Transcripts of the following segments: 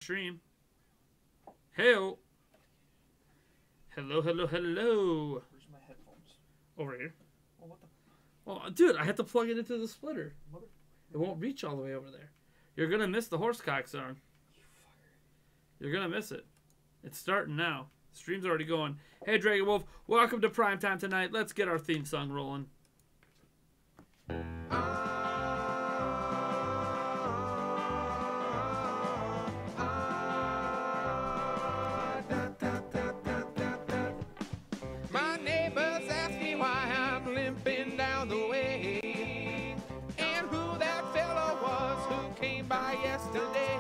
Stream. Hey-o. Hello, hello, hello. Where's my headphones? Over here. Oh, what the? Oh, dude, I had to plug it into the splitter. It won't reach all the way over there. You're gonna miss the horsecock song. You're gonna miss it. It's starting now. Stream's already going. Hey, Dragon Wolf, welcome to Primetime tonight. Let's get our theme song rolling. My neighbors ask me why I'm limping down the way, and who that fellow was who came by yesterday.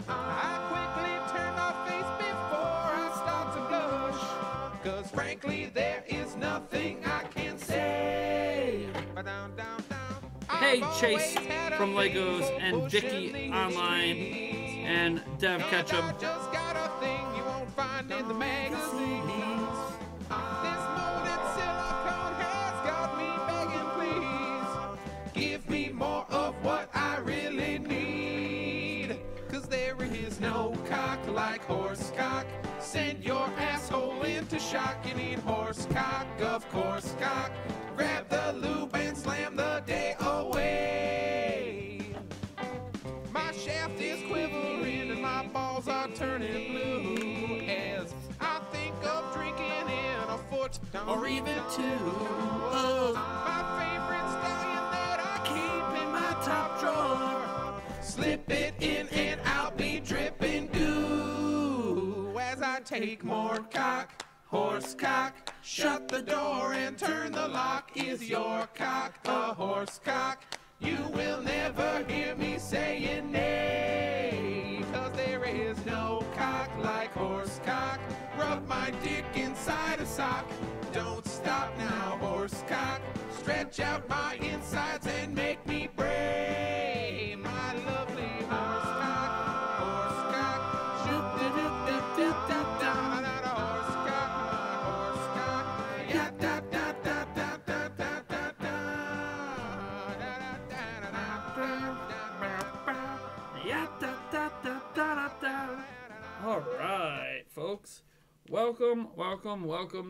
I quickly turn my face before I start to blush, 'cause frankly there is nothing I can say. Hey, Chase from Legos and Vicky Online and Dev Ketchum. I just got a thing you won't find in the magazines. This molded silicone has got me begging, please give me more of what I really need. 'Cause there is no cock like horse cock. Send your asshole into shock. You need horse cock, of course cock. Grab the lube and slam the day away. My shaft is quivering and my balls are turning blue as I think of drinking in a foot Or even two. Oh, my favorite stallion that I keep in my top drawer. Slip it in and I'll be dripping goo as I take more cock, horse cock. Shut the door and turn the lock. Is your cock a horse cock? You will never hear me saying nay, 'cause there is no cock like horse cock. Rub my dick inside a sock. Don't stop now, horse cock. Stretch out my insides and make me bray. My lovely horse cock, horse cock. Shoot the dip dip dip dip down. Horse cock, my horse cock. Yeah, da da da da da da da da. All right, folks. Welcome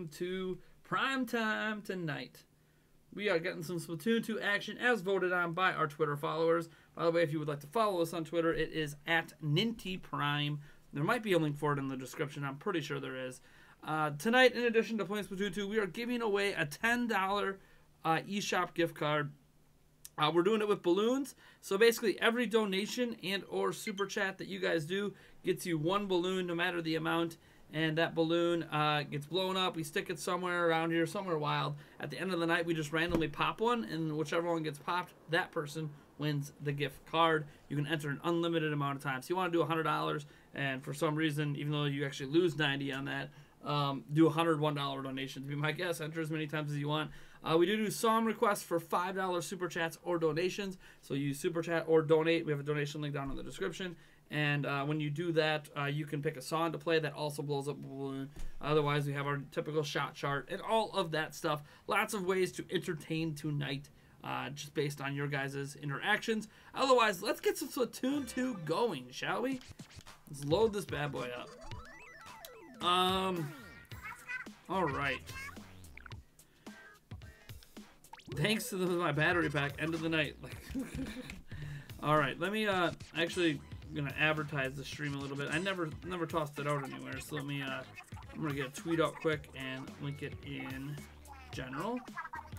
to Primetime tonight. We are getting some Splatoon 2 action as voted on by our Twitter followers. By the way, if you would like to follow us on Twitter, it is @NintyPrime. There might be a link for it in the description. I'm pretty sure there is. Tonight, in addition to playing Splatoon 2, we are giving away a $10 eShop gift card. We're doing it with balloons. So basically, every donation and or super chat that you guys do gets you one balloon, no matter the amount. And that balloon gets blown up. We stick it somewhere around here, somewhere wild. At the end of the night, we just randomly pop one. And whichever one gets popped, that person wins the gift card. You can enter an unlimited amount of times. So you want to do $100. And for some reason, even though you actually lose 90 on that, do $101 donations. Be my guest. Enter as many times as you want. We do song requests for $5 super chats or donations. So you super chat or donate. We have a donation link down in the description. And when you do that, you can pick a song to play that also blows up a balloon. Otherwise, we have our typical shot chart and all of that stuff. Lots of ways to entertain tonight, just based on your guys' interactions. Otherwise, let's get some Splatoon 2 going, shall we? Let's load this bad boy up. All right. Thanks to my battery pack, end of the night. All right, let me actually. I'm gonna advertise the stream a little bit. I never tossed it out anywhere, so let me I'm gonna get a tweet out quick and link it in general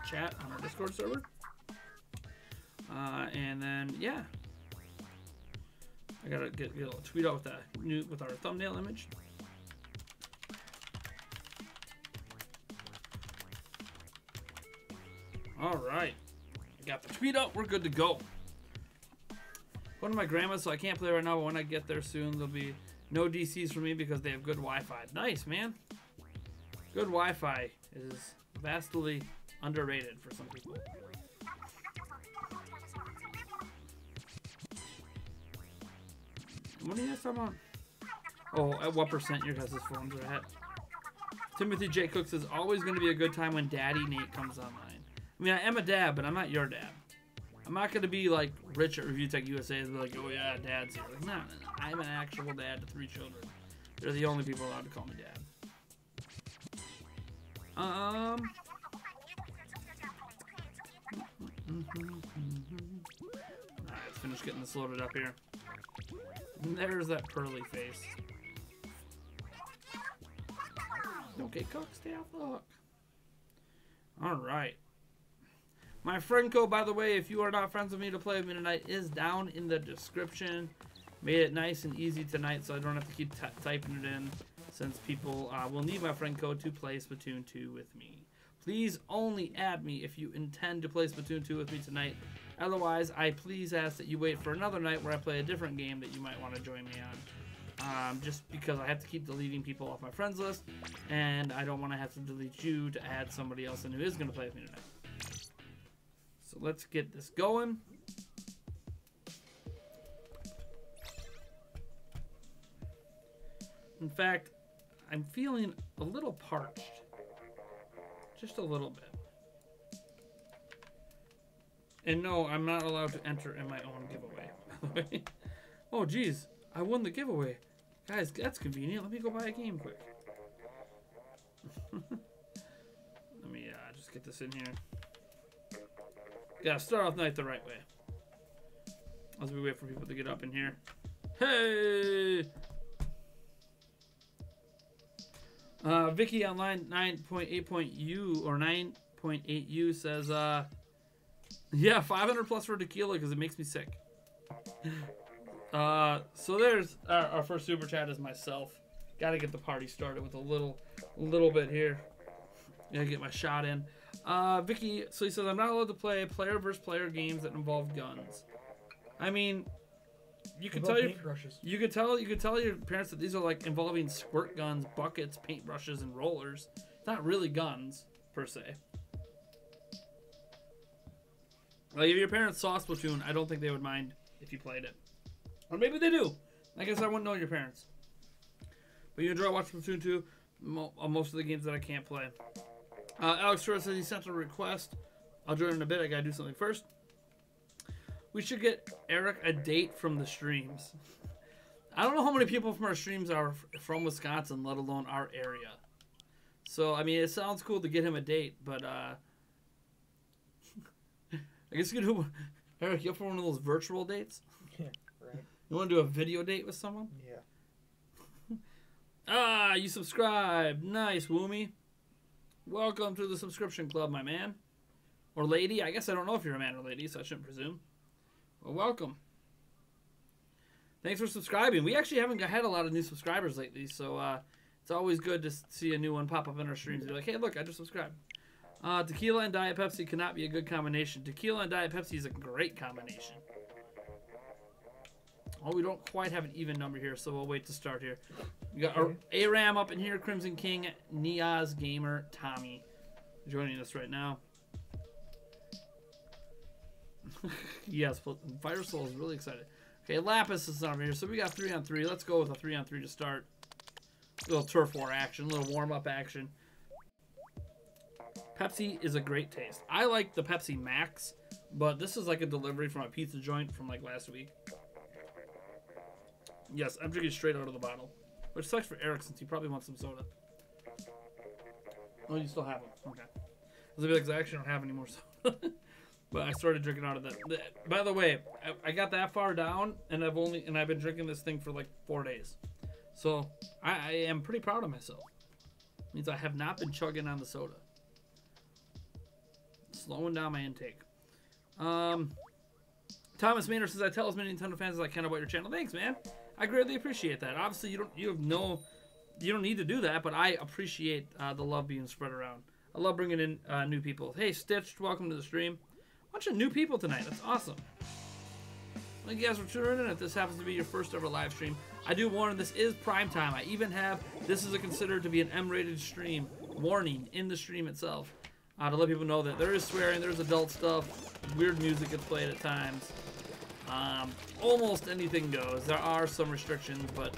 chat on our Discord server. And then yeah, I gotta get a tweet out with our thumbnail image. All right, I got the tweet out. We're good to go. Going to my grandma's, so I can't play right now, but when I get there soon, there'll be no DCs for me because they have good Wi-Fi. Nice, man. Good Wi-Fi is vastly underrated for some people. What are you guys talking about? Oh, at what percent your guys' phones are at? Timothy J. Cook says, always going to be a good time when Daddy Nate comes online. I mean, I am a dad, but I'm not your dad. I'm not going to be like rich at Review Tech USA and be like, oh yeah, dad's here. Like, no. I'm an actual dad to 3 children. They're the only people allowed to call me dad. Alright, let's finish getting this loaded up here. And there's that pearly face. Okay, cook, stay off the hook. Alright. My friend code, by the way, if you are not friends with me to play with me tonight, is down in the description. Made it nice and easy tonight so I don't have to keep typing it in, since people will need my friend code to play Splatoon 2 with me. Please only add me if you intend to play Splatoon 2 with me tonight. Otherwise, I please ask that you wait for another night where I play a different game that you might want to join me on. Just because I have to keep deleting people off my friends list, and I don't want to have to delete you to add somebody else in who is going to play with me tonight. So let's get this going. In fact, I'm feeling a little parched. Just a little bit. And no, I'm not allowed to enter in my own giveaway, by the way. Oh, geez. I won the giveaway. Guys, that's convenient. Let me go buy a game quick. Let me just get this in here. Yeah, start off night the right way. As we wait for people to get up in here. Hey! Vicky online 9.8.U or 9.8U says, yeah, 500 plus for tequila because it makes me sick. So there's our first super chat is myself. Got to get the party started with a little bit here. Gotta get my shot in. Vicky, so he says, I'm not allowed to play player versus player games that involve guns. I mean, you could tell you could tell your parents that these are like involving squirt guns, buckets, paintbrushes, and rollers. It's not really guns per se. Like if your parents saw Splatoon, I don't think they would mind if you played it. Or maybe they do. I guess I wouldn't know your parents. But you enjoy watching Splatoon 2. Most of the games that I can't play. Alex Torres says he sent a request. I'll join in a bit. I gotta do something first. We should get Eric a date from the streams. I don't know how many people from our streams are from Wisconsin, let alone our area. So, I mean, it sounds cool to get him a date, but, I guess you could do, Eric, you up for one of those virtual dates? Yeah, right. You want to do a video date with someone? Yeah. You subscribed. Nice, Woomy. Welcome to the subscription club, my man. Or lady. I guess I don't know if you're a man or lady, so I shouldn't presume. Well, welcome. Thanks for subscribing. We actually haven't had a lot of new subscribers lately, so it's always good to see a new one pop up in our streams and be like, hey, look, I just subscribed. Tequila and Diet Pepsi cannot be a good combination. Tequila and Diet Pepsi is a great combination. Oh, we don't quite have an even number here, so we'll wait to start here. We got our ARAM up in here, Crimson King, Niaz Gamer, Tommy joining us right now. Yes, Fire Soul is really excited. Okay, Lapis is over here, so we got 3-on-3. Let's go with a 3-on-3 to start. A little turf war action, a little warm-up action. Pepsi is a great taste. I like the Pepsi Max, but this is like a delivery from a pizza joint from like last week. Yes, I'm drinking straight out of the bottle. Which sucks for Eric since he probably wants some soda. Oh, you still have them. Okay. I was gonna be like, I actually don't have any more soda. But I started drinking out of that. By the way, I got that far down, and I've been drinking this thing for like 4 days. So I am pretty proud of myself. It means I have not been chugging on the soda. Slowing down my intake. Thomas Maynard says, I tell as many Nintendo fans as I can about your channel. Thanks, man. I greatly appreciate that. Obviously, you don't need to do that, but I appreciate the love being spread around. I love bringing in new people. Hey, Stitched, welcome to the stream. Bunch of new people tonight. That's awesome. Thank you guys for tuning in. If this happens to be your first ever live stream, I do warn this is prime time. I even have this is considered to be an M-rated stream warning in the stream itself to let people know that there is swearing, there's adult stuff, weird music gets played at times. Almost anything goes. There are some restrictions, but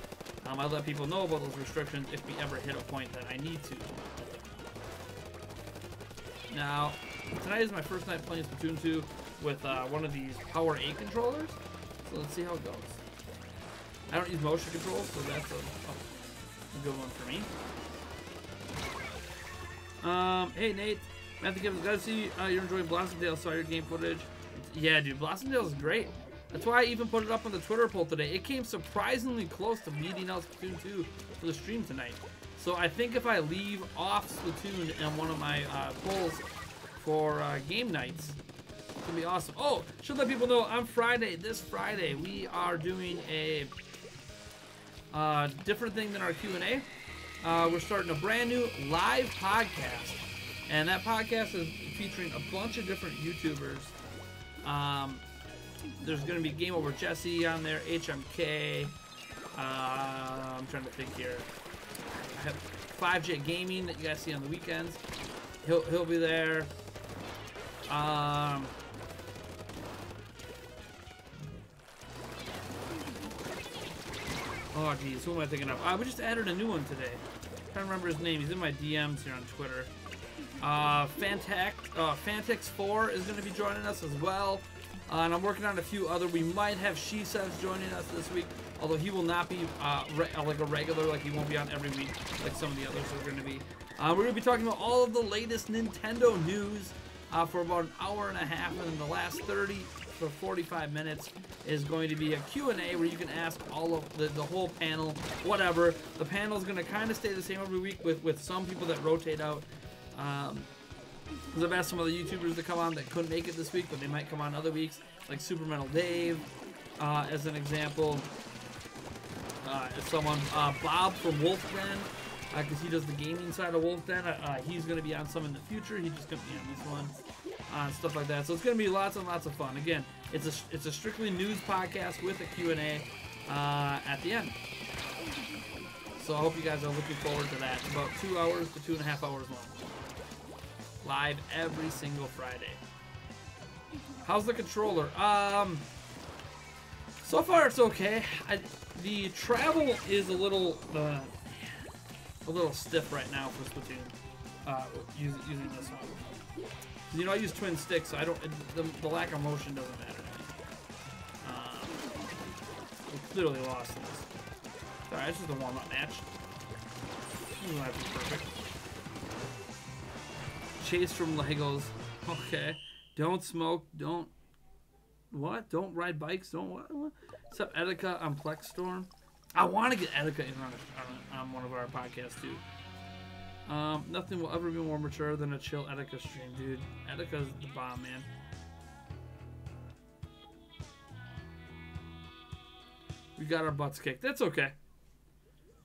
I let people know about those restrictions if we ever hit a point that I need to. Now, tonight is my first night playing Splatoon 2. with one of these Power 8 controllers. So let's see how it goes. I don't use motion controls, so that's a good one for me. Hey Nate, Matthew Gibbons, glad to see you're enjoying Blossomdale. Saw your game footage. Yeah, dude, Blossomdale is great. That's why I even put it up on the Twitter poll today. It came surprisingly close to beating out Splatoon 2 for the stream tonight. So I think if I leave off Splatoon in one of my polls for game nights, it's gonna be awesome. Oh, should let people know on Friday, this Friday, we are doing a different thing than our Q&A. We're starting a brand new live podcast, and that podcast is featuring a bunch of different YouTubers. There's going to be Game Over Jesse on there, HMK. I'm trying to think here. I have 5J Gaming that you guys see on the weekends. He'll be there. Oh geez, who am I thinking of? We just added a new one today. I'm trying to remember his name. He's in my DMs here on Twitter. Fantix4 is going to be joining us as well. And I'm working on a few other. We might have She Says joining us this week, although he will not be like a regular, like he won't be on every week like some of the others are going to be. We're going to be talking about all of the latest Nintendo news for about an hour and a half, and then the last 30 to 45 minutes is going to be a Q&A where you can ask all of the whole panel, whatever. The panel is going to kind of stay the same every week with some people that rotate out. I've asked some of the YouTubers to come on that couldn't make it this week, but they might come on other weeks, like Super Metal Dave, as an example. Someone, Bob from Wolf Den, because he does the gaming side of Wolf Den. He's going to be on some in the future. He just couldn't be on this one. Stuff like that. So it's going to be lots and lots of fun. Again, it's a strictly news podcast with a Q&A at the end. So I hope you guys are looking forward to that. It's about 2 hours to 2.5 hours long. Live every single Friday. How's the controller? So far it's okay. The travel is a little stiff right now for Splatoon. Using this one. You know, I use twin sticks, so I don't. The lack of motion doesn't matter to me. We clearly lost this. Alright, it's just a warm-up match. This might be perfect. Chase from Legos. Okay. Don't smoke. Don't. What? Don't ride bikes. Don't what? What's up, Etika on Plex Storm? I want to get Etika in on one of our podcasts too. Nothing will ever be more mature than a chill Etika stream, dude. Etika's the bomb, man. We got our butts kicked. That's okay.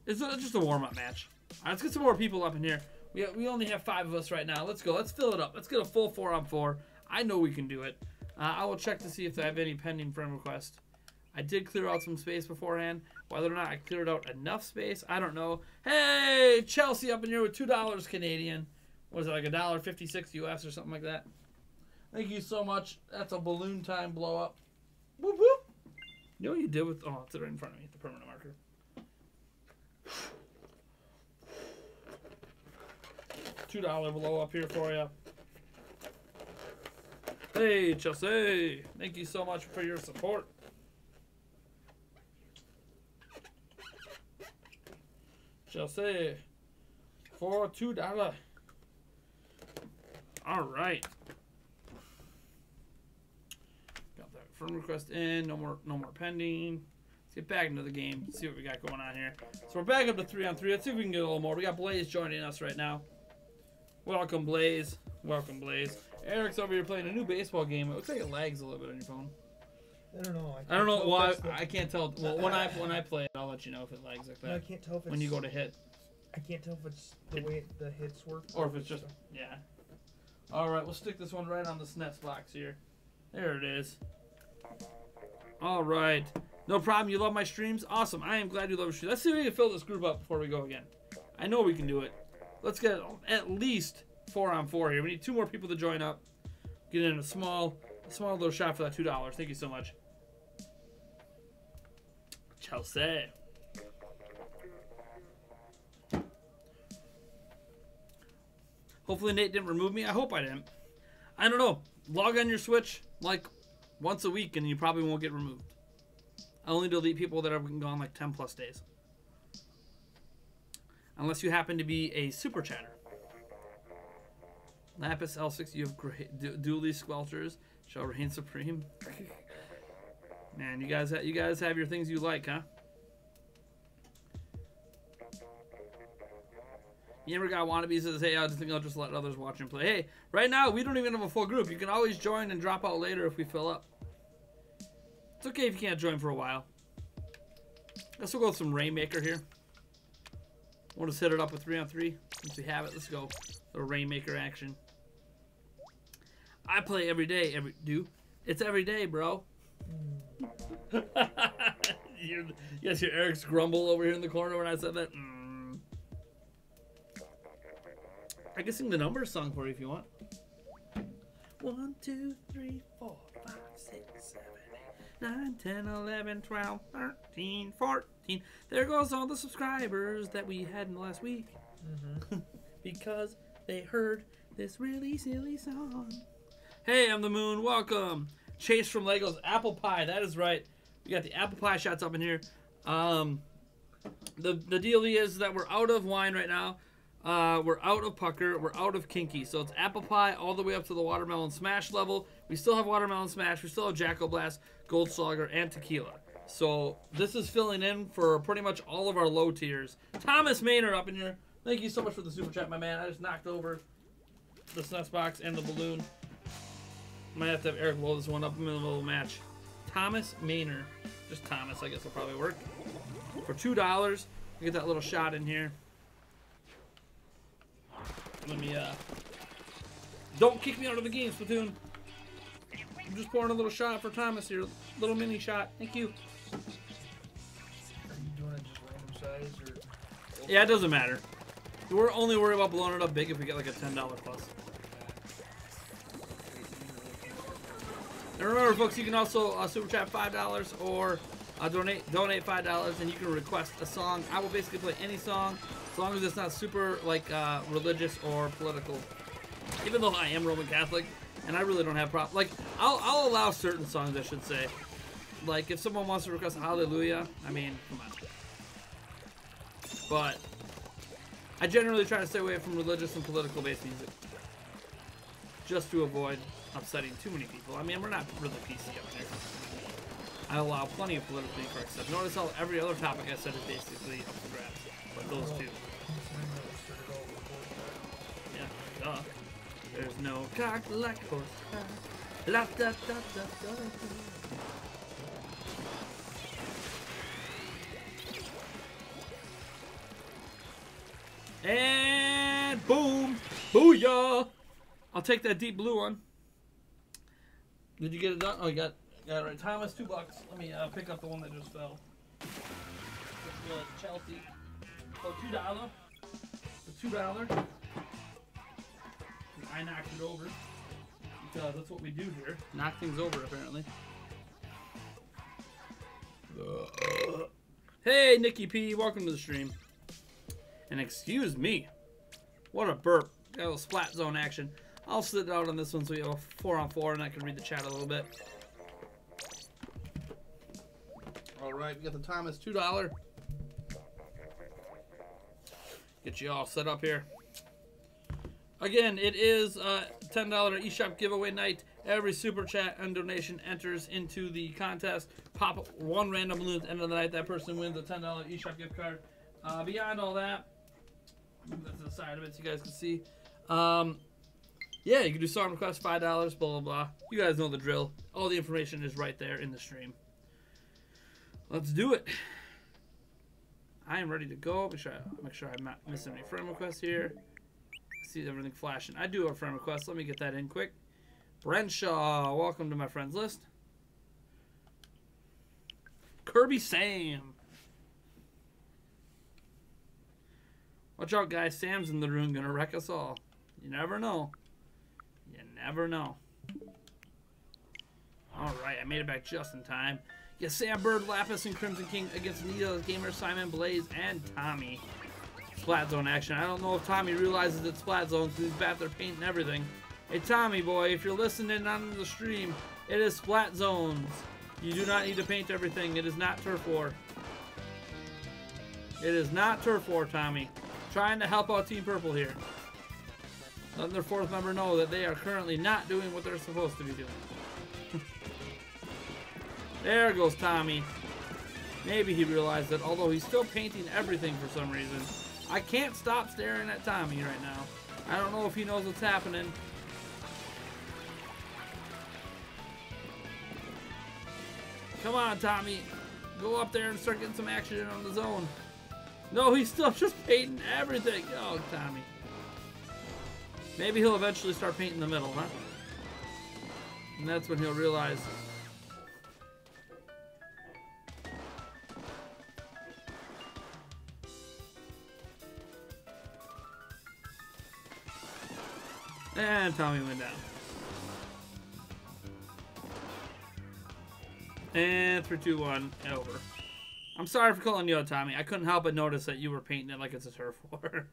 It's just a warm-up match. All right, let's get some more people up in here. We only have 5 of us right now. Let's go. Let's fill it up. Let's get a full 4-on-4. I know we can do it. I will check to see if I have any pending friend requests. I did clear out some space beforehand. Whether or not I cleared out enough space, I don't know. Hey, Chelsea up in here with $2 Canadian. Was it like $1.56 US or something like that? Thank you so much. That's a balloon time blow up. Whoop whoop. You know what you did with? Oh, it's right in front of me. The permanent marker. $2 blow up here for you. Hey, Chelsea. Thank you so much for your support. Chelsea for $2. All right. Got that friend request in. No more pending. Let's get back into the game. See what we got going on here. So we're back up to 3-on-3. Let's see if we can get a little more. We got Blaze joining us right now. Welcome, Blaze. Welcome, Blaze. Eric's over here playing a new baseball game. It looks like it lags a little bit on your phone. I don't know. I don't know why. I can't tell. Well, when I play it, I'll let you know if it lags like that. No, I can't tell if it's... When you go to hit. I can't tell if it's the way the hits work. Or if it's just... Yeah. Alright, we'll stick this one right on the SNES box here. There it is. Alright. No problem. You love my streams? Awesome. I am glad you love my streams. Let's see if we can fill this group up before we go again. I know we can do it. Let's get at least 4-on-4 here. We need 2 more people to join up. Get in a small little shot for that $2. Thank you so much. Chelsea. Hopefully Nate didn't remove me. I hope I didn't. I don't know. log on your Switch like once a week and you probably won't get removed. I only delete people that have been gone like 10 plus days. Unless you happen to be a super chatter. Lapis L6, you have great dually squelchers. Shall reign supreme. Man, you guys have your things you like, huh? You never got wannabes that say, hey, I just think I'll just let others watch and play. Hey, right now, we don't even have a full group. You can always join and drop out later if we fill up. It's okay if you can't join for a while. Let's go with some Rainmaker here. We'll just hit it up with 3-on-3. Since we have it, let's go. The Rainmaker action. I play every day. It's every day, bro. Yes, your Eric's grumble over here in the corner when I said that. I can sing the numbers song for you if you want. 1, 2, 3, 4, 5, 6, 7, 8, 9, 10, 11, 12, 13, 14. There goes all the subscribers that we had in the last week. Because they heard this really silly song. Hey, I'm the Moon. Welcome. Chase from Legos. Apple pie. That is right. We got the apple pie shots up in here. The deal is that we're out of wine right now. We're out of pucker. We're out of kinky. So it's apple pie all the way up to the watermelon smash level. We still have watermelon smash. We still have Jacko Blast, Gold Slugger, and tequila. So this is filling in for pretty much all of our low tiers. Thomas Maynard up in here. Thank you so much for the super chat, my man. I just knocked over the SNES box and the balloon. Might have to have Eric blow this one up in the middle of the match. Thomas Maynard. Just Thomas, I guess will probably work. For $2, we get that little shot in here. Let me, don't kick me out of the game, Splatoon. I'm just pouring a little shot for Thomas here. Little mini shot. Thank you. Are you doing it just random size or? Yeah, it doesn't matter. We're only worried about blowing it up big if we get like a $10 plus. And remember, folks, you can also super chat $5 or donate $5, and you can request a song. I will basically play any song as long as it's not super like religious or political. Even though I am Roman Catholic, and I really don't have problems. Like I'll allow certain songs, I should say. Like if someone wants to request a Hallelujah, I mean, come on. But I generally try to stay away from religious and political based music, just to avoid upsetting too many people. I mean, we're not really PC up here. I allow plenty of politically correct stuff. Notice how every other topic I said is basically up for grabs, but those two. Yeah, duh. There's no cock like horse. La da da da da. And boom, booyah! I'll take that deep blue one. Did you get it done? Oh, you got it right. Thomas, $2. Let me pick up the one that just fell. Chelsea. So $2. For $2. I knocked it over. Because that's what we do here. Knock things over, apparently. Hey, Nikki P. Welcome to the stream. And excuse me. What a burp. Got a little splat zone action. I'll sit out on this one so we have a 4-on-4 and I can read the chat a little bit. Alright, we got the Thomas $2. Get you all set up here. Again, it is a $10 eShop giveaway night. Every super chat and donation enters into the contest. Pop one random balloon at the end of the night. That person wins a $10 eShop gift card. Beyond all that, move that to the side of it so you guys can see. Yeah, you can do song requests, $5, blah, blah, blah. You guys know the drill. All the information is right there in the stream. Let's do it. I am ready to go. Make sure I'm not missing any friend requests here. See everything flashing. I do have a friend request. Let me get that in quick. Brenshaw, welcome to my friends list. Kirby Sam. Watch out, guys. Sam's in the room, gonna wreck us all. You never know. You never know. Alright, I made it back just in time. Yeah, Sam Bird, Lapis, and Crimson King against Nita, Gamer, Simon, Blaze, and Tommy. Splat Zone action. I don't know if Tommy realizes it's Splat Zone because he's back there painting everything. Hey, Tommy boy, if you're listening on the stream, it is Splat Zones. You do not need to paint everything. It is not Turf War. It is not Turf War, Tommy. Trying to help out Team Purple here. Letting their fourth member know that they are currently not doing what they're supposed to be doing. There goes Tommy. Maybe he realized that although he's still painting everything for some reason, I can't stop staring at Tommy right now. I don't know if he knows what's happening. Come on, Tommy. Go up there and start getting some action in on the zone. No, he's still just painting everything. Oh, Tommy. Maybe he'll eventually start painting the middle, huh? And that's when he'll realize. And Tommy went down. And 3, 2, 1, over. I'm sorry for calling you out, Tommy. I couldn't help but notice that you were painting it like it's a turf war.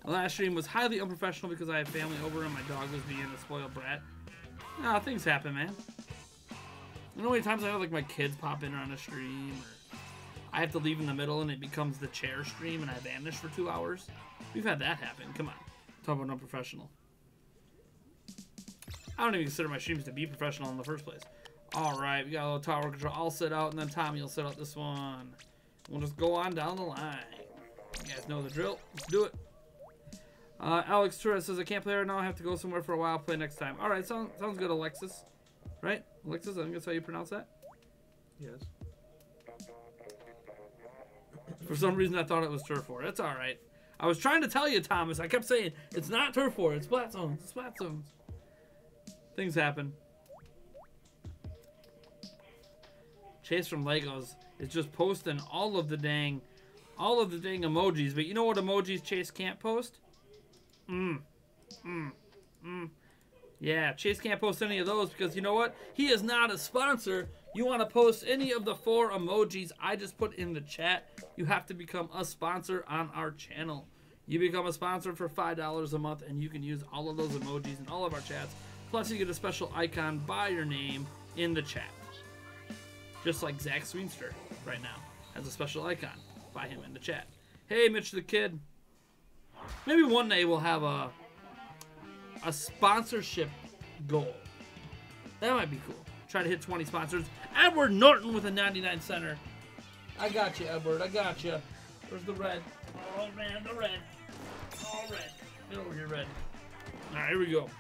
The last stream was highly unprofessional because I had family over and my dog was being a spoiled brat. Nah, things happen, man. You know how many times I have like my kids pop in on a stream, or I have to leave in the middle and it becomes the chair stream and I vanish for 2 hours? We've had that happen. Come on. Talk about unprofessional. I don't even consider my streams to be professional in the first place. Alright, we got a little tower control. I'll set out and then Tommy will set out this one. We'll just go on down the line. You guys know the drill. Let's do it. Alex Torres says, I can't play right now. I have to go somewhere for a while. Play next time. Alright, sounds good, Alexis. Right? Alexis, I think that's how you pronounce that? Yes. For some reason, I thought it was Turf War. That's alright. I was trying to tell you, Thomas. I kept saying, it's not Turf War. It's Splat Zones. It's Splat Zones. Things happen. Chase from Legos is just posting all of the dang emojis. But you know what emojis Chase can't post? Yeah, Chase can't post any of those because you know what? He is not a sponsor. You want to post any of the 4 emojis I just put in the chat, you have to become a sponsor on our channel. You become a sponsor for $5 a month and you can use all of those emojis in all of our chats. Plus you get a special icon by your name in the chat. Just like Zach Sweenster right now has a special icon by him in the chat. Hey, Mitch the Kid. Maybe one day we'll have a sponsorship goal. That might be cool. Try to hit 20 sponsors. Edward Norton with a 99 center. I got you, Edward. I got you. Where's the red? Oh, man, the red. All red. Get over here, red. All right, here we go.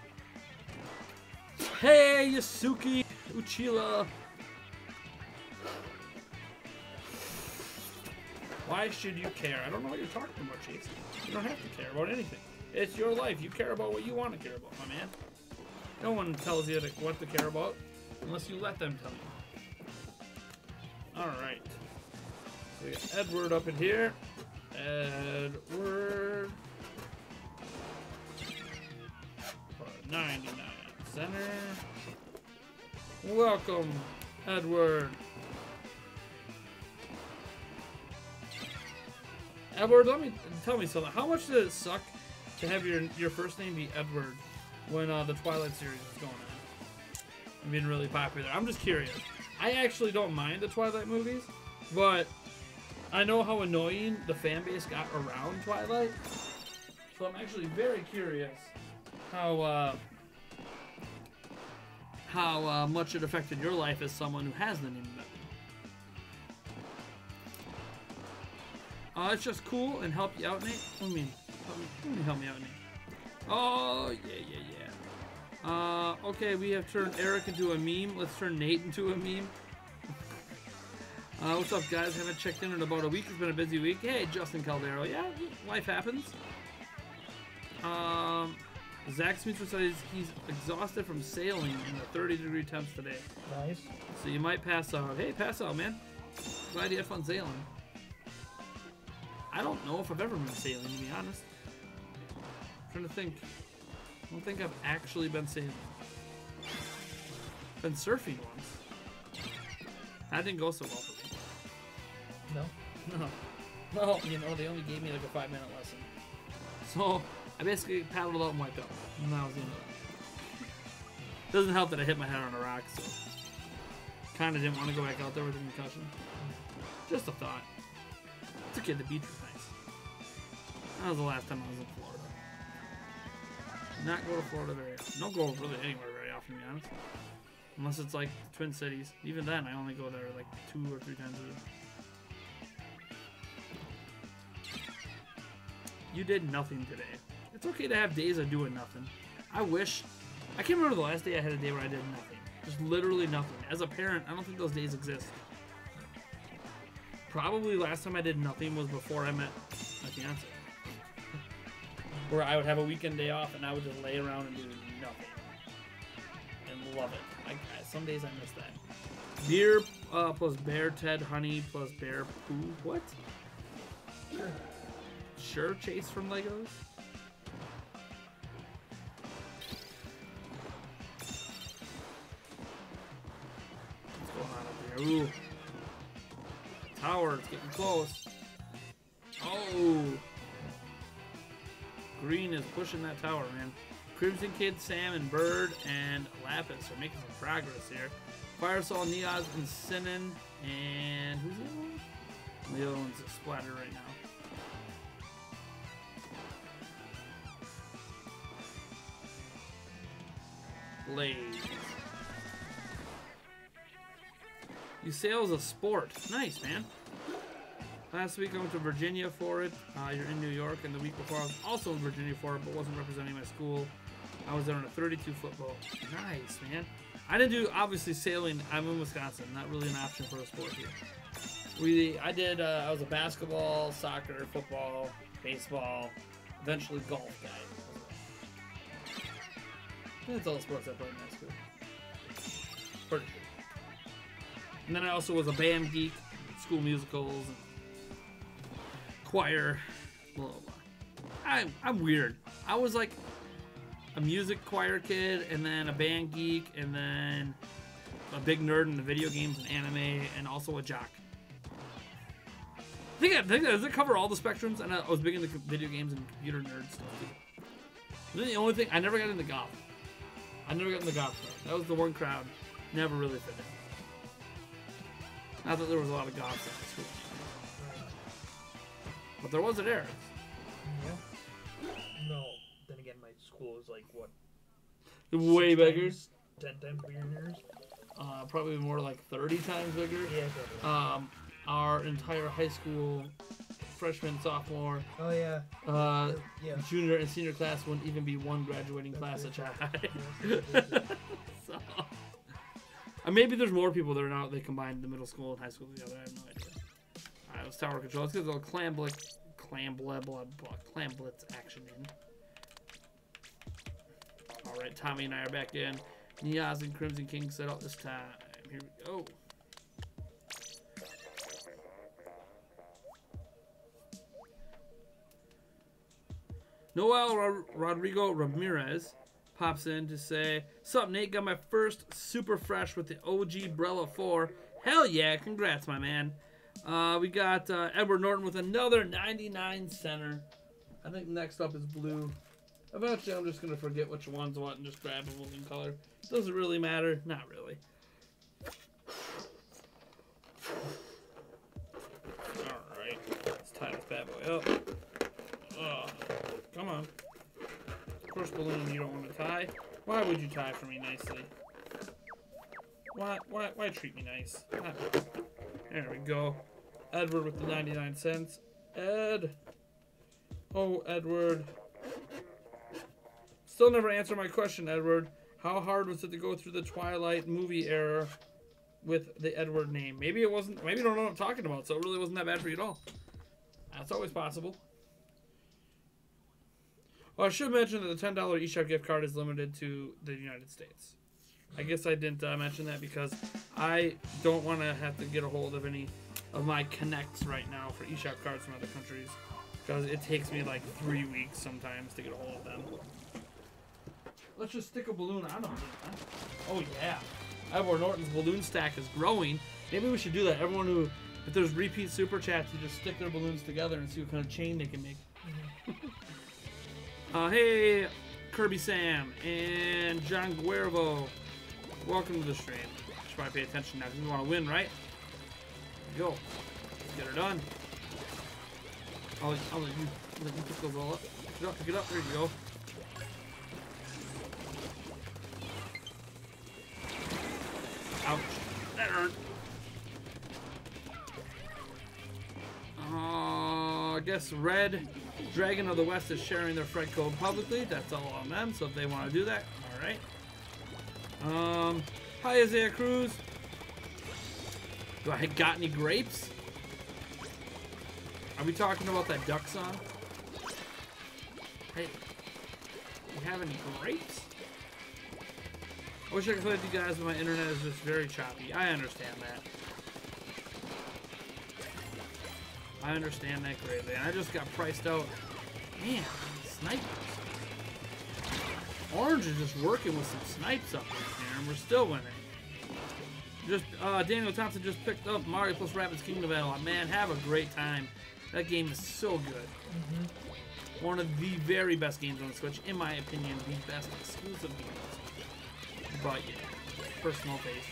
Hey, Yasuki Uchila. Why should you care? I don't know what you're talking about, Chase. You don't have to care about anything. It's your life. You care about what you want to care about, my man. No one tells you what to care about unless you let them tell you. Alright. So we got Edward up in here. Edward. For 99 center. Welcome, Edward. Edward, tell me something. How much did it suck to have your first name be Edward when the Twilight series was going on and being really popular? I'm just curious. I actually don't mind the Twilight movies, but I know how annoying the fan base got around Twilight. So I'm actually very curious how much it affected your life as someone who has the name of Edward. It's just cool and help you out, Nate. What do you mean? Help me out, Nate. Oh, yeah. Okay, we have turned Eric into a meme. Let's turn Nate into a meme. What's up, guys? Haven't checked in about a week. It's been a busy week. Hey, Justin Caldero. Yeah, life happens. Zach Smither says he's exhausted from sailing in the 30-degree temps today. Nice. So you might pass out. Hey, pass out, man. Glad you had fun sailing. I don't know if I've ever been sailing, to be honest. I'm trying to think. I don't think I've actually been sailing. Been surfing once. That didn't go so well for me. No? No. Well, you know, they only gave me like a 5-minute lesson. So, I basically paddled out and wiped out. And that was the end of that. Doesn't help that I hit my head on a rock, so kind of didn't want to go back out there with a concussion. Just a thought. It's okay, the beach was nice. That was the last time I was in Florida. Not go to Florida very often. Don't go really anywhere very often, to be honest. Unless it's like the Twin Cities. Even then, I only go there like 2 or 3 times a year. You did nothing today. It's okay to have days of doing nothing. I can't remember the last day I had a day where I did nothing. Just literally nothing. As a parent, I don't think those days exist. Probably last time I did nothing was before I met my fiance. Where I would have a weekend day off and I would just lay around and do nothing. And love it. Some days I miss that. Beer plus bear Ted honey plus bear poo. What? Sure chase from Legos? What's going on up here? Ooh. Tower, it's getting close. Oh. Green is pushing that tower, man. Crimson Kid, Sam, and Bird, and Lapis are making some progress here. Firesol, Neoz, and Sinan, and who's the other one? The other one's a splatter right now. Blaze. You sail as a sport. Nice, man. Last week I went to Virginia for it. You're in New York, and the week before I was also in Virginia for it, but wasn't representing my school. I was there on a 32-foot boat. Nice, man. I didn't do, obviously, sailing. I'm in Wisconsin. Not really an option for a sport here. I was a basketball, soccer, football, baseball, eventually golf guy. That's all the sports I played in high school. Pretty sure. And then I also was a band geek, school musicals, and choir, blah, blah, blah. I'm weird. I was like a music choir kid, and then a band geek, and then a big nerd in the video games and anime, and also a jock. I think does it cover all the spectrums? And I was big into video games and computer nerd stuff too. Then the only thing, I never got into goth. I never got into goth crowd. That was the one crowd. Never really fit in. Not that there was a lot of goths in school. But there was at Eric's. Yeah. No. Then again, my school is like, what? Way bigger? 10 times bigger than yours? Probably more like 30 times bigger. Yeah, probably. Our entire high school, freshman, sophomore, yeah. junior, and senior class wouldn't even be one graduating class at Chai. So, maybe there's more people there now. They combined the middle school and high school together. I have no idea. It was tower control. Let's get a little clam blitz action in. All right, Tommy and I are back in. Neoz and Crimson King set out this time. Here we go. Noel Rodrigo Ramirez pops in to say, "Sup, Nate? Got my first super fresh with the OG Brella 4. Hell yeah! Congrats, my man." We got Edward Norton with another 99 center. I think next up is blue. Eventually, I'm just going to forget which one's what and just grab them in color. Doesn't really matter. Not really. Alright. Let's tie this bad boy up. Come on. First balloon you don't want to tie. Why would you tie for me nicely? Why treat me nice? There we go. Edward with the 99 cents. Ed. Oh, Edward. Still never answered my question, Edward. How hard was it to go through the Twilight movie era with the Edward name? Maybe it wasn't. Maybe you don't know what I'm talking about, so it really wasn't that bad for you at all. That's always possible. Well, I should mention that the $10 eShop gift card is limited to the United States. I guess I didn't mention that because I don't want to have to get a hold of any of my connects right now for eShop cards from other countries, because it takes me like 3 weeks sometimes to get a hold of them. Let's just stick a balloon on them. Huh? Oh yeah, Edward Norton's balloon stack is growing. Maybe we should do that. Everyone who, if there's repeat super chats, you just stick their balloons together and see what kind of chain they can make. Hey, Kirby Sam and John Guervo. Welcome to the stream. Should probably pay attention now because we want to win, right? Go. Let's get her done. I'll let you pick the roll up. Pick it up. There you go. Ouch. That hurt. I guess Red Dragon of the West is sharing their Fred code publicly. That's all on them. So if they want to do that, all right. Hi Isaiah Cruz. Do I got any grapes? Are we talking about that duck song? Hey, you have any grapes? I wish I could play with you guys, but my internet is just very choppy. I understand that. I understand that greatly. And I just got priced out. Man, snipers. Orange is just working with some snipes up in here, and we're still winning. Just Daniel Thompson just picked up Mario plus Rabbids Kingdom Battle. Man, have a great time. That game is so good. One of the very best games on the Switch, in my opinion, the best exclusive game on the Switch. But yeah, personal taste.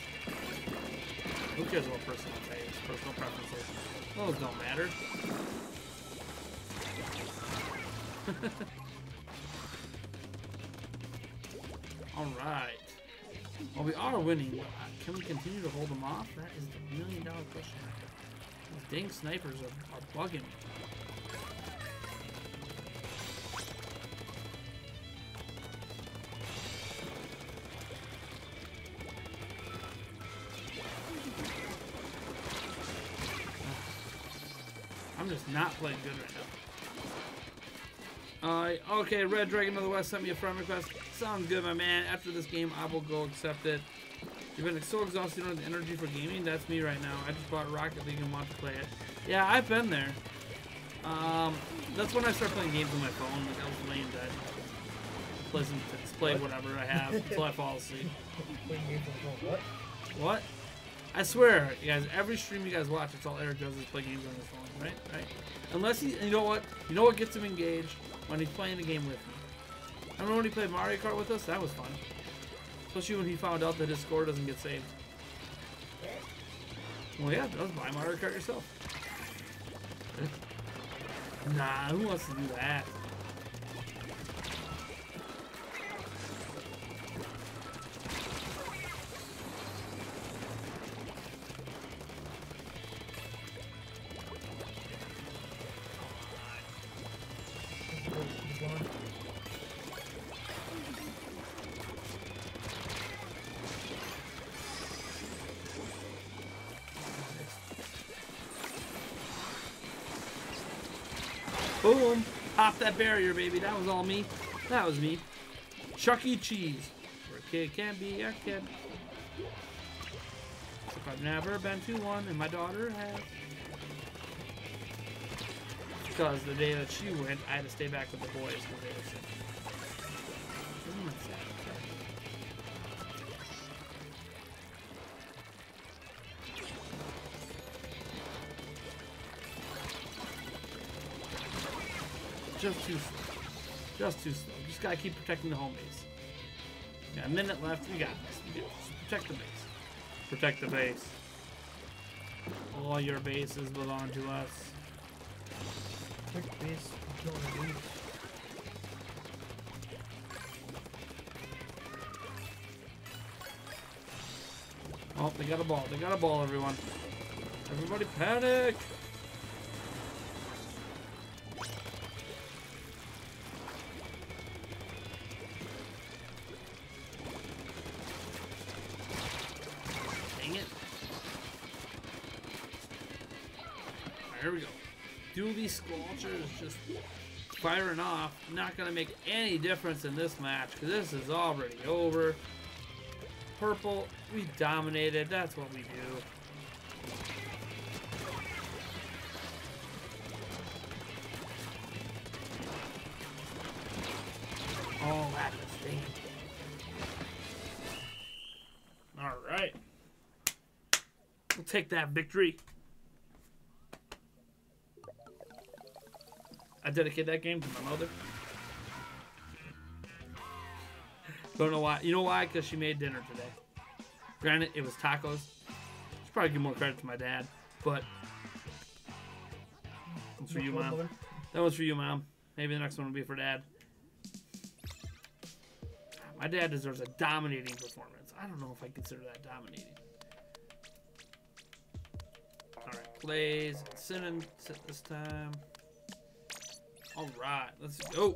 Who cares about personal taste? Personal preferences. Those don't matter. Alright. Well, we are winning. Can we continue to hold them off? That is the million-dollar question. These dang snipers are bugging me. I'm just not playing good right now. Okay, Red Dragon of the West sent me a friend request. Sounds good, my man. After this game, I will go accept it. You've been so exhausted, you don't have the energy for gaming? That's me right now. I just bought Rocket League and want to play it. Yeah, I've been there. That's when I start playing games on my phone. Like I was laying dead. Pleasant to display whatever I have until I fall asleep. Playing games on the phone. What? What? I swear, you guys, every stream you guys watch, it's all Eric does is play games on his phone, right? Right? Unless he, you know what gets him engaged? When he's playing the game with me. I remember when he played Mario Kart with us, that was fun. Especially when he found out that his score doesn't get saved. Well, yeah, just buy Mario Kart yourself. Nah, who wants to do that? Boom! Pop that barrier, baby. That was all me. That was me. Chuck E. Cheese. Where a kid can be a kid. If I've never been to one, and my daughter has. Because the day that she went, I had to stay back with the boys because they were sick. Isn't that sad? Just too slow. Just too slow. Just gotta keep protecting the home base. Got a minute left. We got this. We got this. Protect the base. Protect the base. All your bases belong to us. Protect the base. Kill the leaves. Oh, they got a ball. They got a ball, everyone. Everybody panic! Dang it. Alright, here we go. Dually Squelcher is just firing off. Not going to make any difference in this match because this is already over. Purple, we dominated. That's what we do. Oh, that's the thing. All right. We'll take that victory. I dedicate that game to my mother. Don't know why. You know why? Because she made dinner today. Granted, it was tacos. Should probably give more credit to my dad, but that's for you, Mom. That one's for you, Mom. Maybe the next one will be for Dad. My dad deserves a dominating performance. I don't know if I consider that dominating. Alright, plays. Sit this time. Alright, let's go.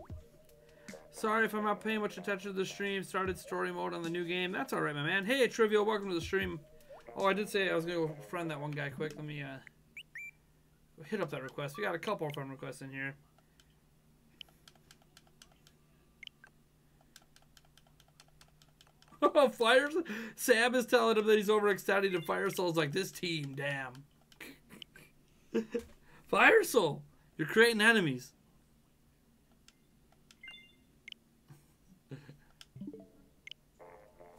Sorry if I'm not paying much attention to the stream. Started story mode on the new game. That's alright, my man. Hey, Trivial, welcome to the stream. Oh, I did say I was going to go friend that one guy quick. Let me hit up that request. We got a couple of friend requests in here. Fires. Sam is telling him that he's overextended, and Fire Soul's like, this team, damn. Fire Soul, you're creating enemies.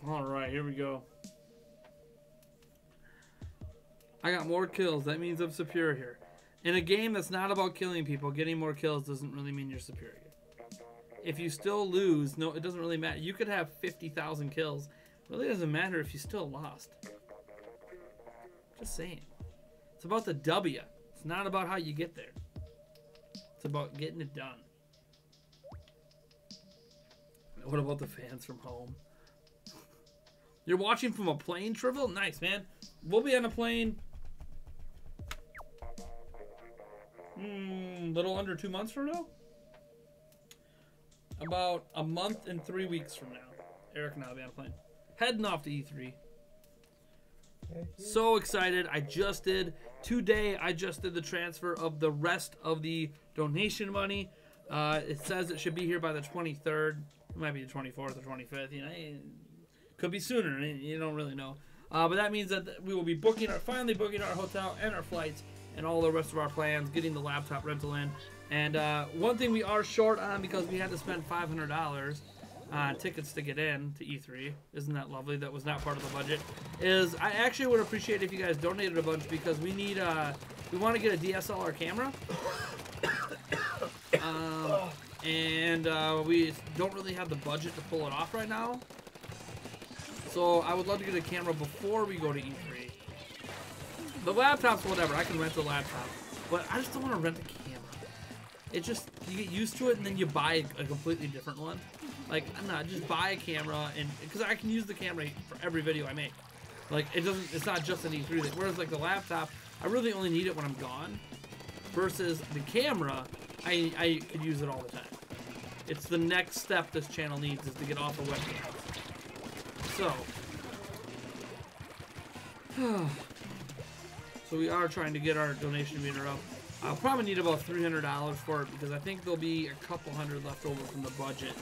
Alright, here we go. I got more kills. That means I'm superior. In a game that's not about killing people, getting more kills doesn't really mean you're superior. If you still lose, no, it doesn't really matter. You could have 50,000 kills. It really doesn't matter if you still lost. Just saying. It's about the W. It's not about how you get there. It's about getting it done. What about the fans from home? You're watching from a plane, Trivial? Nice, man. We'll be on a plane little under 2 months from now? About a month and 3 weeks from now. Eric and I will be on a plane. Heading off to E3. So excited. Today I just did the transfer of the rest of the donation money. It says it should be here by the 23rd. It might be the 24th or 25th. You know, could be sooner. You don't really know. But that means that we will be finally booking our hotel and our flights and all the rest of our plans, getting the laptop rental in. And one thing we are short on, because we had to spend $500 on tickets to get in to E3. Isn't that lovely? That was not part of the budget. Is I actually would appreciate if you guys donated a bunch, because we need we want to get a DSLR camera. And we don't really have the budget to pull it off right now. So I would love to get a camera before we go to E3. The laptop's whatever. I can rent the laptop. But I just don't want to rent a camera. It just, you get used to it and then you buy a completely different one. Like, no, just buy a camera, and because I can use the camera for every video I make. Like, it's not just an E3 thing. Whereas like the laptop, I really only need it when I'm gone. Versus the camera, I could use it all the time. It's the next step this channel needs, is to get off of webcams. So we are trying to get our donation meter up. I'll probably need about $300 for it, because I think there'll be a couple hundred left over from the budget.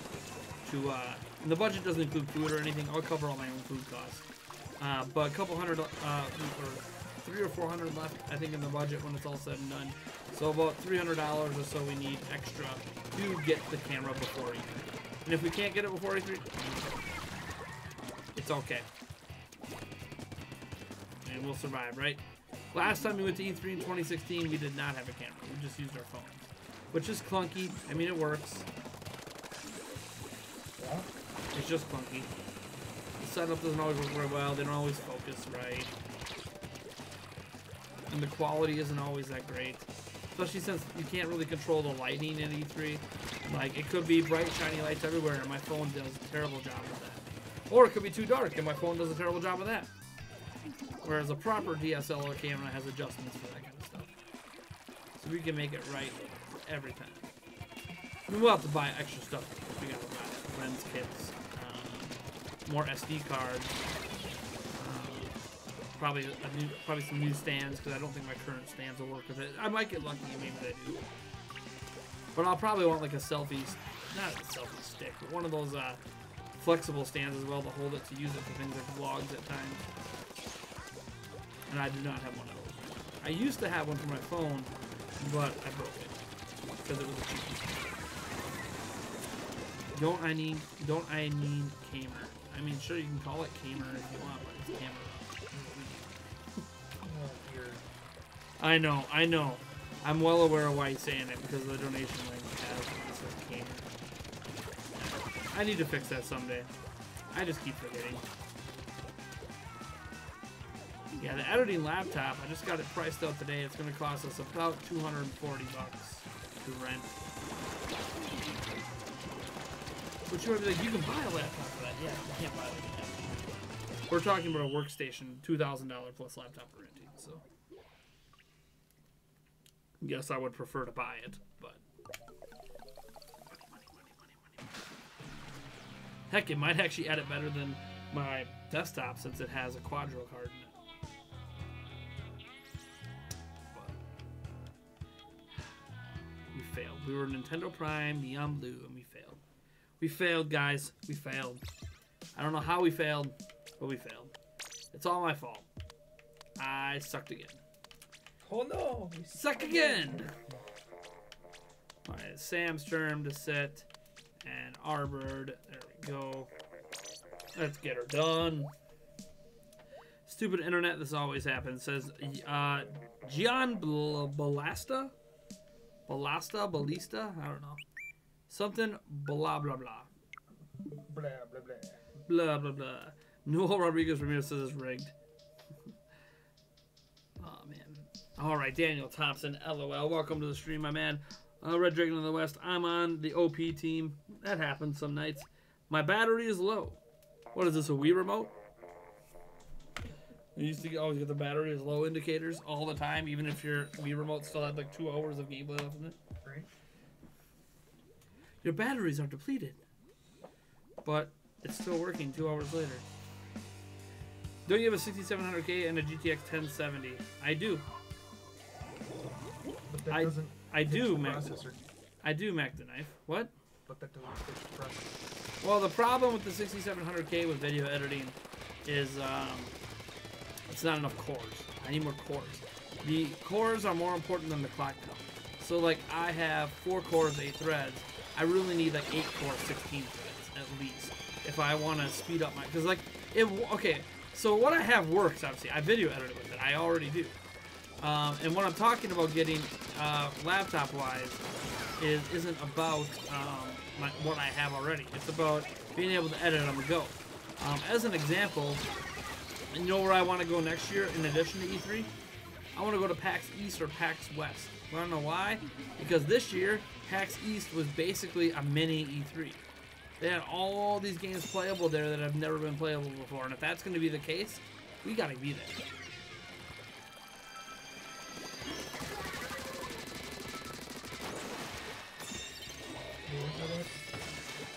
And the budget doesn't include food or anything. I'll cover all my own food costs. But a couple hundred, or 300 or 400 left, I think, in the budget when it's all said and done. So about $300 or so we need extra to get the camera before E3. And if we can't get it before E3, it's okay. And we'll survive, right? Last time we went to E3 in 2016, we did not have a camera. We just used our phones, which is clunky. I mean, it works. Yeah. It's just clunky. The setup doesn't always work very well. They don't always focus right. And the quality isn't always that great. Especially since you can't really control the lighting in E3. Like, it could be bright, shiny lights everywhere, and my phone does a terrible job of that. Or it could be too dark, and my phone does a terrible job of that. Whereas a proper DSLR camera has adjustments for that kind of stuff. So we can make it right every time. We'll have to buy extra stuff. We gotta buy lens kits, more SD cards, probably some new stands, because I don't think my current stands will work with it. I might get lucky, maybe they do. But I'll probably want like a selfie, not a selfie stick, but one of those flexible stands as well to hold it, to use it for things like vlogs at times. And I do not have one of those. I used to have one for my phone, but I broke it because it was a cheap one. Don't I need camera? I mean, sure, you can call it camera if you want, but it's camera. I know. I'm well aware of why he's saying it, because the donation link has it says camera. I need to fix that someday. I just keep forgetting. Yeah, the editing laptop, I just got it priced out today. It's going to cost us about $240 to rent. But you're like, you can buy a laptop for that. Yeah, you can't buy it. We're talking about a workstation, $2,000 plus laptop for renting. So, yes, I would prefer to buy it, but money. Heck, it might actually edit better than my desktop since it has a Quadro card in it. But we failed. We were Nintendo Prime, Neon Blue, and we failed. We failed, guys. We failed. I don't know how we failed, but we failed. It's all my fault. I sucked again. Oh no! Suck again! Alright, Sam's turn to sit. And Arbird. There we go. Let's get her done. Stupid internet, this always happens. Says, Gian Ballista? Ballista? I don't know. Something blah blah blah. Blah blah blah. Blah blah blah. Noel Rodriguez Ramirez says it's rigged. Oh man. Alright, Daniel Thompson, LOL. Welcome to the stream, my man. Red Dragon of the West. I'm on the OP team. That happens some nights. My battery is low. What is this, a Wii remote? You used to always get the battery is low indicators all the time, even if your Wii remote still had like 2 hours of gameplay left in it. Right. Your batteries are depleted. But it's still working 2 hours later. Don't you have a 6700K and a GTX 1070? I do. But that doesn't I do, the Mac. processor. I do, Mac the Knife. What? But that doesn't fix the processor. Well, the problem with the 6700K with video editing is it's not enough cores. I need more cores. The cores are more important than the clock count. So, like, I have 4 cores, 8 threads. I really need, like, 8 cores, 16 threads, at least, if I want to speed up my... Because, like, okay, so what I have works, obviously. I video edited with it. I already do. And what I'm talking about getting laptop-wise isn't about what I have already. It's about being able to edit on the go. As an example, you know where I want to go next year in addition to E3? I want to go to PAX East or PAX West. Want to know why? Because this year, PAX East was basically a mini E3. They had all these games playable there that have never been playable before. And if that's going to be the case, we got to be there.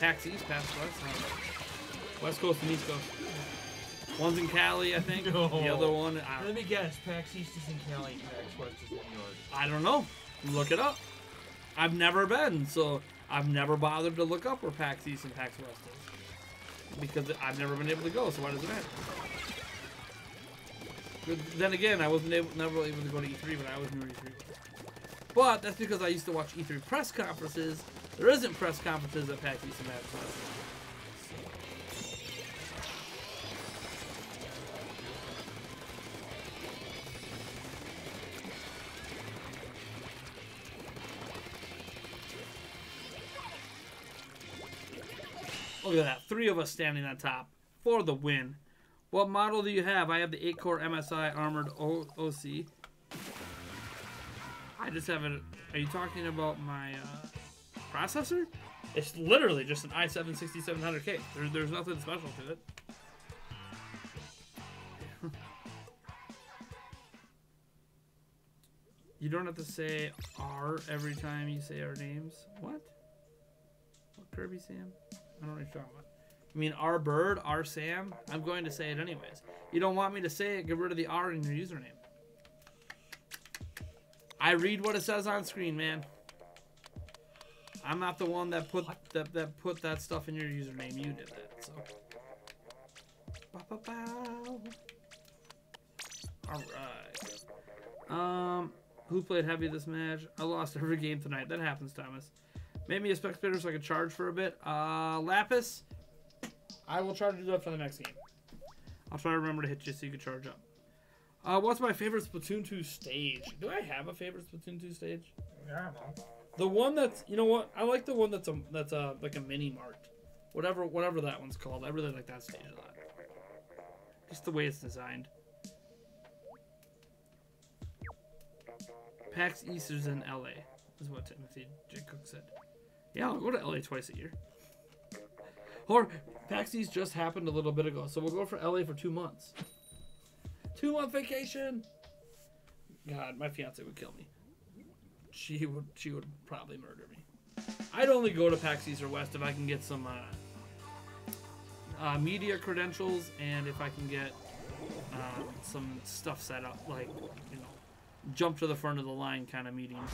PAX East, PAX West. West Coast and East Coast. One's in Cali, I think. No. The other one, Let me guess. PAX East is in Cali, PAX West is in New York. I don't know. Look it up. I've never been, so I've never bothered to look up where PAX East and PAX West is. Because I've never been able to go, so why does it matter? But then again, I wasn't never able to go to E3, but I always knew where E3 was. But that's because I used to watch E3 press conferences. There isn't press conferences at PAX East and PAX West. Look at that. 3 of us standing on top for the win. What model do you have? I have the 8-core MSI Armored OC. I just have it. Are you talking about my processor? It's literally just an i7 6700K. There's nothing special to it. You don't have to say R every time you say our names. What? What, Kirby Sam? I don't know what you're talking about. You mean R Bird, R Sam? I'm going to say it anyways. You don't want me to say it, get rid of the R in your username. I read what it says on screen, man. I'm not the one that put that stuff in your username. You did that, so. Alright. Who played heavy this match? I lost every game tonight. That happens, Thomas. Made me a spectator so I could charge for a bit. Lapis, I will try to do that for the next game. I'll try to remember to hit you so you can charge up. What's my favorite Splatoon 2 stage? Do I have a favorite Splatoon 2 stage? Yeah, The one that's, you know what? I like the one that's like a mini mart. whatever that one's called. I really like that stage a lot. Just the way it's designed. PAX East is in LA, is what Timothy J. Cook said. Yeah, I'll go to LA twice a year. Or PAX East just happened a little bit ago, so we'll go for LA for 2 months. 2-month vacation. God, my fiance would kill me. She would probably murder me. I'd only go to PAX East or West if I can get some media credentials and if I can get some stuff set up, like, you know, jump to the front of the line kind of meetings.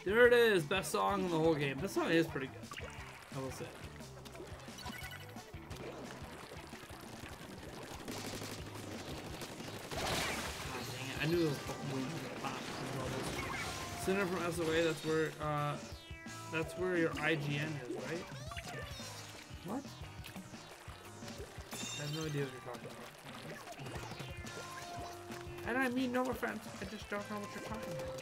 There it is, best song in the whole game. This song is pretty good, I will say. God dang it, I knew those balloons were gonna pop. Center from SOA, that's where your IGN is, right? What? I have no idea what you're talking about. And I mean no offense, I just don't know what you're talking about.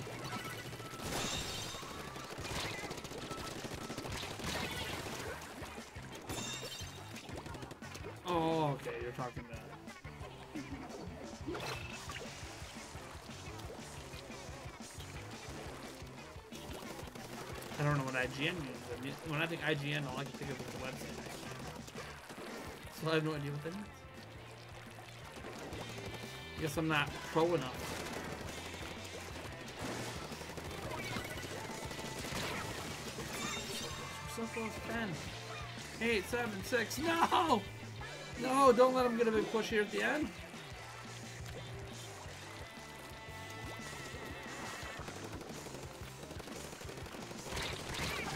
Oh, okay, you're talking about it. I don't know what IGN means. I mean, when I think IGN, all I can think of is the website. So I have no idea what that means. I guess I'm not pro enough. So close, 10, 8, 7, 6. No! No, don't let him get a big push here at the end.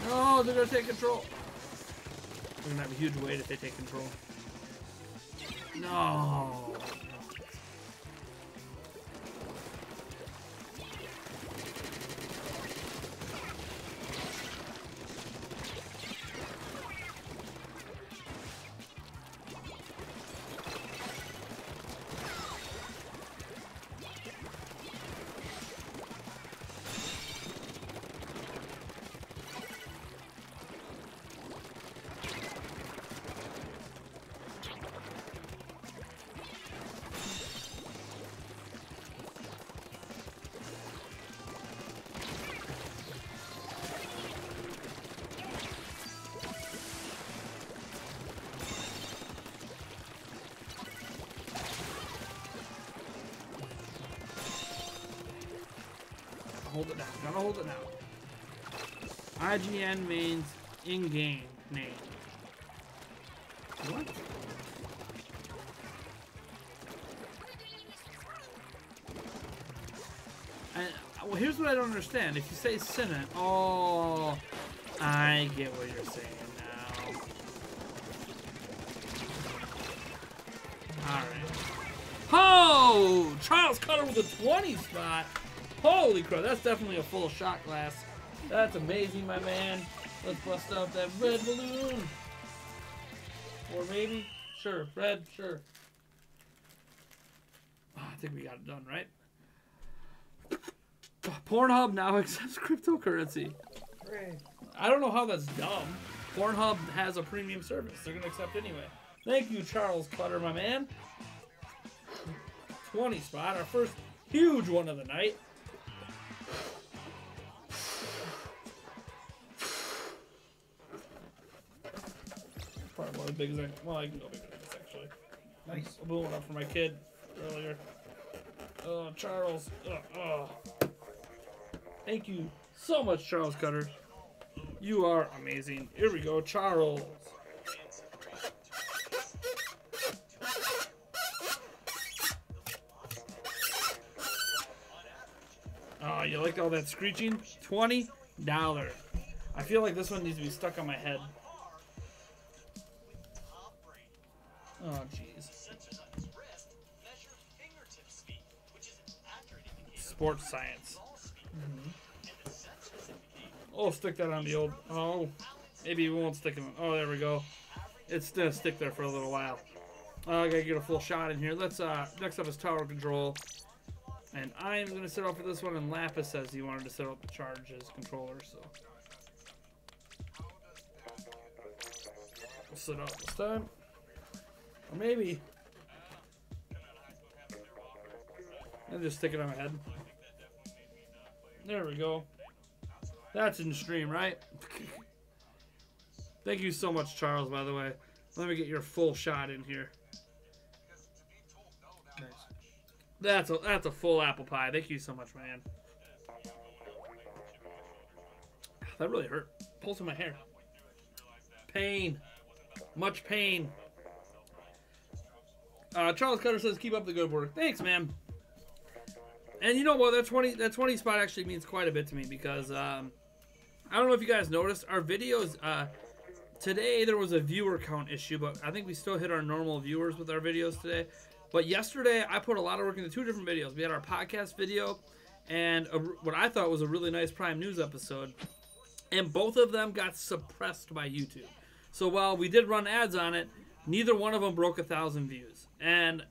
No, they're gonna take control. They're gonna have a huge weight if they take control. No. Hold it down. Gotta hold it down. IGN means in-game name. What? Well, here's what I don't understand. If you say Senate, oh, I get what you're saying now. Alright. Oh! Charles Cutter with a 20 spot. Holy crap, that's definitely a full shot glass. That's amazing, my man. Let's bust out that red balloon. Or maybe? Sure, red, sure. Oh, I think we got it done, right? Pornhub now accepts cryptocurrency. Great. I don't know how that's dumb. Pornhub has a premium service. They're going to accept anyway. Thank you, Charles Cutter, my man. 20 spot, our first huge one of the night. Probably not as big as I... Well, I can go bigger than this, actually. Nice. I blew one up for my kid earlier. Oh, Charles. Oh. Thank you so much, Charles Cutter. You are amazing. Here we go, Charles. Oh, you like all that screeching? $20. I feel like this one needs to be stuck on my head. Oh, jeez. Sports science. Oh, stick that on the old... Oh, maybe we won't stick it on... Oh, there we go. It's going to stick there for a little while. I got to get a full shot in here. Let's, next up is tower control. And I'm going to set up for this one, and Lapis says he wanted to set up the charge as controller, so... We'll set up this time. Or maybe... And just stick it on my head. There we go. That's in stream, right? Thank you so much, Charles, by the way. Let me get your full shot in here. Nice. That's a full apple pie. Thank you so much, man. That really hurt. Pulls in my hair. Pain. Much pain. Charles Cutter says, keep up the good work. Thanks, man. And you know what? That 20 spot actually means quite a bit to me because I don't know if you guys noticed our videos. Today there was a viewer count issue, but I think we still hit our normal viewers with our videos today. But yesterday I put a lot of work into two different videos. We had our podcast video and what I thought was a really nice Prime News episode, and both of them got suppressed by YouTube. So while we did run ads on it, neither one of them broke 1,000 views. And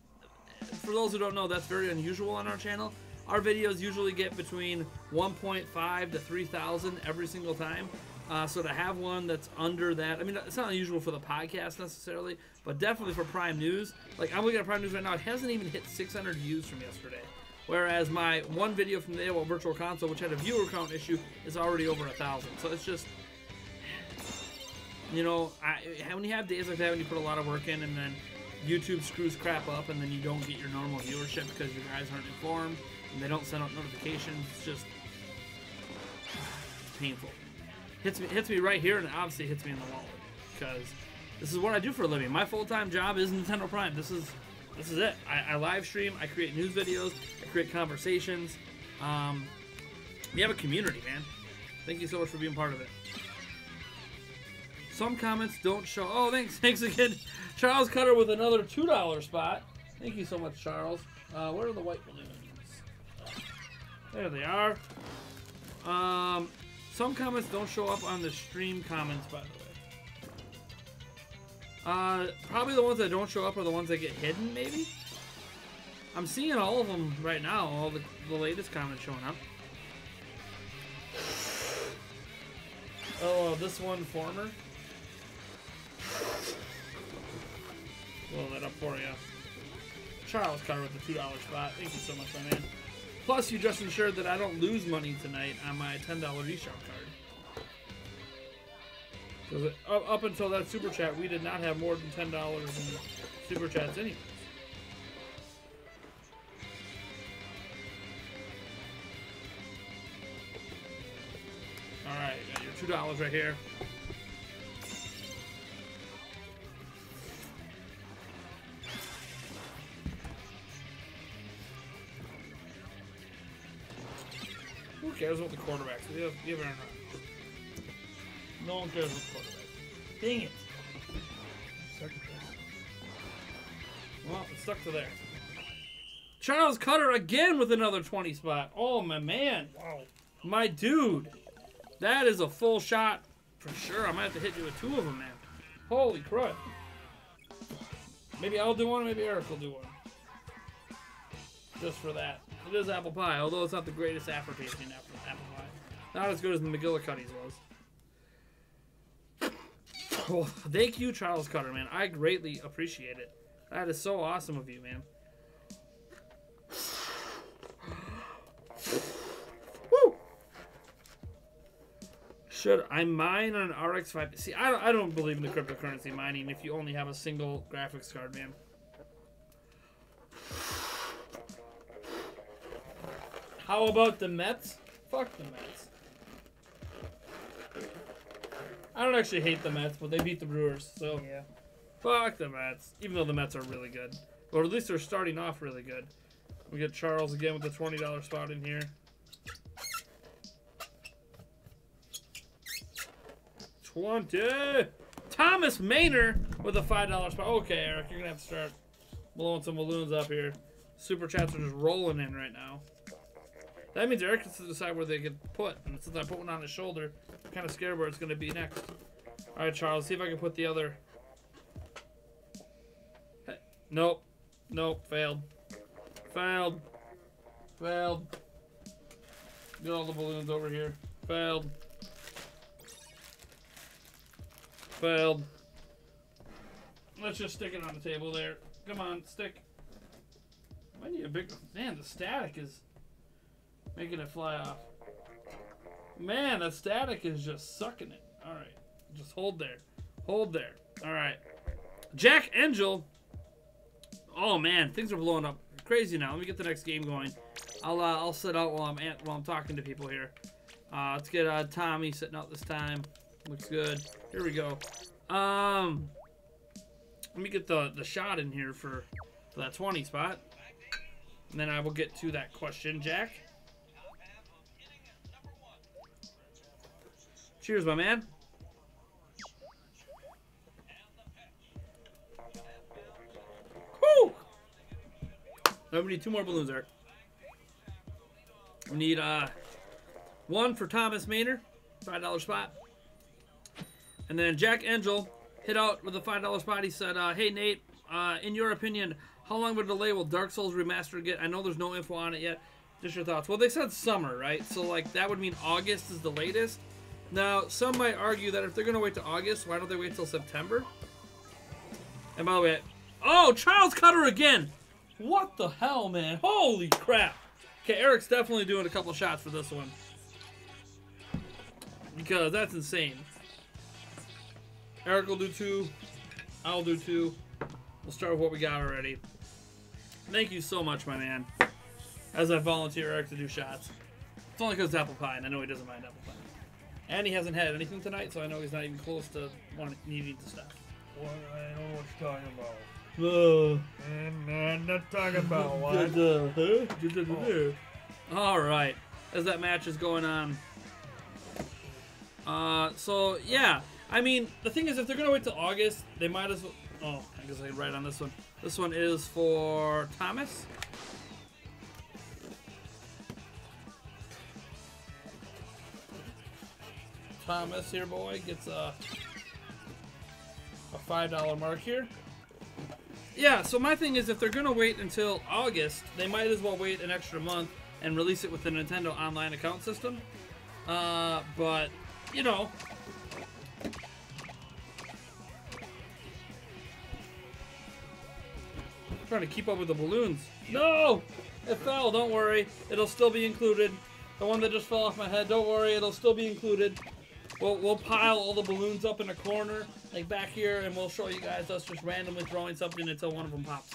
for those who don't know, that's very unusual on our channel. Our videos usually get between 1.5 to 3,000 every single time. So to have one that's under that, I mean, it's not unusual for the podcast necessarily, but definitely for Prime News. Like, I'm looking at Prime News right now. It hasn't even hit 600 views from yesterday. Whereas my one video from the AOL Virtual Console, which had a viewer count issue, is already over 1,000. So it's just, you know, when you have days like that when you put a lot of work in and then YouTube screws crap up and then you don't get your normal viewership because you guys aren't informed and they don't send out notifications, it's just painful. Hits me right here, and it obviously hits me in the wallet because this is what I do for a living. My full-time job is Nintendo Prime. This is it. I live stream. I create news videos. I create conversations. We have a community, man. Thank you so much for being part of it. Some comments don't show. Oh, thanks again, Charles Cutter with another $2 spot. Thank you so much, Charles. Where are the white balloons? There they are. Some comments don't show up on the stream comments, by the way. Probably the ones that don't show up are the ones that get hidden, maybe? I'm seeing all of them right now, all the latest comments showing up. Oh, this one, former. Blow that up for you. Charles Carter with the $2 spot. Thank you so much, my man. Plus, you just ensured that I don't lose money tonight on my $10 eShop card. Because up until that super chat, we did not have more than $10 in super chats anyways. All right, got your $2 right here. Who cares about the quarterbacks? We have Aaron Rodgers. No one cares about the quarterbacks. Dang it. Well, it's stuck to there. Charles Cutter again with another 20 spot. Oh, my man. Wow. My dude. That is a full shot for sure. I might have to hit you with two of them, man. Holy crud. Maybe I'll do one, maybe Eric will do one. Just for that. It is apple pie, although it's not the greatest aftertasting apple pie. Not as good as the McGillicuddy's was. Well, thank you, Charles Cutter, man. I greatly appreciate it. That is so awesome of you, man. Woo! Should I mine on an RX-5? See, I don't believe in the cryptocurrency mining if you only have a single graphics card, man. How about the Mets? Fuck the Mets. I don't actually hate the Mets, but they beat the Brewers, so Yeah. fuck the Mets. Even though the Mets are really good, or at least they're starting off really good. We get Charles again with the $20 spot in here. 20. Thomas Maynard with a $5 spot. Okay, Eric, you're gonna have to start blowing some balloons up here. Super chats are just rolling in right now. That means Eric gets to decide where they get put. And since I put one on his shoulder, I'm kind of scared where it's going to be next. All right, Charles, see if I can put the other. Hey, nope. Nope. Failed. Failed. Failed. Get all the balloons over here. Failed. Failed. Let's just stick it on the table there. Come on, stick. I need a big... Man, the static is... making it fly off. Man, that static is just sucking it. Alright. Just hold there. Hold there. Alright. Jack Angel. Oh man, things are blowing up crazy now. Let me get the next game going. I'll sit out while I'm talking to people here. Let's get Tommy sitting out this time. Looks good. Here we go. Let me get the shot in here for that 20 spot. And then I will get to that question, Jack. Cheers, my man. Woo! We need 2 more balloons, Eric. We need 1 for Thomas Maynard, $5 spot. And then Jack Angel hit out with a $5 spot. He said, hey, Nate, in your opinion, how long of a delay will Dark Souls Remastered get? I know there's no info on it yet. Just your thoughts. Well, they said summer, right? So, like, that would mean August is the latest. Now, some might argue that if they're going to wait to August, why don't they wait till September? And by the way, oh, Charles Cutter again! What the hell, man? Holy crap! Okay, Eric's definitely doing a couple shots for this one. Because that's insane. Eric will do 2. I'll do 2. We'll start with what we got already. Thank you so much, my man. As I volunteer Eric to do shots. It's only because it's apple pie, and I know he doesn't mind apple pie. And he hasn't had anything tonight, so I know he's not even close to needing to stop. Well, I don't know what you're talking about. Man, not talking about what? All right, as that match is going on. So yeah, I mean, the thing is, if they're gonna wait till August, they might as well. Oh, I guess I can write on this one. This one is for Thomas. Thomas here, boy, gets a $5 mark here. Yeah, so my thing is, if they're going to wait until August, they might as well wait an extra month and release it with the Nintendo Online account system. But, you know. I'm trying to keep up with the balloons. No! It fell, don't worry. It'll still be included. The one that just fell off my head, don't worry, it'll still be included. We'll pile all the balloons up in a corner, like back here, and we'll show you guys us just randomly throwing something until one of them pops.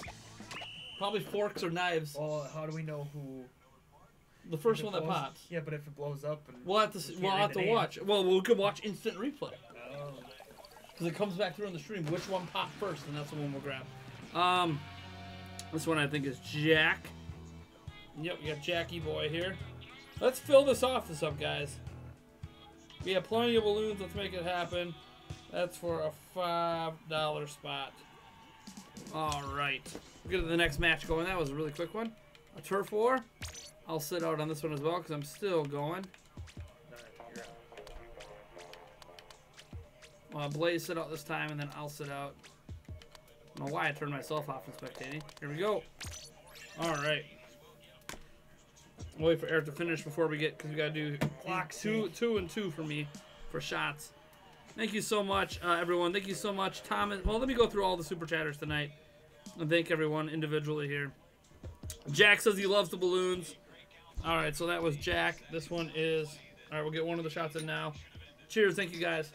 Probably forks or knives. Well, how do we know who? The first one that pops. Yeah, but if it blows up, and we'll have to watch. Well, we could watch instant replay. Oh. Because it comes back through on the stream. Which one popped first, and that's the one we'll grab. This one I think is Jack. Yep, we got Jackie boy here. Let's fill this up, guys. We have plenty of balloons. Let's make it happen. That's for a $5 spot. All right. We'll get to the next match going. That was a really quick one. A turf war. I'll sit out on this one as well because I'm still going. Blaze sit out this time, and then I'll sit out. I don't know why I turned myself off from spectating. Here we go. All right. We'll wait for Eric to finish before we get, because we got to do two and two for me for shots. Thank you so much, everyone. Thank you so much, Thomas. Well, let me go through all the super chatters tonight and thank everyone individually here. Jack says he loves the balloons. All right, so that was Jack. This one is, all right, we'll get one of the shots in now. Cheers. Thank you, guys.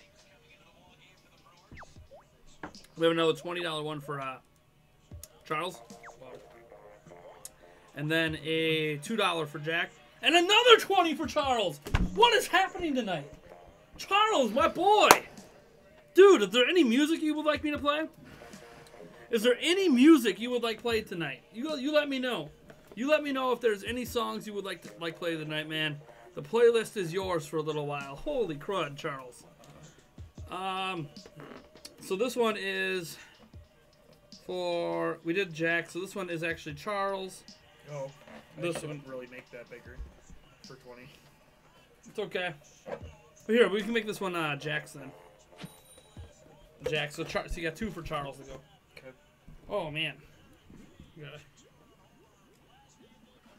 We have another $20 one for Charles. And then a $2 for Jack. And another 20 for Charles. What is happening tonight? Charles, my boy. Dude, is there any music you would like me to play? Is there any music you would like played tonight? You let me know. You let me know if there's any songs you would like to play tonight, man. The playlist is yours for a little while. Holy crud, Charles. So this one is for, we did Jack, so this one is actually Charles. Oh, This one one. really make that bigger for 20. It's okay. But here, we can make this one Jack's then. Jack, so you got 2 for Charles to go. Okay. Oh, man. You gotta...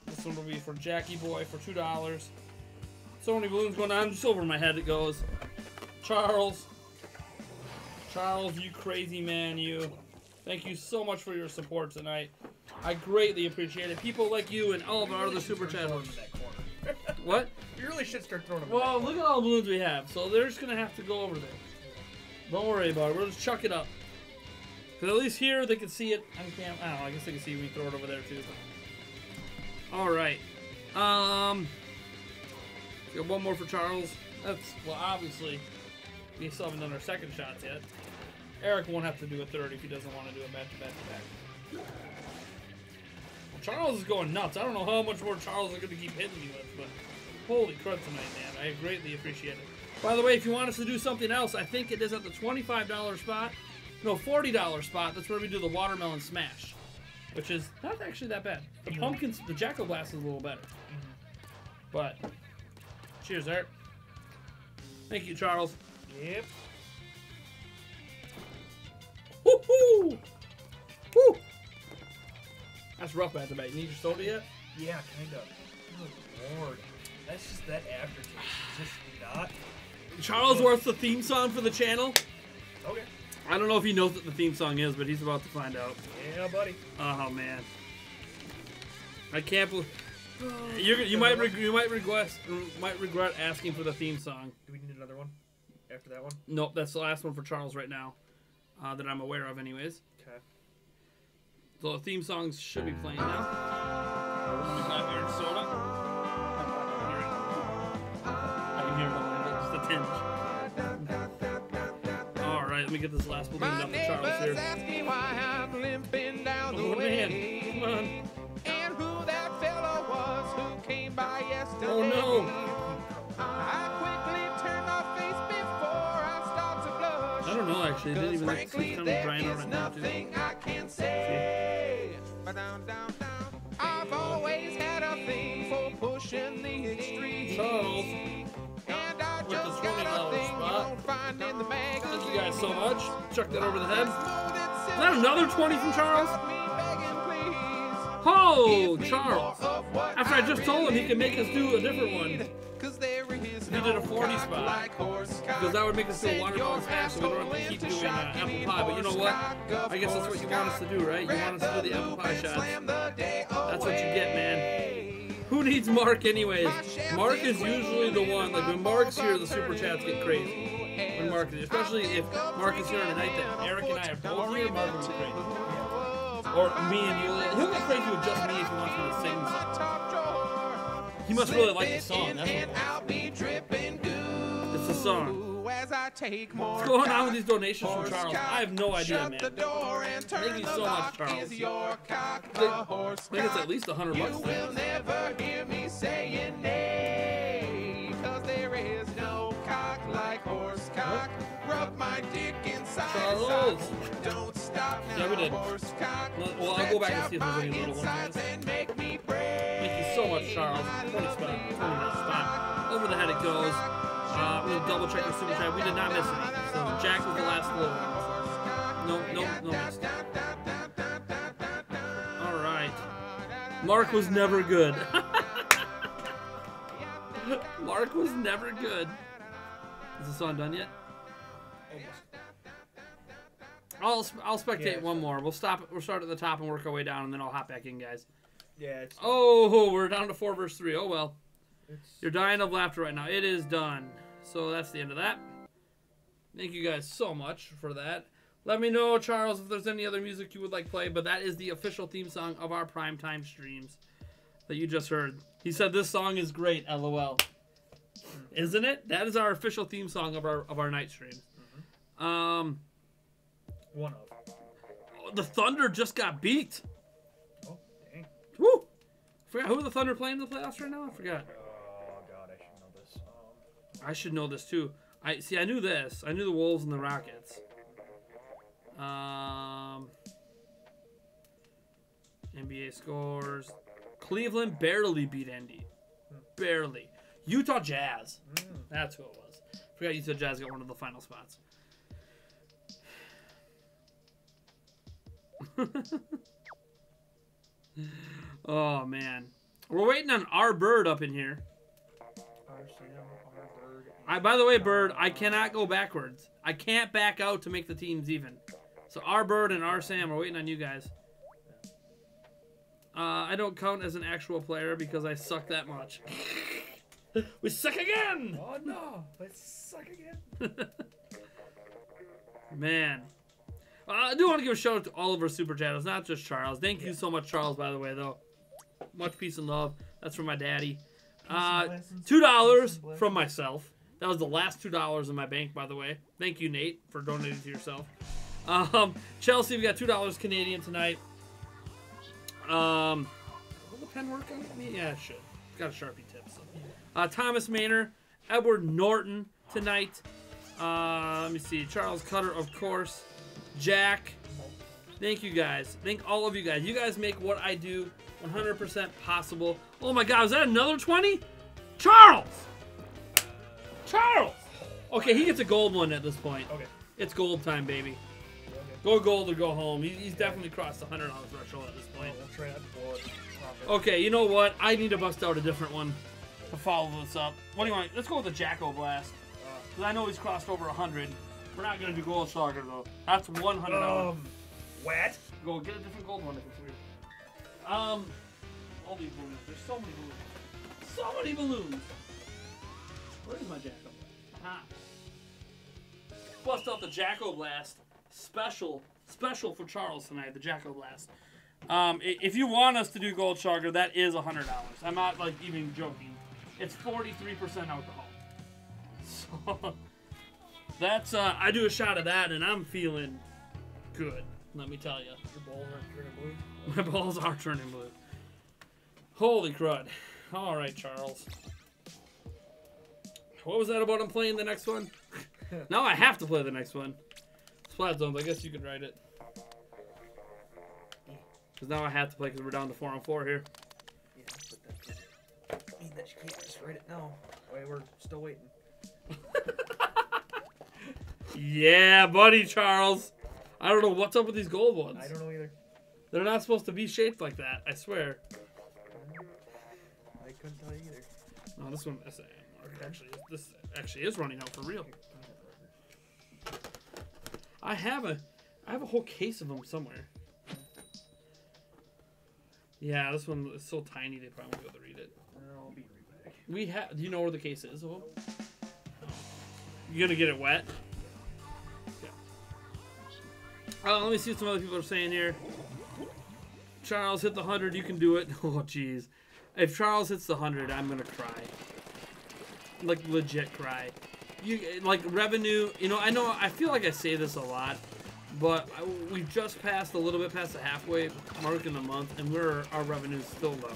This one will be for Jackie Boy for $2. So many balloons going on. Just over my head it goes. Charles. Charles, you crazy man, you. Thank you so much for your support tonight. I greatly appreciate it. People like you and all of our other super channels. What? You really should start throwing them. Well, look at all the balloons we have. So they're just going to have to go over there. Don't worry about it. We'll just chuck it up. Because at least here they can see it on camera. I don't know. I guess they can see me throw it over there too. All right. Got one more for Charles. That's, well, obviously, we still haven't done our second shots yet. Eric won't have to do a third if he doesn't want to do a back-to-back-to-back. Well, Charles is going nuts. I don't know how much more Charles is going to keep hitting me with, but holy crud tonight, man. I greatly appreciate it. By the way, if you want us to do something else, I think it is at the $25 spot. No, $40 spot. That's where we do the watermelon smash, which is not actually that bad. The pumpkins, the Jack-O-Blast is a little better. But, cheers, Eric. Thank you, Charles. Yep. Woo-hoo! Woo! That's rough, back to back. You need your soda yet? Yeah, kind of. Good Lord. That's just that aftertaste. It's just not. Charles wants the theme song for the channel. Okay. I don't know if he knows what the theme song is, but he's about to find out. Yeah, buddy. Oh, man. I can't believe... You might regret asking for the theme song. Do we need another one after that one? Nope, that's the last one for Charles right now, that I'm aware of, anyways. Okay. So the theme songs should be playing now. We got Aaron Soda. I can hear it a little bit, just a tinge. All right, let me get this last balloon down for Charles here. Asking why I'm limping down the Oh man, way. come on. And who that fella was who came by yesterday. Oh no. I quickly turned my face before I start to blush. I don't know actually. It didn't even look Frankly, kind of there drying out is right now too. nothing I can say. But down. I've always had a thing for pushing the extreme. Charles, And I with just the got a $20 thing you spot. won't find in the magazine. Thank you guys so much. Chuck that over the head. Is Is that another 20 from Charles? Oh, Charles. After I just told him he could make us do a different one. He did a 40 spot. Because that would make us do a watermelon smash, so we don't have to keep doing apple pie. But you know what? I guess that's what you want us to do, right? You want us to do the apple pie shots. That's what you get, man. Who needs Mark anyways? Mark is usually the one, like when Mark's here, the super chats get crazy. When Mark is, especially if Mark is here on the night that Eric and I are both here, Mark will get crazy. Or me and you. He'll get crazy with just me if he wants me to sing something. He must really like the song. That's what it is. It's the song. What's going on with these donations from Charles? I have no idea, man. Thank you so much, Charles. I think it's at least $100 You bucks. will never hear me saying nay, 'cause there is no cock like horse cock. Rub my dick inside. Charles. Don't stop now, Yeah, we did. horse cock. Well, I'll go back and see if there's any little ones. Insides and make me brave. Thank you so much, Charles. 20 spot. Over the head it goes. We'll double check our super chat. We did not miss any. So Jack was the last little one. No miss. All right. Mark was never good. Mark was never good. Is the song done yet? I'll spectate one more. We'll start at the top and work our way down, and then I'll hop back in, guys. Yeah. It's, Oh, we're down to 4 verse 3. Oh well. You're dying of laughter right now. It is done. So that's the end of that. Thank you guys so much for that. Let me know, Charles, if there's any other music you would like play, but that is the official theme song of our primetime streams that you just heard. He said this song is great, LOL. Isn't it? That is our official theme song of our night streams. One of. The Thunder just got beat. Oh, dang. Woo! Forgot who the Thunder playing in the playoffs right now. I forgot. Oh God, I should know this. I should know this too. I knew this. I knew the Wolves and the Rockets. NBA scores. Cleveland barely beat Indy. Barely. Utah Jazz. That's who it was. Forgot Utah Jazz got one of the final spots. Oh man, we're waiting on our Bird up in here. By the way, Bird, I cannot go backwards. I can't back out to make the teams even. So our Bird and our Sam are waiting on you guys. I don't count as an actual player because I suck that much. We suck again! Oh no, we suck again. Man. I do want to give a shout out to all of our super chatters, not just Charles. Thank you so much, Charles, by the way, though. Much peace and love. That's from my daddy. $2 from myself. That was the last $2 in my bank, by the way. Thank you, Nate, for donating to yourself. Chelsea, we got $2 Canadian tonight. Will the pen work on me? Yeah, it should. It's got a Sharpie tip. So. Thomas Maynor, Edward Norton tonight. Let me see. Charles Cutter, of course. Jack. Thank you guys. Thank all of you guys. You guys make what I do 100% possible. Oh my God, is that another 20? Charles! Charles! Okay, he gets a gold one at this point. Okay. It's gold time, baby. Okay. Go gold or go home. He's definitely crossed the $100 threshold at this point. We'll try that bullet. Okay, you know what? I need to bust out a different one to follow this up. What do you want? Let's go with the Jacko Blast. Because I know he's crossed over 100. We're not going to do gold slugger, though. That's $100. Wet? Go get a different gold one if it's weird. All these balloons. There's so many balloons. So many balloons. Where's my Jacko? Aha. Bust out the Jacko Blast. Special for Charles tonight, the Jacko Blast. If you want us to do gold sugar, that is $100. I'm not like even joking. It's 43% alcohol. So that's I do a shot of that and I'm feeling good. Let me tell you. Your balls aren't turning blue? My balls are turning blue. Holy crud. All right, Charles. What was that about him playing the next one? Now I have to play the next one. Splat zones, I guess you could write it. Because now I have to play because we're down to 4-on-4 here. Yeah, but that doesn't mean that you can't just write it now. Wait, we're still waiting. Yeah, buddy, Charles. I don't know what's up with these gold ones. I don't know either. They're not supposed to be shaped like that, I swear. I couldn't tell you either. No, this one, this actually is running out for real. I have a whole case of them somewhere. Yeah, this one is so tiny they probably won't be able to read it. I'll be right back. We have. Do you know where the case is? You gonna get it wet? Yeah. Let me see what some other people are saying here. Charles hit the 100. You can do it. Oh, jeez. If Charles hits the 100, I'm gonna cry. Like legit cry. You like revenue? You know, I feel like I say this a lot, but we just passed a little bit past the halfway mark in the month, and our revenue's still low.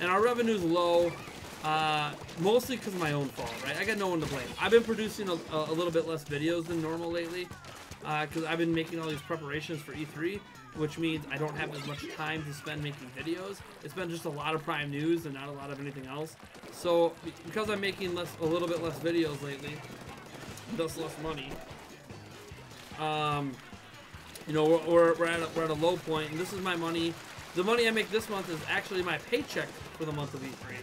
And our revenue's low, mostly because of my own fault, right? I got no one to blame. I've been producing a little bit less videos than normal lately, because I've been making all these preparations for E3, which means I don't have as much time to spend making videos. It's been just a lot of Prime News and not a lot of anything else. So because I'm making a little bit less videos lately, thus less money. You know, we're at a low point, and this is my money. The money I make this month is actually my paycheck for the month of E3.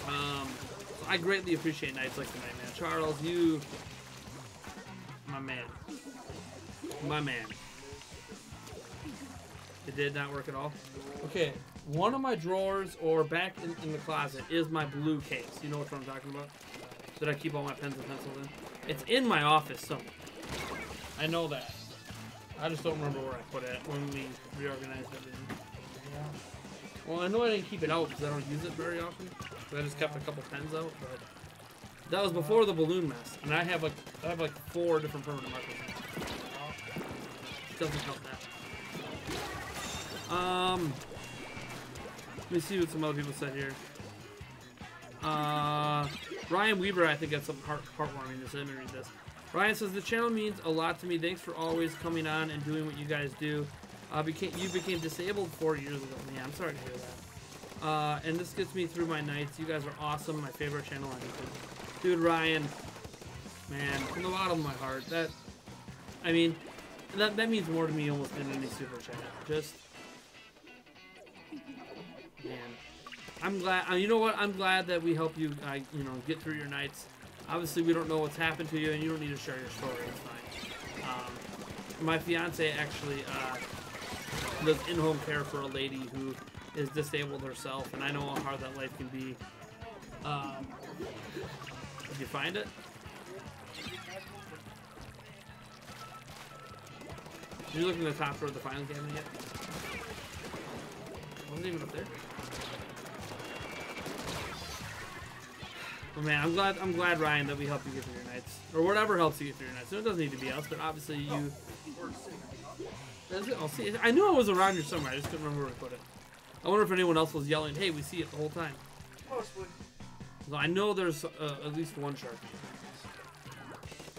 So I greatly appreciate nights like tonight, man. Charles, you, my man. It did not work at all. Okay, one of my drawers or back in the closet is my blue case. You know what I'm talking about? That I keep all my pens and pencils in. It's in my office somewhere. I know that. I just don't remember where I put it when we reorganized everything. Yeah. Well, I know I didn't keep it out because I don't use it very often. So I just kept a couple pens out, but That was before the balloon mess, and I have like 4 different permanent markers. Doesn't help that. Let me see what some other people said here. Ryan Weaver, I think, had something heartwarming to say. Let me read this. Ryan says, the channel means a lot to me. Thanks for always coming on and doing what you guys do. You became disabled 4 years ago. Man, I'm sorry to hear that. And this gets me through my nights. You guys are awesome. My favorite channel on YouTube. Dude, Ryan, man, from the bottom of my heart, that means more to me almost than any super chat. Just, man, I'm glad. You know what? I'm glad that we help you, get through your nights. Obviously, we don't know what's happened to you, and you don't need to share your story. It's fine. My fiance actually does in-home care for a lady who is disabled herself, and I know how hard that life can be. Did you find it? Did you look in the top drawer of the filing cabinet yet? Wasn't even up there. Oh man, I'm glad, Ryan, that we help you get through your nights, or whatever helps you get through your nights. So it doesn't need to be us, but obviously you. I'll see. I knew it was around here somewhere. I just couldn't remember where to put it. I wonder if anyone else was yelling, "Hey, we see it the whole time." Possibly. So I know there's at least one shark.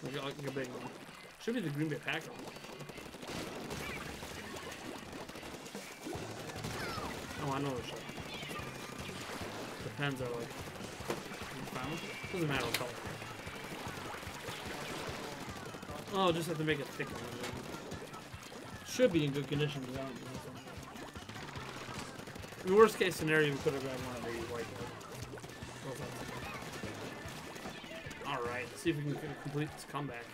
Like a big one. Should be the Green Bay Packers. Oh, I know there's shark. Depends on like. Doesn't matter what color. Oh, just have to make it thicker. Should be in good condition. In the worst case scenario, we could have grabbed one of these white ones. Alright, let's see if we can complete this comeback.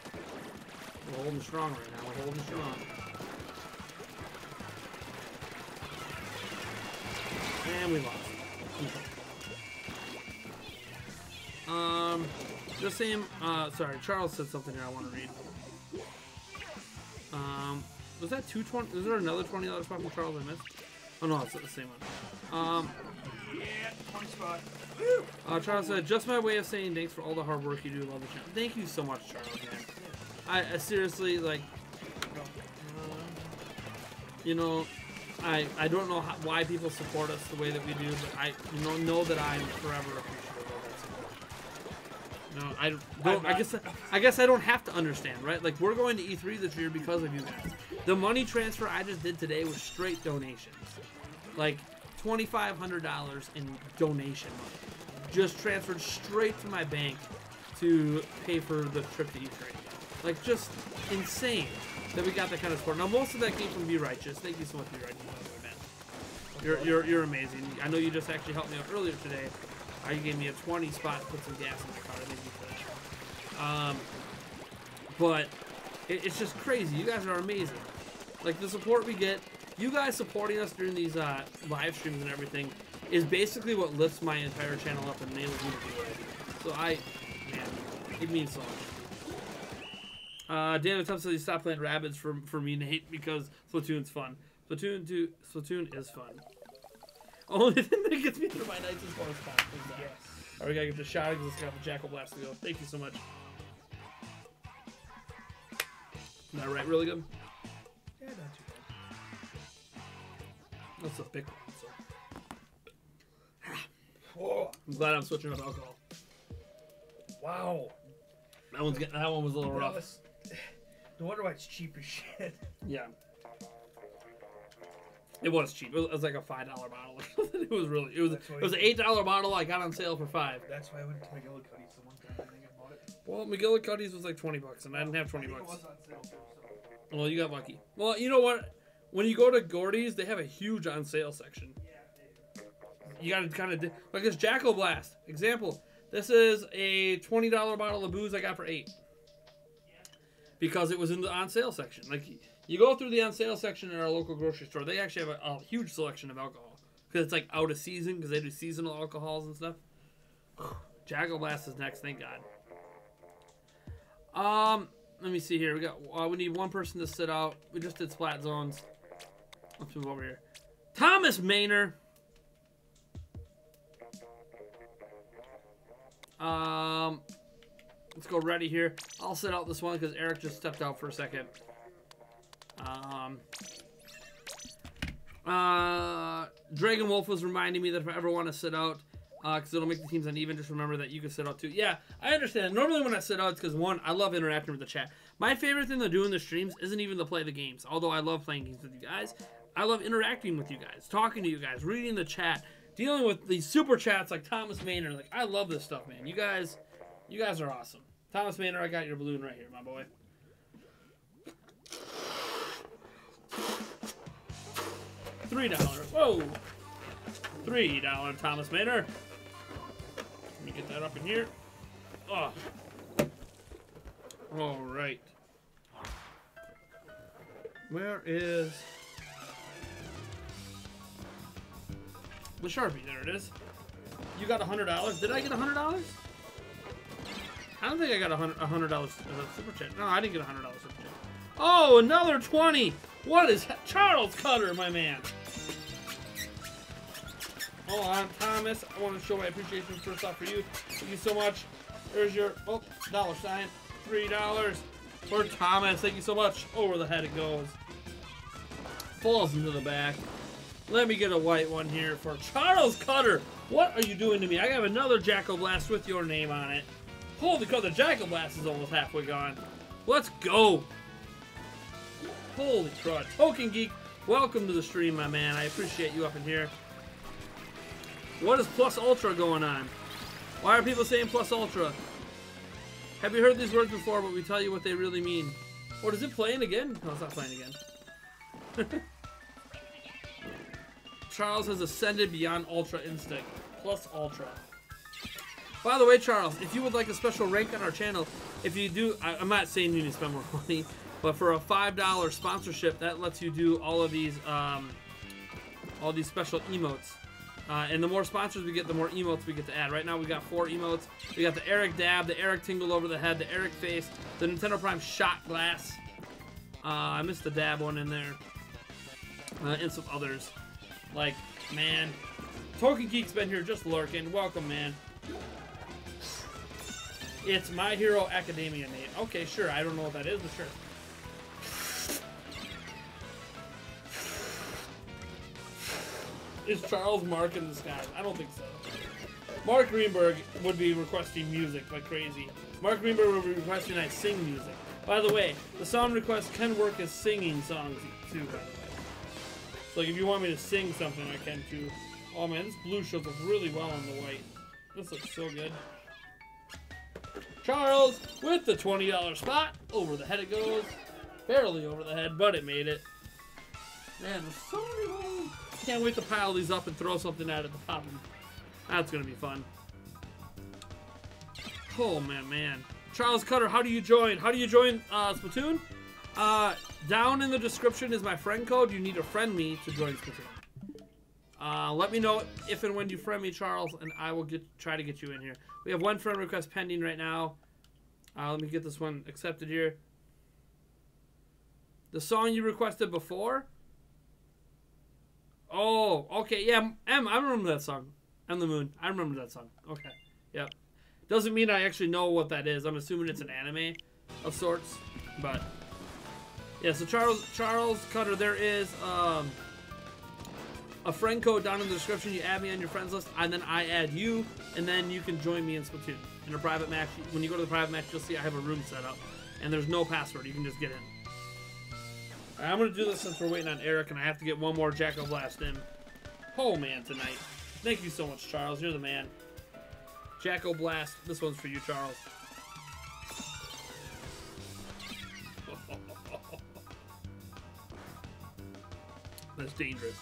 We're holding strong right now. We're holding strong. And we lost. The same, sorry, Charles said something here I want to read. Was that 220? Was there another $20 spot from Charles I missed? Oh no, it's the same one. Yeah, 20 spot. Charles said, just my way of saying thanks for all the hard work you do. Love the channel. Thank you so much, Charles, man. I seriously, like, I don't know why people support us the way that we do, but I know that I'm forever appreciative of that support. I guess I don't have to understand, right? Like, we're going to E3 this year because of you guys. The money transfer I just did today was straight donations. Like, $2,500 in donation money. Just transferred straight to my bank to pay for the trip to E3. Like, just insane that we got that kind of support. Now, most of that came from Be Righteous. Thank you so much, Be Righteous, by the way, man. You're amazing. I know you just actually helped me out earlier today. You gave me a 20 spot to put some gas in my car. Thank you for that. But it's just crazy. You guys are amazing. Like, the support we get, you guys supporting us during these live streams and everything is basically what lifts my entire channel up and enables me to do it. So man, it means so much. Daniel Tubbs says he stopped playing Rabbids for me, Nate, because Splatoon's fun. Splatoon is fun. Only thing that gets me through my nights is forest pop. Yes. Alright, we gotta get the shot because it's got the Jackal Blast to go. Thank you so much. Is that right? Really good? Yeah, not too bad. That's a big one. So. Whoa. I'm glad I'm switching up alcohol. Wow. That one was a little rough. No wonder why it's cheap as shit. Yeah. It was cheap. It was like a $5 bottle. It was an $8 bottle I got on sale for $5. That's why I went to McGillicuddy's the one time I think I bought it. Well, McGillicuddy's was like $20, and I didn't have $20. It was on sale too, so. Well, you got lucky. Well, you know what? When you go to Gordy's, they have a huge on sale section. You gotta kind of like this Jackal Blast example. This is a $20 bottle of booze I got for $8 because it was in the on sale section. Like, you go through the on sale section in our local grocery store, they actually have a huge selection of alcohol because it's like out of season because they do seasonal alcohols and stuff. Jackal Blast is next, thank God. Let me see here. We need one person to sit out. We just did splat zones. Let's move over here. Thomas Maynor. Let's go ready here. I'll sit out this one because Eric just stepped out for a second. Dragon Wolf was reminding me that if I ever want to sit out, because it'll make the teams uneven, just remember that you can sit out too. Yeah, I understand. Normally when I sit out, it's because, one, I love interacting with the chat. My favorite thing to do in the streams isn't even to play the games, although I love playing games with you guys. I love interacting with you guys, talking to you guys, reading the chat, dealing with these super chats like Thomas Maynard. Like, I love this stuff, man. You guys are awesome. Thomas Maynard, I got your balloon right here, my boy. $3. Whoa. $3, Thomas Maynard. Let me get that up in here. Oh. All right. Where is the Sharpie? There it is. You got $100. Did I get $100? I don't think I got $100 super chat. No, I didn't get $100 super chat. Oh, another 20. What is Charles Cutter, my man? Hold on, Thomas. I want to show my appreciation first off for you. Thank you so much. There's your dollar sign. $3 for Thomas. Thank you so much. Over the head it goes. Falls into the back. Let me get a white one here for Charles Cutter. What are you doing to me? I have another Jackal Blast with your name on it. Holy cow, the Jackal Blast is almost halfway gone. Let's go. Holy crud. Token Geek, welcome to the stream, my man. I appreciate you up in here. What is Plus Ultra going on? Why are people saying Plus Ultra? Have you heard these words before, but we tell you what they really mean? Or is it playing again? No, it's not playing again. Charles has ascended beyond Ultra Instinct. Plus Ultra. By the way, Charles, if you would like a special rank on our channel, if you do, I'm not saying you need to spend more money, but for a $5 sponsorship, that lets you do all these special emotes. And the more sponsors we get, the more emotes we get to add. Right now we got 4 emotes. We got the Eric Dab, the Eric Tingle over the head, the Eric Face, the Nintendo Prime Shot Glass. I missed the Dab one in there. And some others. Like, man. Token Geek's been here just lurking. Welcome, man. It's My Hero Academia, Nate. Okay, sure. I don't know what that is, but sure. Is Charles Mark in the sky? I don't think so. Mark Greenberg would be requesting music like crazy. Mark Greenberg would be requesting I sing music. By the way, the song requests can work as singing songs too, by the way. So like if you want me to sing something, I can too. Oh man, this blue shows up really well on the white. This looks so good. Charles with the $20 spot. Over the head it goes. Barely over the head, but it made it. Man, there's so many holes. Can't wait to pile these up and throw something at it to pop them. That's gonna be fun. Oh man. Charles Cutter, how do you join? How do you join Splatoon? Down in the description is my friend code. You need to friend me to join Splatoon. Let me know if and when you friend me, Charles, and I will try to get you in here. We have one friend request pending right now. Let me get this one accepted here. The song you requested before? Oh, okay, yeah, I remember that song. I'm the Moon. I remember that song. Okay, yep. Doesn't mean I actually know what that is. I'm assuming it's an anime of sorts, but yeah. So Charles Cutter, there is a friend code down in the description. You add me on your friends list, and then I add you, and then you can join me in Splatoon in a private match. When you go to the private match, you'll see I have a room set up, and there's no password. You can just get in. Right, I'm gonna do this since we're waiting on Eric, and I have to get one more Jackal Blast in. Oh man, tonight. Thank you so much, Charles. You're the man. Jackal Blast. This one's for you, Charles. That's dangerous.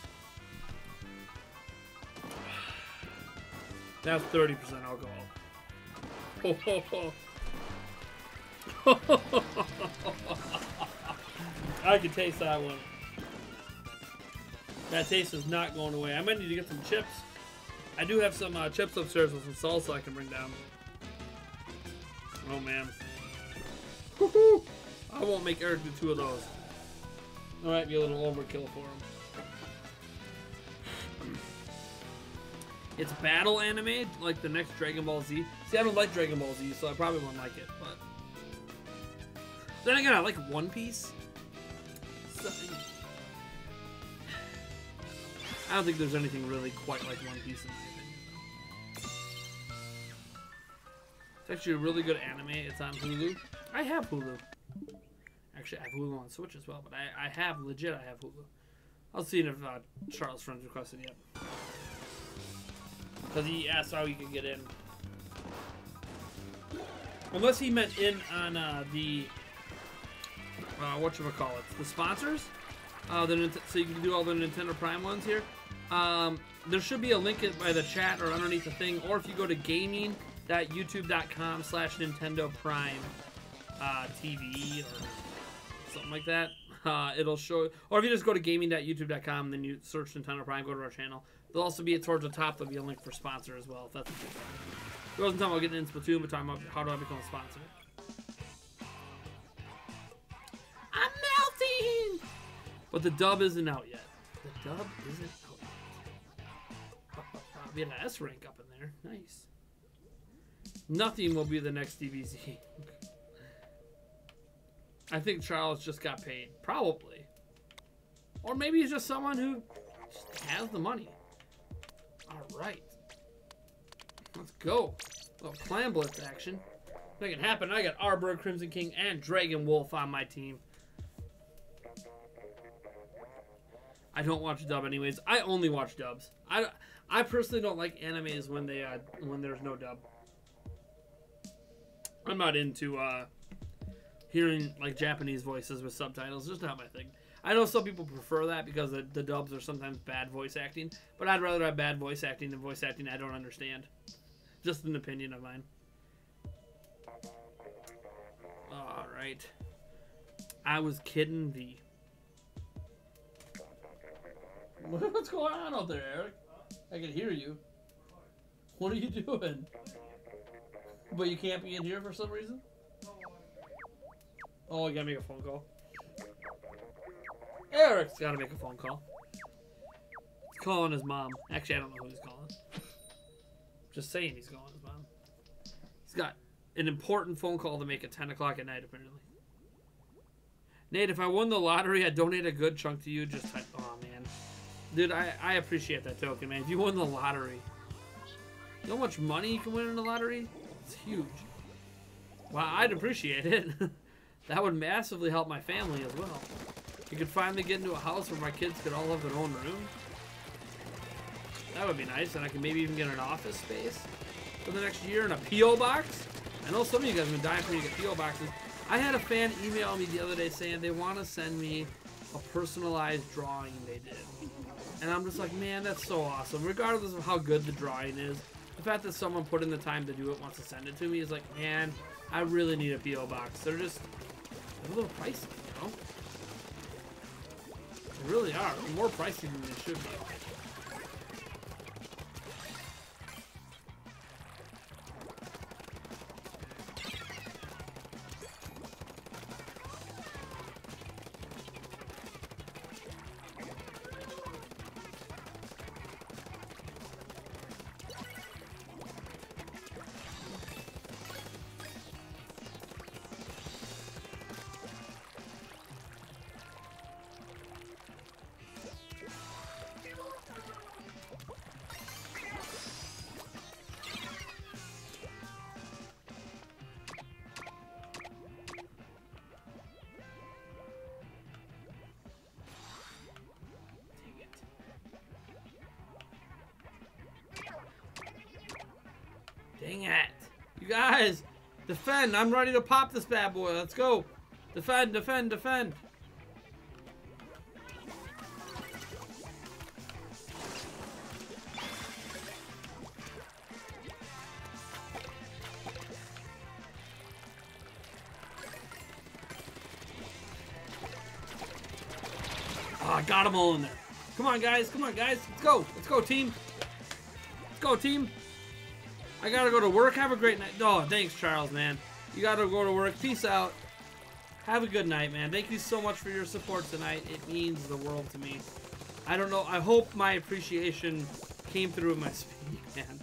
That's 30% alcohol. I can taste that one. That taste is not going away. I might need to get some chips. I do have some chips upstairs with some salsa I can bring down. Oh man. Woohoo! I won't make Eric do 2 of those. That might be a little overkill for him. it's battle anime, like the next Dragon Ball Z. See, I don't like Dragon Ball Z, so I probably won't like it, but... Then again, I like One Piece. So, I don't think there's anything really quite like One Piece in my opinion. It's actually a really good anime. It's on Hulu. I have Hulu. Actually, I have Hulu on Switch as well, but I have Hulu. I'll see if Charles' friends requested yet. Because he asked how he could get in. Unless he meant in on the... whatchamacallit? The sponsors? So you can do all the Nintendo Prime ones here. There should be a link by the chat or underneath the thing. Or if you go to gaming.youtube.com/Nintendo Prime TV or something like that, it'll show. Or if you just go to gaming.youtube.com, then you search Nintendo Prime, go to our channel. There'll also be towards the top. There'll be a link for sponsor as well. If that's what you're talking about. It wasn't talking about getting in Splatoon, but talking about how do I become a sponsor. I'm melting! But the dub isn't out yet. The dub isn't out yet. We had an S rank up in there. Nice. Nothing will be the next DBZ. I think Charles just got paid. Probably. Or maybe he's just someone who just has the money. Alright. Let's go. Little Clan Blitz action. Make it happen. I got Arbor, Crimson King, and Dragon Wolf on my team. I don't watch dub anyways. I only watch dubs. I personally don't like animes when there's no dub. I'm not into hearing like Japanese voices with subtitles. It's just not my thing. I know some people prefer that because the dubs are sometimes bad voice acting, but I'd rather have bad voice acting than voice acting I don't understand. Just an opinion of mine. Alright. I was kidding thee. What's going on out there, Eric? I can hear you. What are you doing? But you can't be in here for some reason? Oh, you gotta make a phone call. Eric's gotta make a phone call. He's calling his mom. Actually, I don't know who he's calling. Just saying he's calling his mom. He's got an important phone call to make at 10 o'clock at night, apparently. Nate, if I won the lottery, I'd donate a good chunk to you. Just type, oh, man. Dude, I appreciate that token, man. If you won the lottery, you know how much money you can win in the lottery? It's huge. Wow, I'd appreciate it. That would massively help my family as well. You could finally get into a house where my kids could all have their own room. That would be nice, and I could maybe even get an office space for the next year and a P.O. box. I know some of you guys have been dying for me to get P.O. boxes. I had a fan email me the other day saying they want to send me a personalized drawing they did. And I'm just like, man, that's so awesome. Regardless of how good the drawing is, the fact that someone put in the time to do it, wants to send it to me, is like, man, I really need a P.O. box. They're just a little pricey, you know? They really are. They're more pricey than they should be. Dang it. You guys, defend. I'm ready to pop this bad boy. Let's go. Defend, defend, defend. Oh, I got them all in there. Come on, guys. Come on, guys. Let's go. Let's go, team. Let's go, team. I gotta go to work. Have a great night. Oh, thanks, Charles, man. You gotta go to work. Peace out. Have a good night, man. Thank you so much for your support tonight. It means the world to me. I don't know. I hope my appreciation came through with my speed, man.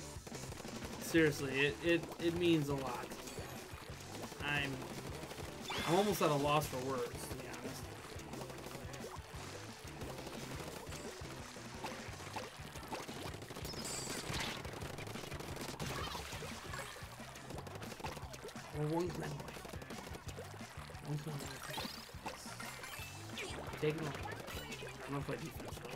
Seriously, it means a lot. I'm almost at a loss for words, to be honest. We're one clan away. One clan away. Take it on. I'm gonna play defense though.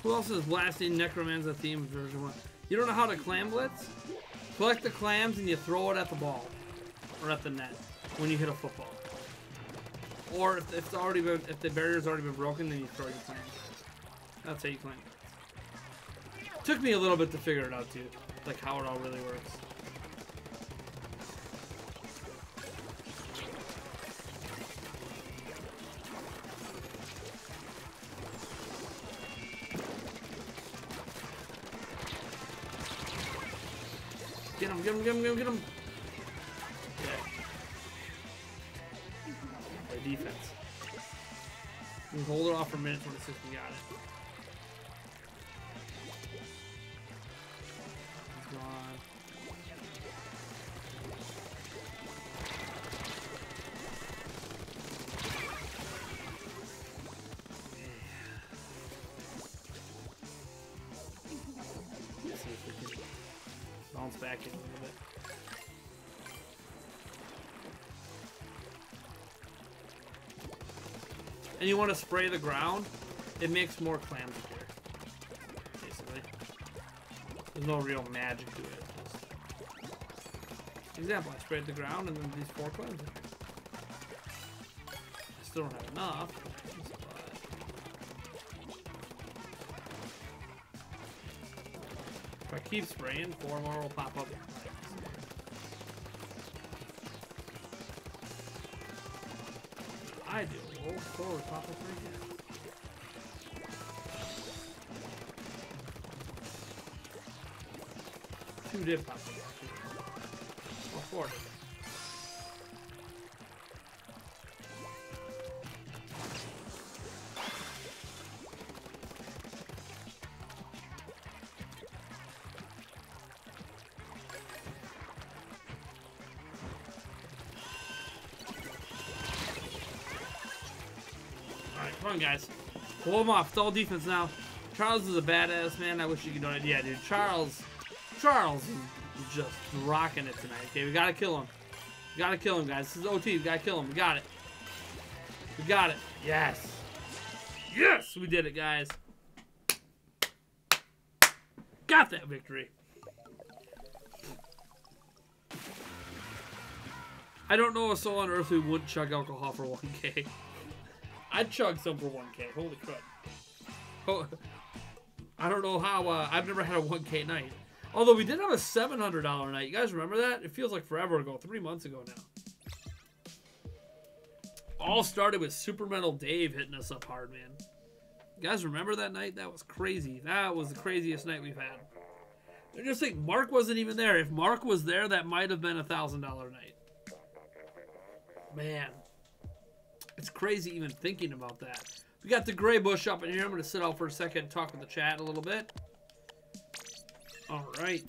Who else is blasting Necromancer theme version 1? You don't know how to clam blitz? Collect the clams and you throw it at the ball. Or at the net. When you hit a football. Or if it's already been, if the barrier's already been broken, then you throw your clams. That's how you clam blitz. Took me a little bit to figure it out too. Like how it all really works. Get him, get him, get him, get him, get him. Yeah. Play defense. We can hold it off for minutes when the system got it. Come on. Let's see if we can bounce back in a little bit. And you want to spray the ground, it makes more clams appear. Basically. There's no real magic to it. Just... Example, I sprayed the ground and then these 4 clams appear. I still don't have enough. If I keep spraying, 4 more will pop up. I do. Oh, 4 will pop up right now. Two did pop up. Or 4 did. Come on, guys. Pull him off. It's all defense now. Charles is a badass, man. I wish you could know it. Yeah, dude. Charles is just rocking it tonight. Okay, we gotta kill him. We gotta kill him, guys. This is OT. We gotta kill him. We got it. We got it. Yes. Yes! We did it, guys. Got that victory. I don't know a soul on earth who wouldn't chug alcohol for 1K. I'd chug some for 1K. Holy crap. Oh, I don't know how. I've never had a 1K night. Although we did have a $700 night. You guys remember that? It feels like forever ago. 3 months ago now. All started with Super Metal Dave hitting us up hard, man. You guys remember that night? That was crazy. That was the craziest night we've had. I just think Mark wasn't even there. If Mark was there, that might have been a $1,000 night. Man. It's crazy even thinking about that. We got the gray bush up in here. I'm going to sit out for a second and talk with the chat a little bit. All right.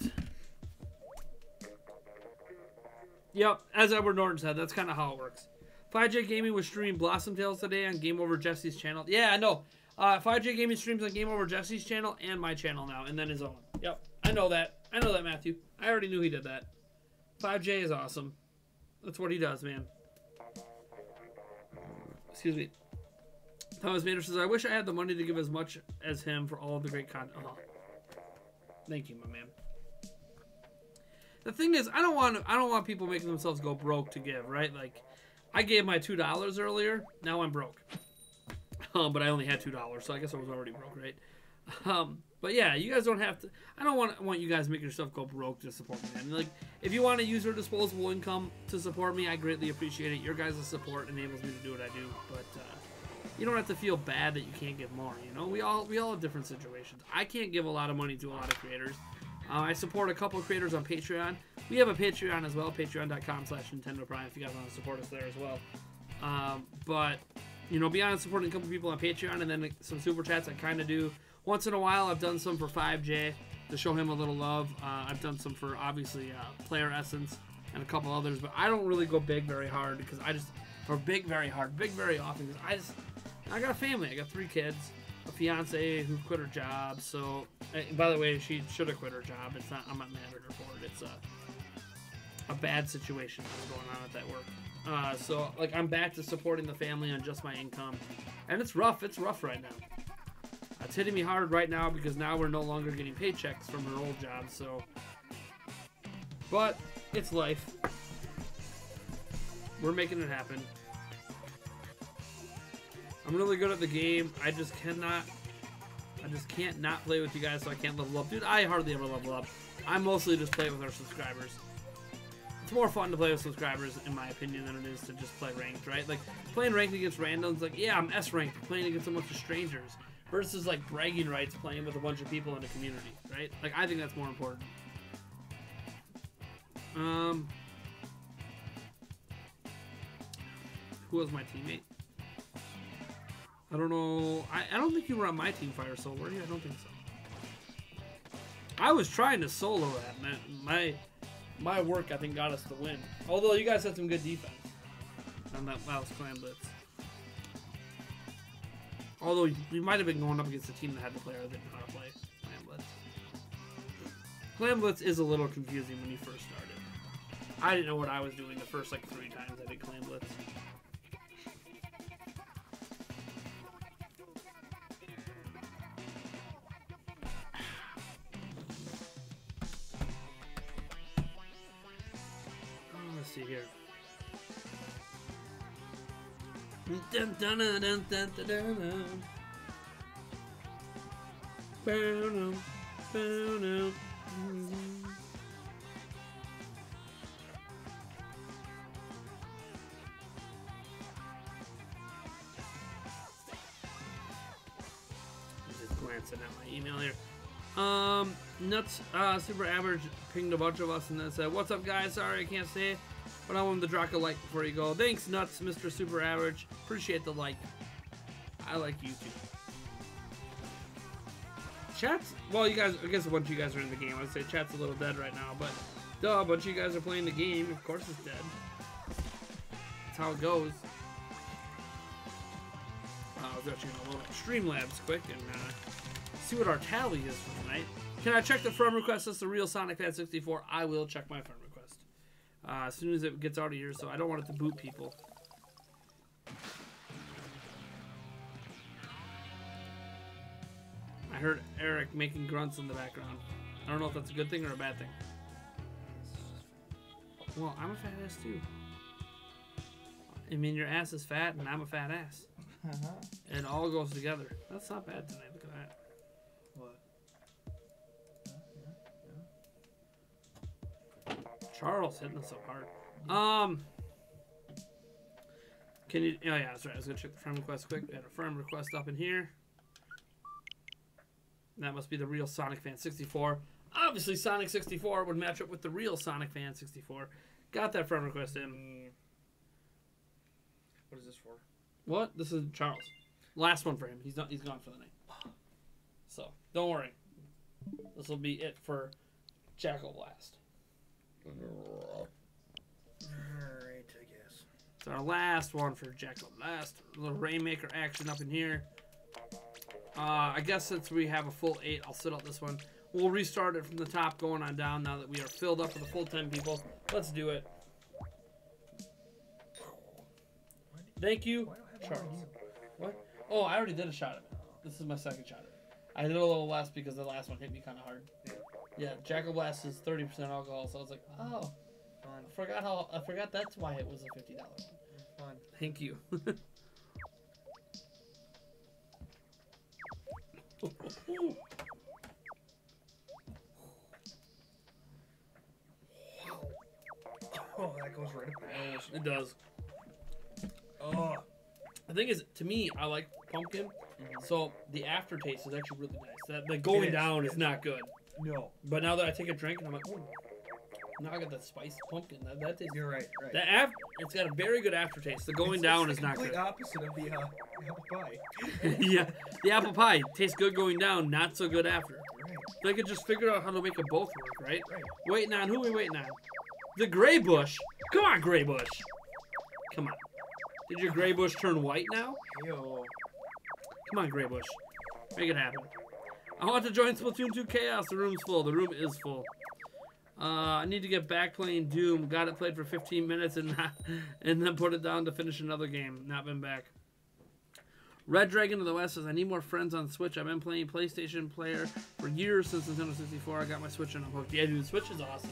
Yep, as Edward Norton said, that's kind of how it works. 5J Gaming was streaming Blossom Tales today on Game Over Jesse's channel. Yeah, I know. 5J Gaming streams on Game Over Jesse's channel and my channel now, and then his own. Yep, I know that. I know that, Matthew. I already knew he did that. 5J is awesome. That's what he does, man. Excuse me. Thomas Mander says, I wish I had the money to give as much as him for all of the great content. Oh. Thank you, my man. The thing is, I don't want people making themselves go broke to give, right? Like, I gave my $2 earlier. Now I'm broke. But I only had $2, so I guess I was already broke, right? But yeah, you guys don't have to. I don't want you guys making yourself go broke to support me, man. Like, if you want to use your disposable income to support me, I greatly appreciate it. Your guys' support enables me to do what I do. But you don't have to feel bad that you can't give more. You know, we all have different situations. I can't give a lot of money to a lot of creators. I support a couple of creators on Patreon. We have a Patreon as well, patreon.com/Nintendo Prime, if you guys want to support us there as well. But, you know, beyond supporting a couple people on Patreon and then some Super Chats, I kind of do. Once in a while, I've done some for 5J to show him a little love. I've done some for, obviously, Player Essence and a couple others. But I don't really go big very hard because or big very hard, big very often because I got a family. I got 3 kids, a fiance who quit her job. So, by the way, she should have quit her job. I'm not mad at her for it. It's a bad situation that's going on at that work. So, like, I'm back to supporting the family on just my income. And it's rough. It's rough right now. It's hitting me hard right now because now we're no longer getting paychecks from her old job. So, but it's life. We're making it happen. I'm really good at the game. I just can't not play with you guys, so I can't level up. Dude, I hardly ever level up. I mostly just play with our subscribers. It's more fun to play with subscribers, in my opinion, than it is to just play ranked, right? Like, playing ranked against randoms, like, yeah, I'm S-ranked, playing against a bunch of strangers, versus, like, bragging rights playing with a bunch of people in a community, right? Like, I think that's more important. Who was my teammate? I don't know. I don't think you were on my team, Fire Soul, were you? I don't think so. I was trying to solo that, man. My work, I think, got us the win. Although you guys had some good defense on that Mouse Clan Blitz. Although we might have been going up against a team that had the player that didn't know how to play Clan Blitz. Clan Blitz is a little confusing when you first started. I didn't know what I was doing the first, like, 3 times I did Clan Blitz. See here. Dun, dun, dun, dun, dun, dun, dun. Bow, bow, just glancing at my email here. Nuts, Super Average pinged a bunch of us and then said, "What's up, guys? Sorry I can't say it, but I wanted to drop a like before you go." Thanks, Nuts, Mr. Super Average. Appreciate the like. I like you too. Chat's, well, you guys, I guess a bunch of you guys are in the game. I'd say chat's a little dead right now, but duh, a bunch of you guys are playing the game. Of course it's dead. That's how it goes. I was actually going to load up Streamlabs quick and see what our tally is for tonight. Can I check the friend request? That's the real Sonic Fan 64. I will check my friend request as soon as it gets out of here, so I don't want it to boot people. I heard Eric making grunts in the background. I don't know if that's a good thing or a bad thing. Well, I'm a fat ass too. I mean, your ass is fat and I'm a fat ass. It all goes together. That's not bad tonight. Look at that. What? Charles hitting us so hard. Can you? Oh yeah, that's right. I was gonna check the friend request quick. We had a friend request up in here. That must be the real Sonic Fan 64. Obviously, Sonic 64 would match up with the real Sonic Fan 64. Got that friend request in. What is this for? What? This is Charles. Last one for him. He's gone for the night. So don't worry. This will be it for Jackal Blast. Alright, I guess. It's our last one for Jackal Blast. A little Rainmaker action up in here. I guess since we have a full 8, I'll sit out this one. We'll restart it from the top going on down now that we are filled up with a full 10 people. Let's do it. Thank you, Charles. What? Oh, I already did a shot of it. This is my second shot of it. I did a little less because the last one hit me kind of hard. Yeah, Jackal Blast is 30% alcohol, so I was like, oh, Fun. I forgot that's why it was a $50 one. Fun. Thank you. Oh, that goes right up the nose. It does. Oh. The thing is, to me, I like pumpkin, so the aftertaste is actually really nice. The going down is not good. No. But now that I take a drink and I'm like, ooh, now I got that spiced pumpkin. That tastes. You're right. Right. It's got a very good aftertaste. The going down is not good. It's the complete opposite of the apple pie. Yeah, the apple pie tastes good going down, not so good after. Right. They could just figure out how to make them both work, right? Right. Waiting on who are we waiting on? The gray bush. Come on, gray bush. Come on. Did your gray bush turn white now? Ew. Come on, gray bush. Make it happen. I want to join Splatoon 2 Chaos. The room's full. The room is full. I need to get back playing Doom. Got it played for 15 minutes and then put it down to finish another game. Not been back. Red Dragon of the West says, I need more friends on Switch. I've been playing PlayStation Player for years since Nintendo 64. I got my Switch and I'm hooked. Yeah, dude, Switch is awesome.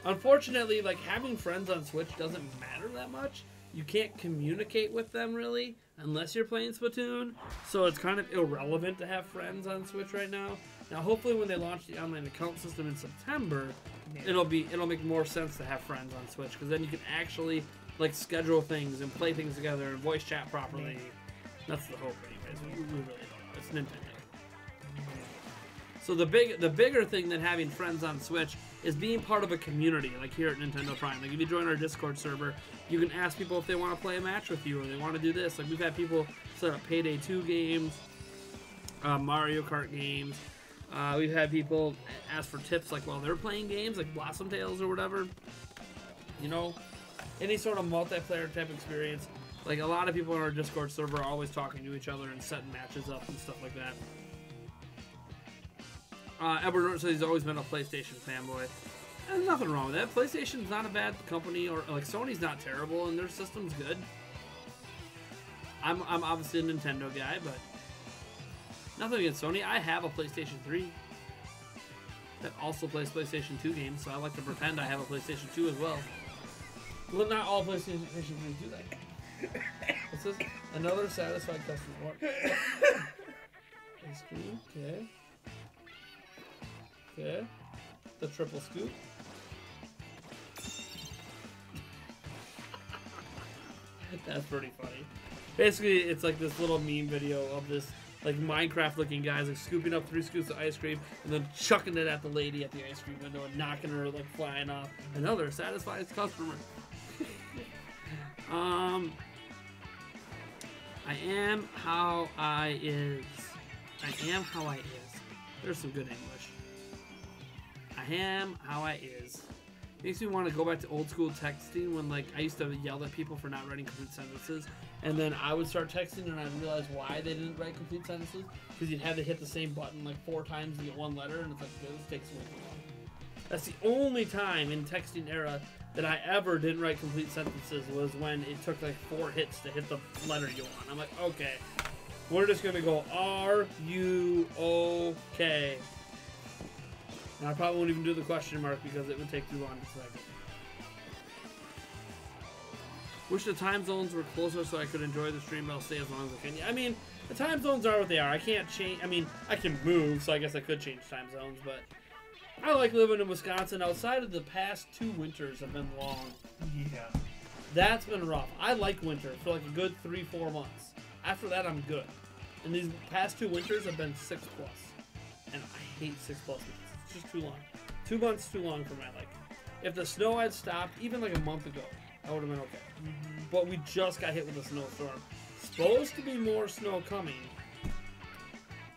Unfortunately, like, having friends on Switch doesn't matter that much. You can't communicate with them, really, unless you're playing Splatoon. So it's kind of irrelevant to have friends on Switch right now. Now, hopefully when they launch the online account system in September, it'll make more sense to have friends on Switch, because then you can actually, like, schedule things and play things together and voice chat properly. That's the hope, anyways. We really don't know. It's Nintendo. So the bigger thing than having friends on Switch is being part of a community, like here at Nintendo Prime. Like, if you join our Discord server, you can ask people if they want to play a match with you or they want to do this. Like, we've had people set up Payday 2 games, Mario Kart games. We've had people ask for tips, like, while they're playing games, like Blossom Tales or whatever. You know, any sort of multiplayer type experience. Like, a lot of people on our Discord server are always talking to each other and setting matches up and stuff like that. Edward Norton says he's always been a PlayStation fanboy. There's nothing wrong with that. PlayStation's not a bad company, or like Sony's not terrible, and their system's good. I'm obviously a Nintendo guy, but nothing against Sony. I have a PlayStation 3 that also plays PlayStation 2 games, so I like to pretend I have a PlayStation 2 as well. Well, not all PlayStation 3s do that. What's this? Another satisfied customer. What? Ice cream. Okay. Okay. The triple scoop. That's pretty funny. Basically, it's like this little meme video of this like Minecraft-looking guys like scooping up 3 scoops of ice cream and then chucking it at the lady at the ice cream window and knocking her like flying off. Another satisfied customer. I am how I is. I am how I is. There's some good English. I am how I is. Makes me want to go back to old school texting when like I used to yell at people for not writing complete sentences, and then I would start texting and I'd realize why they didn't write complete sentences, because you'd have to hit the same button like 4 times to get one letter, and it's like, this takes way too long. That's the only time in texting era that I ever didn't write complete sentences, was when it took like 4 hits to hit the letter you want. I'm like, okay, we're just gonna go R-U-O-K. And I probably won't even do the question mark because it would take too long to type it. Wish the time zones were closer so I could enjoy the stream, but I'll stay as long as I can. Yeah, I mean, the time zones are what they are. I can't change. I mean, I can move, so I guess I could change time zones, but I like living in Wisconsin. Outside of the past 2 winters have been long. Yeah. That's been rough. I like winter for like a good 3-4 months. After that, I'm good. And these past 2 winters have been 6+. And I hate 6+ months. It's just too long. 2 months too long for my liking. If the snow had stopped even like a month ago, I would have been okay. But we just got hit with a snowstorm. Supposed to be more snow coming,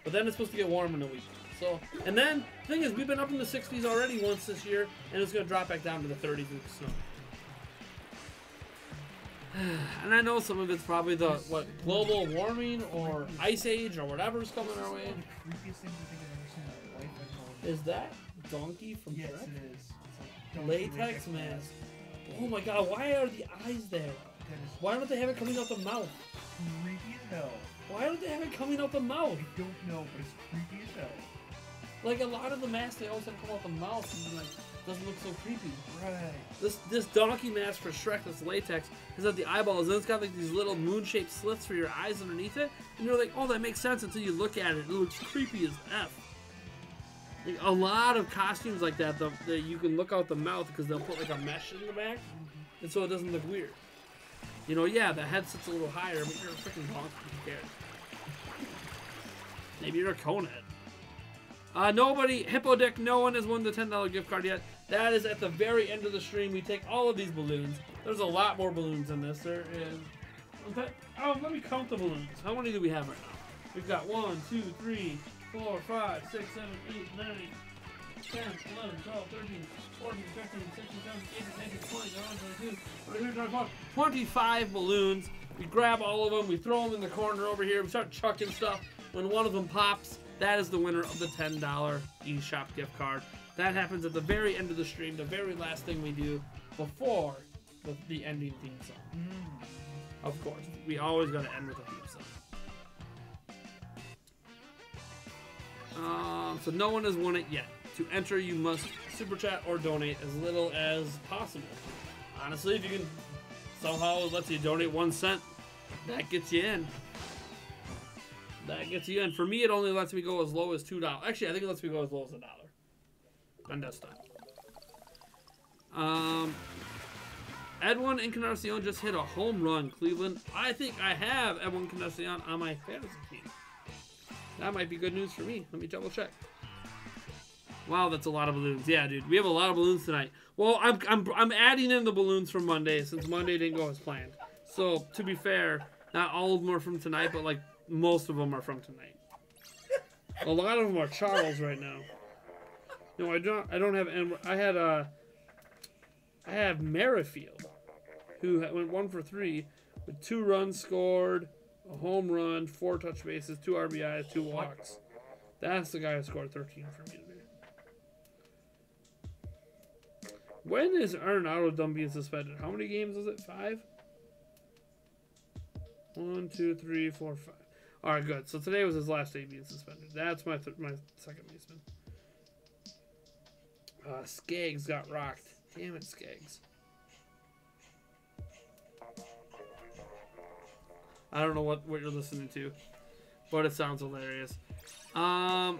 but then it's supposed to get warm in a week. So, and then the thing is, we've been up in the 60s already once this year, and it's going to drop back down to the 30s with the snow. And I know some of it's probably the global warming or ice age or whatever's coming our way. Is that Donkey from Yes, Shrek? it is. It's like Latex mask. Oh my god, why are the eyes there? Why don't they have it coming out the mouth? Creepy as hell. Why don't they have it coming out the mouth? I don't know, but it's creepy as hell. Like, a lot of the masks, they always have to come out the mouth and, like, doesn't look so creepy. Right. This donkey mask for Shrek that's latex has got the eyeballs, and it's got, like, these little moon-shaped slits for your eyes underneath it, and you're like, oh, that makes sense until you look at it. It looks creepy as F. Like, a lot of costumes like that, you can look out the mouth because they'll put, like, a mesh in the back, and so it doesn't look weird. You know, yeah, the headset's a little higher, but you're a freaking donkey. Who cares? Maybe you're a conehead. Nobody, Hippo Dick, no one has won the $10 gift card yet. That is at the very end of the stream. We take all of these balloons. There's a lot more balloons in this. There is. Oh, let me count the balloons. How many do we have right now? We've got 1, 2, 3, 4, 5, 6, 7, 8, 9, 10, 11, 12, 13, 14, 15, 16, 17, 18, 19, 20, 21, 22, 23, 24, 25 balloons. We grab all of them. We throw them in the corner over here. We start chucking stuff. When one of them pops, that is the winner of the $10 eShop gift card. That happens at the very end of the stream, the very last thing we do before the ending theme song. Of course, we always got to end with a theme song. So no one has won it yet. To enter, you must super chat or donate as little as possible. Honestly, if you can somehow let you donate 1 cent, that gets you in. That gets you in. For me, it only lets me go as low as $2. Actually, I think it lets me go as low as $1 on desktop. Edwin Encarnacion just hit a home run, Cleveland. I think I have Edwin Encarnacion on my fantasy team. That might be good news for me. Let me double check. Wow, that's a lot of balloons. Yeah, dude, we have a lot of balloons tonight. Well, I'm adding in the balloons from Monday since Monday didn't go as planned. So to be fair, not all of them are from tonight, but like most of them are from tonight. A lot of them are Charles right now. No, I don't have. I have Merrifield, who went 1 for 3 with 2 runs scored, a home run, 4 touch bases, 2 RBIs, 2 walks. That's the guy who scored 13 for me today. When is Arenado done being suspended? How many games is it? 5? 1, 2, 3, 4, 5. All right, good. So today was his last day being suspended. That's my second baseman. Skaggs got rocked. Damn it, Skaggs. I don't know what you're listening to, but it sounds hilarious. Nuts,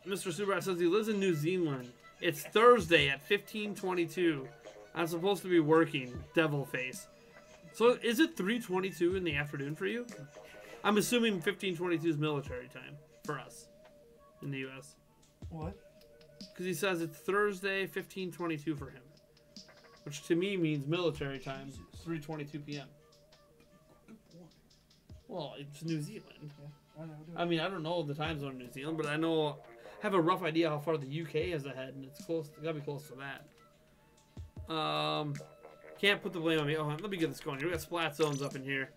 Mr. Subrat says he lives in New Zealand. It's Thursday at 15:22. I'm supposed to be working, devil face. So is it 3:22 in the afternoon for you? I'm assuming 15:22 is military time for us in the U.S. What? Because he says it's Thursday, 15:22 for him, which to me means military time, 3:22 p.m. Well, it's New Zealand. Yeah, I mean, I don't know the time zone in New Zealand, but I have a rough idea how far the UK is ahead, and it's close. It gotta be close to that. Can't put the blame on me. Oh, let me get this going. We got splat zones up in here.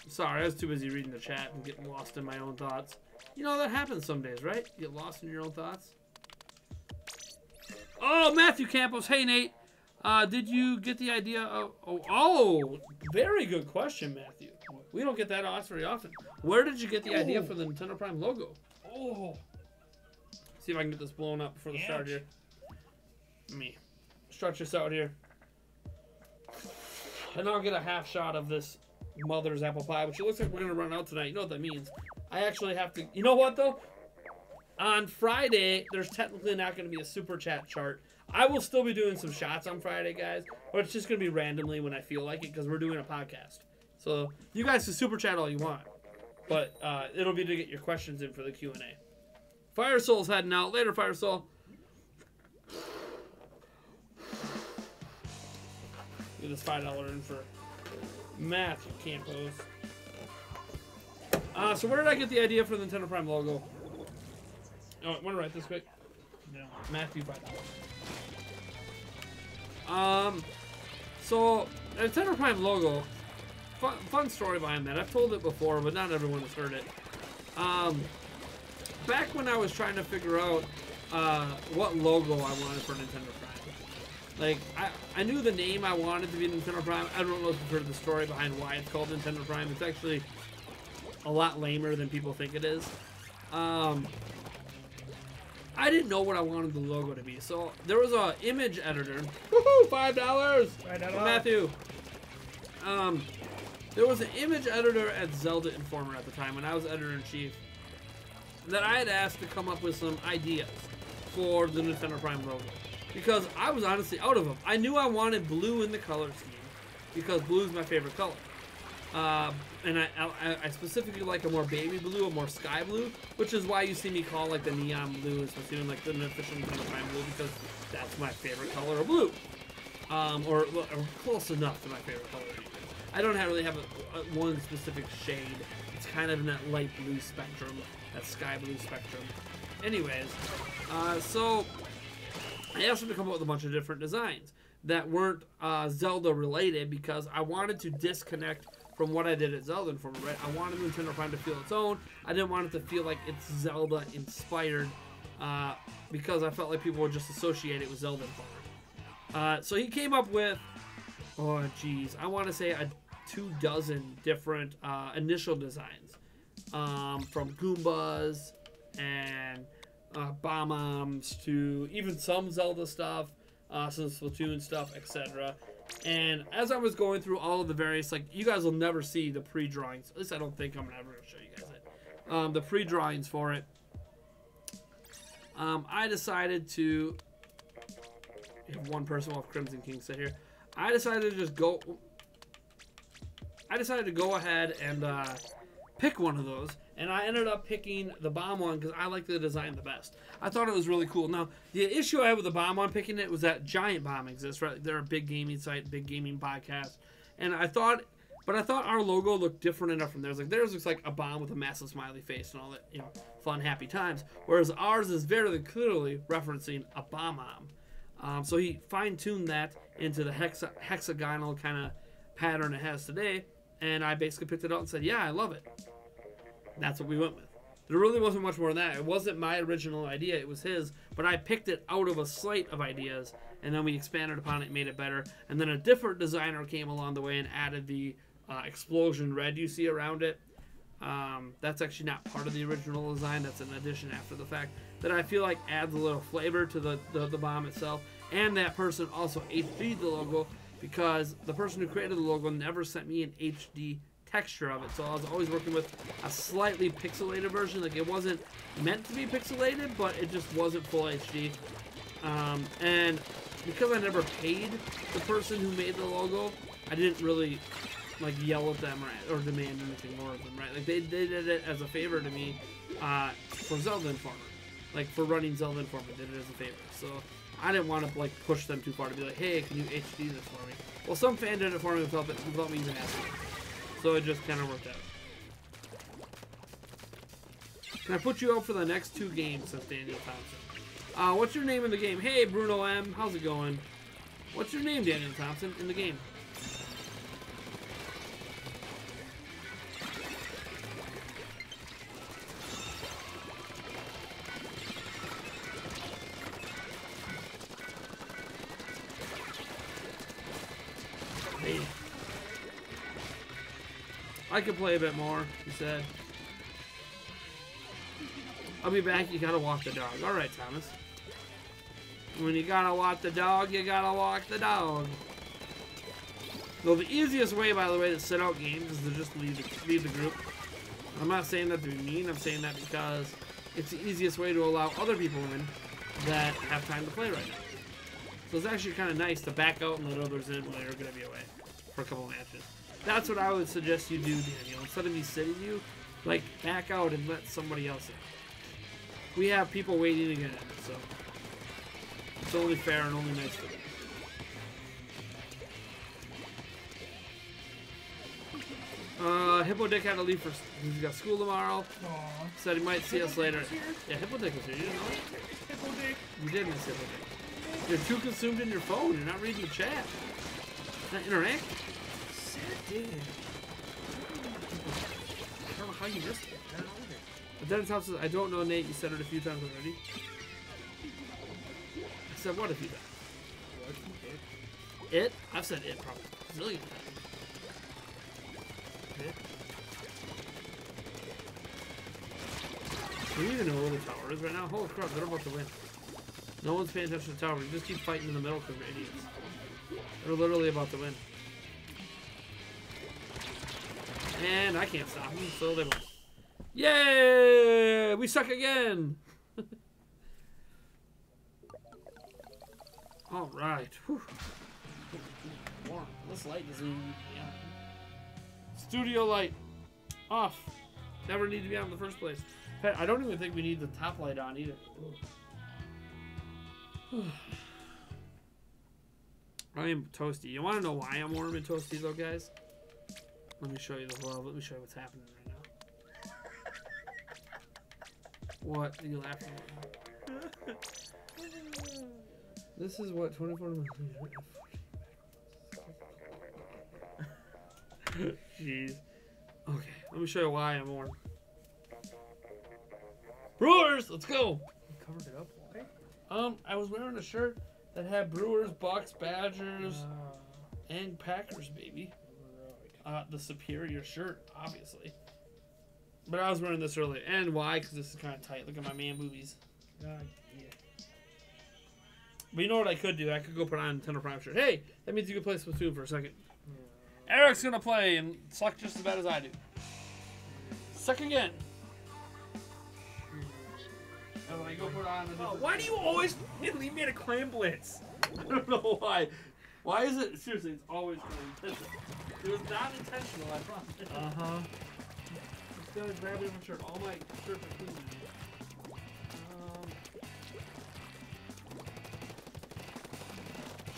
Sorry, I was too busy reading the chat and getting lost in my own thoughts. You know, that happens some days, right? You get lost in your own thoughts. Oh, Matthew Campos. Hey, Nate. Did you get the idea of... Oh, very good question, Matthew. We don't get that asked very often. Where did you get the idea for the Nintendo Prime logo? Oh. See if I can get this blown up before the start here. Let me stretch this out here. And I'll get a half shot of this mother's apple pie, which it looks like we're going to run out tonight. You know what that means. I actually have to... You know what, though? On Friday, there's technically not going to be a super chat chart. I will still be doing some shots on Friday, guys. But it's just going to be randomly when I feel like it because we're doing a podcast. So you guys can super chat all you want. But it'll be to get your questions in for the Q&A. Fire Soul's heading out. Later, Fire Soul. Get this $5 in for Matthew Campos. So where did I get the idea for the Nintendo Prime logo? Oh, want to write this quick? No. Matthew $5. So the Nintendo Prime logo. Fun story behind that. I've told it before, but not everyone has heard it. Back when I was trying to figure out what logo I wanted for Nintendo Prime. Like, I knew the name I wanted to be Nintendo Prime. I don't know if you've heard the story behind why it's called Nintendo Prime. It's actually a lot lamer than people think it is. I didn't know what I wanted the logo to be. So there was a image editor. Woohoo! $5 for Matthew. There was an image editor at Zelda Informer at the time when I was editor-in-chief that I had asked to come up with some ideas for the Nintendo Prime logo. because I was honestly out of them. I knew I wanted blue in the color scheme because blue is my favorite color. And I specifically like a more baby blue, a more sky blue, which is why you see me call like the neon blue and Splatoon like the official Nintendo Prime blue, because that's my favorite color of blue, or close enough to my favorite color. I don't really have one specific shade. It's kind of in that light blue spectrum, that sky blue spectrum. Anyways, so I asked him to come up with a bunch of different designs that weren't Zelda related, because I wanted to disconnect from what I did at Zelda Informer, right? I wanted Nintendo Prime to feel its own. I didn't want it to feel like it's Zelda inspired, because I felt like people would just associate it with Zelda Informer. So he came up with, oh geez, I want to say 24 different initial designs, from Goombas and Bob-ombs to even some Zelda stuff, some Splatoon stuff, etc. And as I was going through all of the various, like, you guys will never see the pre-drawings. At least I don't think I'm ever going to show you guys it. The pre-drawings for it. I decided to... You have one person while Crimson King sit here. I decided to just go... I decided to go ahead and pick one of those. And I ended up picking the bomb one because I like the design the best. I thought it was really cool. Now, the issue I had with the bomb one picking it was that Giant Bomb exists, right? They're a big gaming site, big gaming podcast. And I thought our logo looked different enough from theirs. Like, theirs looks like a bomb with a massive smiley face and all that, you know, fun, happy times. Whereas ours is very clearly referencing a bomb. So he fine-tuned that into the hexagonal kind of pattern it has today. And I basically picked it out and said, yeah, I love it. That's what we went with. There really wasn't much more than that. It wasn't my original idea. It was his. But I picked it out of a slate of ideas, and then we expanded upon it and made it better. And then a different designer came along the way and added the explosion red you see around it. That's actually not part of the original design. That's an addition after the fact that I feel like adds a little flavor to the bomb itself. And that person also HD'd the logo, because the person who created the logo never sent me an HD texture of it, so I was always working with a slightly pixelated version. Like, it wasn't meant to be pixelated, but it just wasn't full HD. And because I never paid the person who made the logo, I didn't really like yell at them or demand anything more of them, right? Like, they did it as a favor to me for Zelda Informer, like for running Zelda Informer. They did it as a favor, so I didn't want to like push them too far to be like, hey, can you HD this for me? Well, some fan did it for me without me even asking. So it just kind of worked out. Can I put you out for the next 2 games, says Daniel Thompson. What's your name in the game? Hey, Bruno M. How's it going? What's your name, Daniel Thompson, in the game? Hey. I could play a bit more, he said. I'll be back. You gotta walk the dog. Alright, Thomas. When you gotta walk the dog, you gotta walk the dog. So the easiest way, by the way, to sit out games is to just leave the group. I'm not saying that to be mean. I'm saying that because it's the easiest way to allow other people in that have time to play right now. So it's actually kind of nice to back out and let others in when they're going to be away for a couple matches. That's what I would suggest you do, Daniel. Instead of me sitting you, like, back out and let somebody else in. We have people waiting to get in, so it's only fair and only nice for them. Hippo Dick had to leave for, he's got school tomorrow. Aww. Said he might see us later. Yeah, Hippo Dick was here. You didn't know it? Hippo Dick. You did miss Hippo Dick. You're too consumed in your phone. You're not reading the chat. Not interacting. Dude. I don't know how you missed it. I don't know either. But then Tom says, I don't know, Nate. You said it a few times already. I said what a few times? What? It? I've said it probably a zillion times. It? Do you even know where the tower is right now? Holy crap, they're about to win. No one's paying attention to the tower. You just keep fighting in the middle because we're idiots. They're literally about to win. And I can't stop them, so they won. Yay! We suck again! All right. Whew. Warm. This light doesn't even need to be on. Studio light off. Never need to be on in the first place. In fact, I don't even think we need the top light on either. I am toasty. You want to know why I'm warm and toasty though, guys? Let me show you let me show you what's happening right now. What are you laughing at? This is what 24 minutes. Jeez. Okay, let me show you why I'm warm. Brewers, let's go. You covered it up. Why? I was wearing a shirt that had Brewers, Bucks, Badgers, and Packers, baby. Right. The superior shirt, obviously. But I was wearing this earlier. And why? Because this is kind of tight. Look at my man boobies. Yeah. But you know what I could do? I could go put on a Nintendo Prime shirt. Hey, that means you can play Splatoon for a second. Eric's going to play and suck just as bad as I do. Suck again. And when I go put on Why do you always leave me at a clam blitz? I don't know why. Why is it? Seriously, it's always intentional. It was not intentional, I promise. Uh-huh. It's gonna grab a different shirt. All my shirts are clean.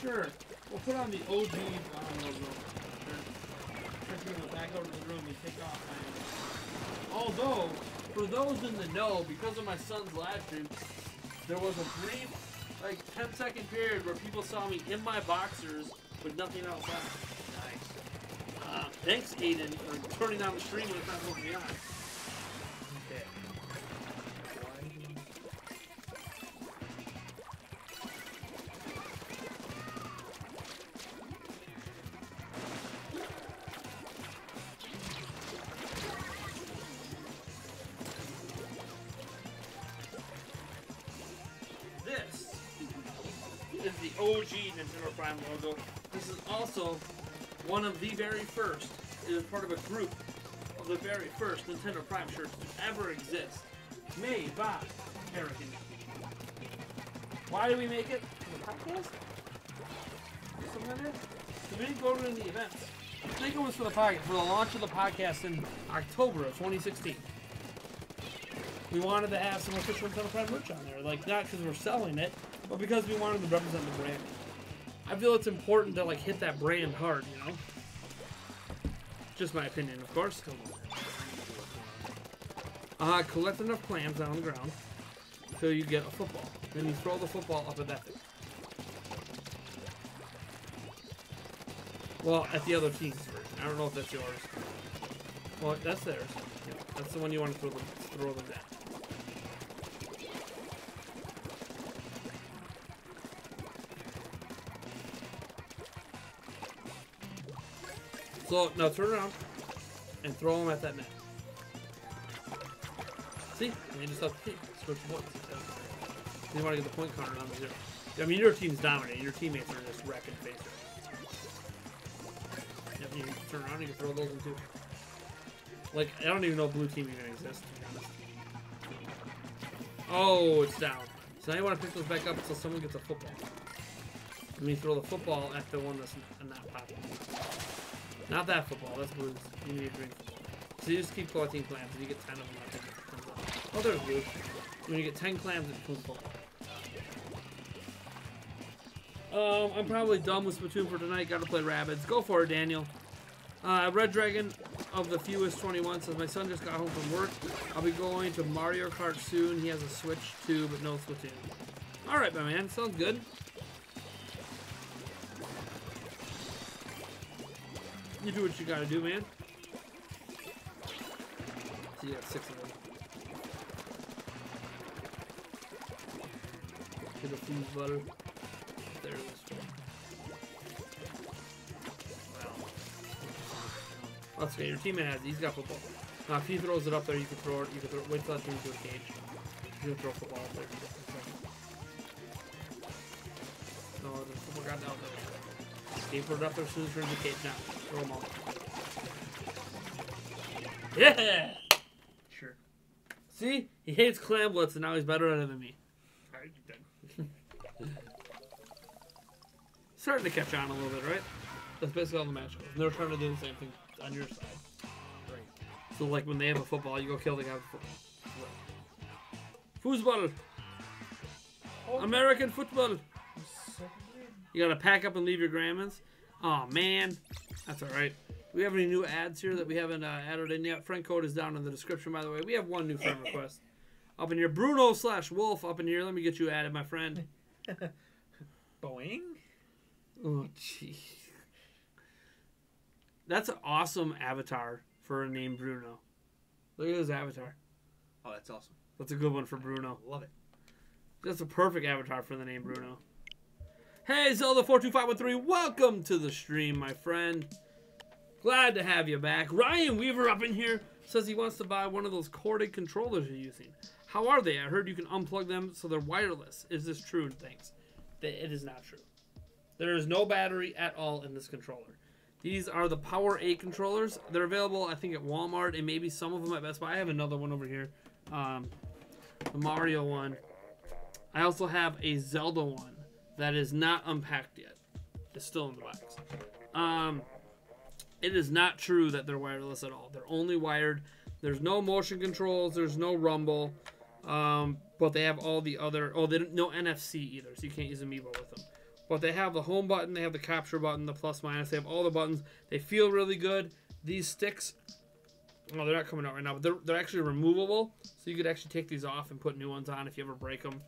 Sure. We'll put on the OG logo. Check in the back over to the room and take off my. Although, for those in the know, because of my son's live stream, there was a brief, 10-second period where people saw me in my boxers with nothing else on. Nice. Thanks, Aiden, for turning on the stream when it's not supposed to be on. Okay. This is the OG Nintendo Prime logo. This is also one of the very first. It is part of a group of the very first Nintendo Prime shirts to ever exist. Made by Eric and me. Why do we make it? For the podcast? Something like that? We didn't go to any events. I think it was for the podcast, for the launch of the podcast in October of 2016. We wanted to have some official Nintendo Prime merch on there. Not because we're selling it, but because we wanted to represent the brand. I feel it's important to hit that brand hard, you know? Just my opinion, of course. Collect enough clams down on the ground till you get a football. Then you throw the football up at that thing. Well, at the other team's version. I don't know if that's yours. Well, that's theirs. Yeah, that's the one you want to throw them at. So, now turn around and throw them at that net. See? And you just have to switch points. You want to get the point counter down to 0. I mean, your team's dominating. Your teammates are just wrecking faces. Yep, you can turn around and you can throw those in too. I don't even know blue team even exists, to be honest. Oh, it's down. So now you want to pick those back up until someone gets a football. And you throw the football at the one that's not popping. Not that football, that's blues. You need a green football. So you just keep collecting clams and you get 10 of them. I think it comes up. Oh, there's blue. When you get 10 clams, it becomes football. I'm probably done with Splatoon for tonight. Gotta play Rabbids. Go for it, Daniel. Red Dragon of the Fewest 21 says, my son just got home from work. I'll be going to Mario Kart soon. He has a Switch too, but no Splatoon. Alright, my man. Sounds good. You do what you gotta do, man. So you got 6 of them. Get a fuse butter. There it is. Wow. That's okay. Your teammate has. He's got football. Now, if he throws it up there, you can throw it. You can throw. Wait till that thing's to a cage. You can throw football up there. No, the football got down there. Skateboard up there as soon as you're in the cage. Now, throw them all. Yeah. Sure. See, he hates clamblets, and now he's better at it than me. Alright, you're done. Starting to catch on a little bit, right? That's basically all the match goes. And they're trying to do the same thing on your side. Right. So, like, when they have a football, you go kill the guy with football. Foosball. American football. You gotta pack up and leave your grandmas. Oh, man. That's alright. Do we have any new ads here that we haven't added in yet? Friend code is down in the description, by the way. We have one new friend request. Up in here. Bruno/Wolf up in here. Let me get you added, my friend. Boing? Oh, jeez. That's an awesome avatar for a name Bruno. Look at his avatar. Oh, that's awesome. That's a good one for Bruno. Love it. That's a perfect avatar for the name Bruno. Hey, Zelda42513, welcome to the stream, my friend. Glad to have you back. Ryan Weaver up in here says he wants to buy one of those corded controllers you're using. How are they? I heard you can unplug them so they're wireless. Is this true? Thanks. It is not true. There is no battery at all in this controller. These are the Power 8 controllers. They're available, I think, at Walmart and maybe some of them at Best Buy. I have another one over here. The Mario one. I also have a Zelda one that is not unpacked yet. It's still in the box. It is not true that they're wireless at all. They're only wired. There's no motion controls. There's no rumble. But they have all the other... Oh, they don't, no NFC either, so you can't use Amiibo with them. But they have the home button. They have the capture button, the plus minus. They have all the buttons. They feel really good. These sticks... Oh, they're not coming out right now, but they're actually removable. So you could actually take these off and put new ones on if you ever break them.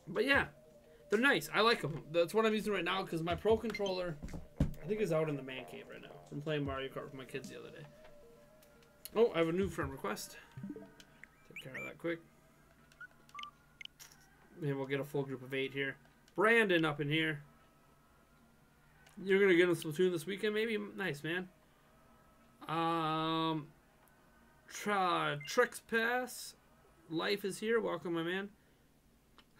But yeah, they're nice. I like them. That's what I'm using right now because my Pro Controller, I think, is out in the man cave right now from playing Mario Kart with my kids the other day. Oh, I have a new friend request. Take care of that quick. Maybe we'll get a full group of 8 here. Brandon up in here. You're going to get in Splatoon this weekend, maybe? Nice, man. Tricks Pass. Life is here. Welcome, my man.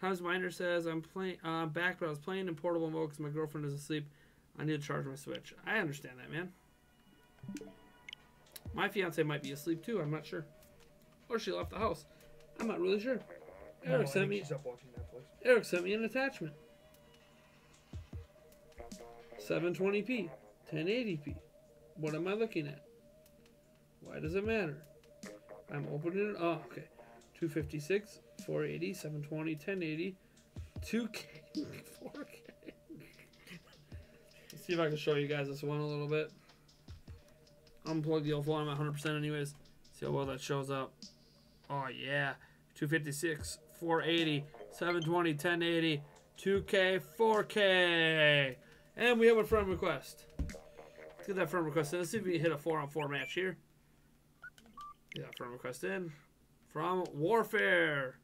Hans Miner says, I'm playing back, but I was playing in portable mode because my girlfriend is asleep. I need to charge my Switch. I understand that, man. My fiance might be asleep too. I'm not sure. Or she left the house. I'm not really sure. Eric sent me. She's up watching Netflix. Eric sent me an attachment. 720p, 1080p. What am I looking at? Why does it matter? I'm opening it. Oh, okay. 256, 480, 720, 1080, 2K, 4K. Let's see if I can show you guys this one a little bit. Unplug the old phone. I'm at 100% anyways. See how well that shows up. Oh, yeah. 256, 480, 720, 1080, 2K, 4K. And we have a friend request. Let's get that friend request in. Let's see if we can hit a 4-on-4 match here. Get that friend request in. From Warfare.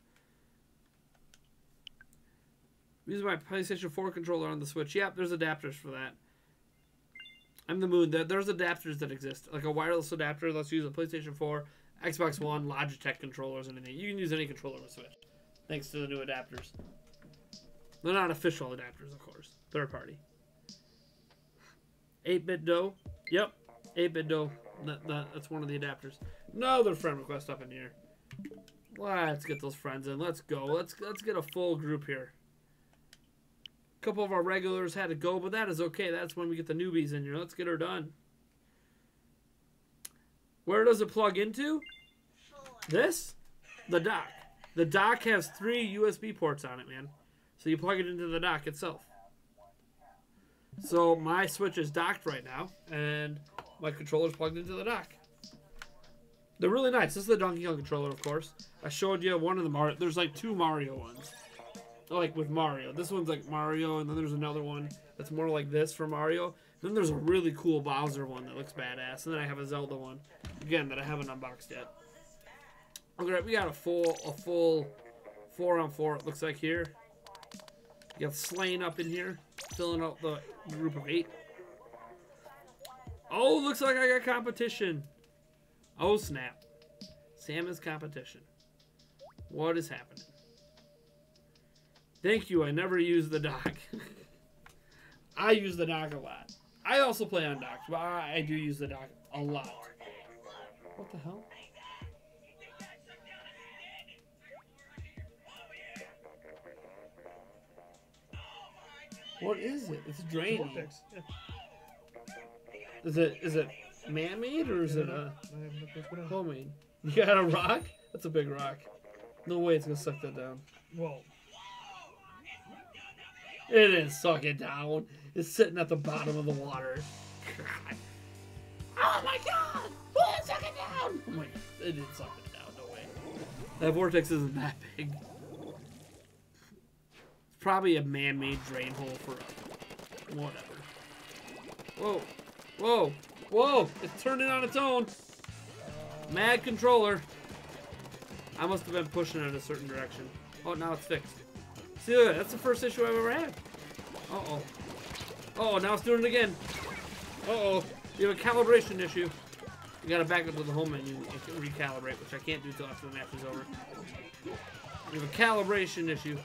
Using my PlayStation 4 controller on the Switch. Yep, there's adapters for that. I'm the moon. There's adapters that exist. Like a wireless adapter lets you use a PlayStation 4, Xbox One, Logitech controllers, and anything. You can use any controller with Switch. Thanks to the new adapters. They're not official adapters, of course. Third party. 8-bit dough. Yep. 8-bit dough. That's one of the adapters. Another friend request up in here. Let's get those friends in. Let's go. Let's get a full group here. A couple of our regulars had to go, but that is okay. That's when we get the newbies in here. Let's get her done. Where does it plug into? This? The dock. The dock has 3 USB ports on it, man. So you plug it into the dock itself. So my Switch is docked right now, and my controller's plugged into the dock. They're really nice. This is the Donkey Kong controller, of course. I showed you one of the Mario. There's like 2 Mario ones. Like with Mario. This one's like Mario, and then there's another one that's more like this for Mario. Then there's a really cool Bowser one that looks badass. And then I have a Zelda one, again, that I haven't unboxed yet. Okay, we got a full 4-on-4, it looks like here. You got Slain up in here, filling out the group of 8. Oh, looks like I got competition. Oh, snap. Salmon's competition. What is happening? Thank you, I never use the dock. I use the dock a lot. I also play on docks, but I do use the dock a lot. What the hell? What is it? It's draining. Vortex. Yeah. Is it man-made or is it I have no clue what else. homemade? You got a rock? That's a big rock. No way it's gonna suck that down. Well, It didn't suck it down. It's sitting at the bottom of the water. God. Oh my god! Oh, it suck it down! Oh my, it didn't suck it down. No way. That vortex isn't that big. It's probably a man-made drain hole for whatever. Whoa. Whoa. Whoa! It's turning on its own. Mad controller. I must have been pushing it in a certain direction. Oh, now it's fixed. See, look, that's the first issue I've ever had. Uh-oh. Uh-oh, now it's doing it again. Uh-oh. You have a calibration issue. You gotta back up to the home menu and recalibrate, which I can't do till after the match is over. You have a calibration issue.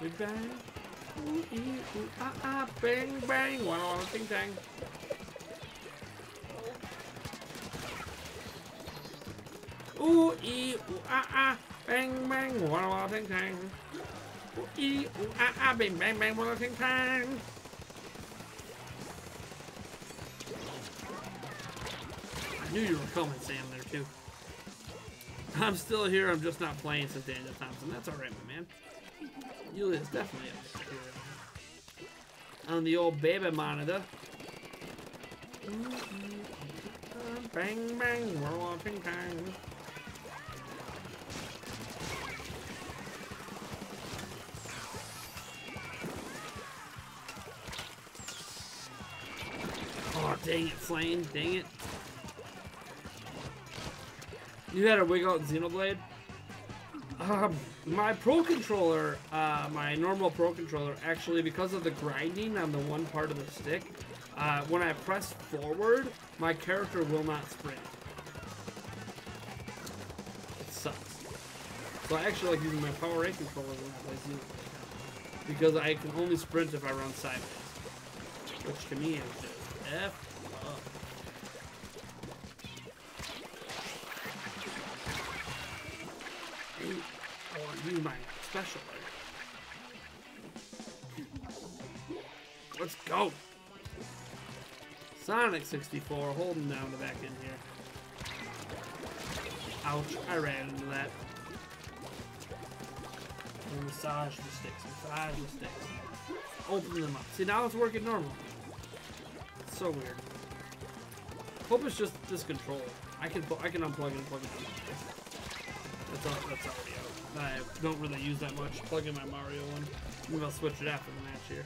Big bang. Ooh, ee, ooh, ah, ah, bang, bang. Wah, wah, ting, tang. Ooh, ee, ooh, ah, ah, bang, bang, wah, wah, ting, tang. Ooh, ee, ooh, ah, ah, bang, bang, bang, wah, wah, ting, tang. I knew you were coming, Sam, there, too. I'm still here, I'm just not playing, says Daniel Thompson. That's alright, my man. Yulia's definitely up here. On the old baby monitor. Bang, bang, wah, wah, ting, tang. Oh, dang it, Flame. Dang it. You had a wig out Xenoblade? My Pro Controller, my normal Pro Controller, actually, because of the grinding on the one part of the stick, when I press forward, my character will not sprint. It sucks. So I actually like using my Power A controller when I play Xenoblade, because I can only sprint if I run sideways, which to me is just F up. I want to use my special art. Let's go. Sonic 64 holding down the back end here. Ouch, I ran into that. And massage the sticks, massage the sticks. Open them up. See, now it's working normal. It's so weird. Hope it's just this controller. I can unplug and plug it in. That's already out. I don't really use that much. Plug in my Mario one. Maybe I'll switch it after the match here.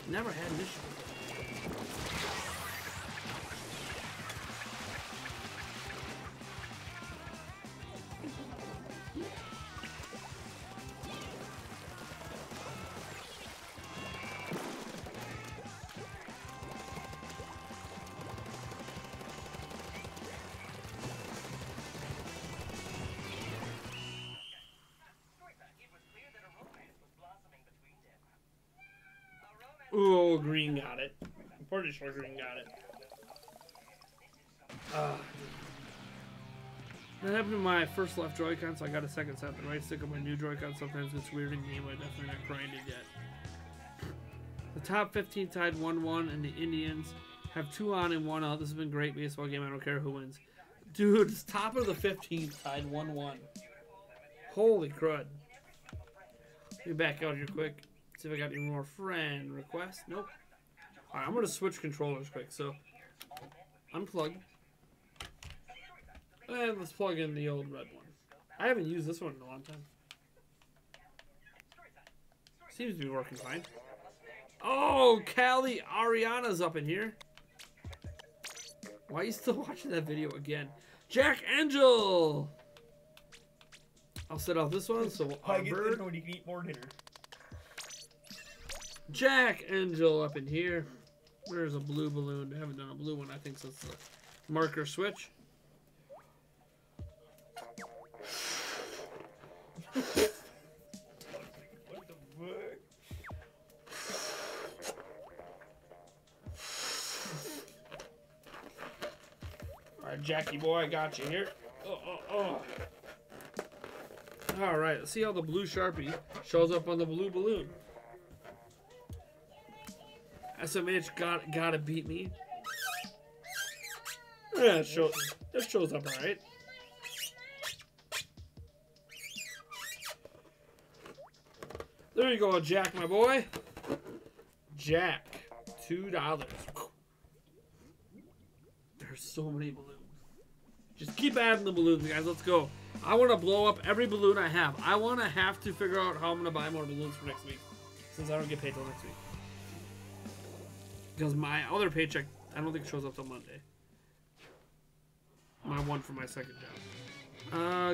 Never had an issue with it. Ooh, Green got it. I'm pretty sure Green got it. That happened to my first left Joy-Con, so I got a second set. The right stick on my new Joy-Con sometimes gets weird in game, but I definitely not grinded yet. The top 15 tied 1-1, and the Indians have 2 on and 1 out. This has been a great baseball game. I don't care who wins. Dude, it's top of the 15th tied 1-1. Holy crud. Let me back out here quick. See if I got any more friend requests. Nope. Alright, I'm going to switch controllers quick. So, unplug. And let's plug in the old red one. I haven't used this one in a long time. Seems to be working fine. Oh, Callie Ariana's up in here. Why are you still watching that video again? Jack Angel! I'll set off this one, so I get dinner when you can eat more dinner. Jack Angel up in here. There's a blue balloon. I haven't done a blue one, I think, since the marker switch. What the fuck? Alright, Jackie boy, I got you here. Oh. All right, let's see how the blue Sharpie shows up on the blue balloon. SMH gotta beat me. Yeah, it shows up all right. There you go, Jack, my boy. Jack, $2. There's so many balloons. Just keep adding the balloons, guys. Let's go. I want to blow up every balloon I have. I want to have to figure out how I'm going to buy more balloons for next week, since I don't get paid till next week. Because my other paycheck, I don't think shows up till Monday. My one for my second job.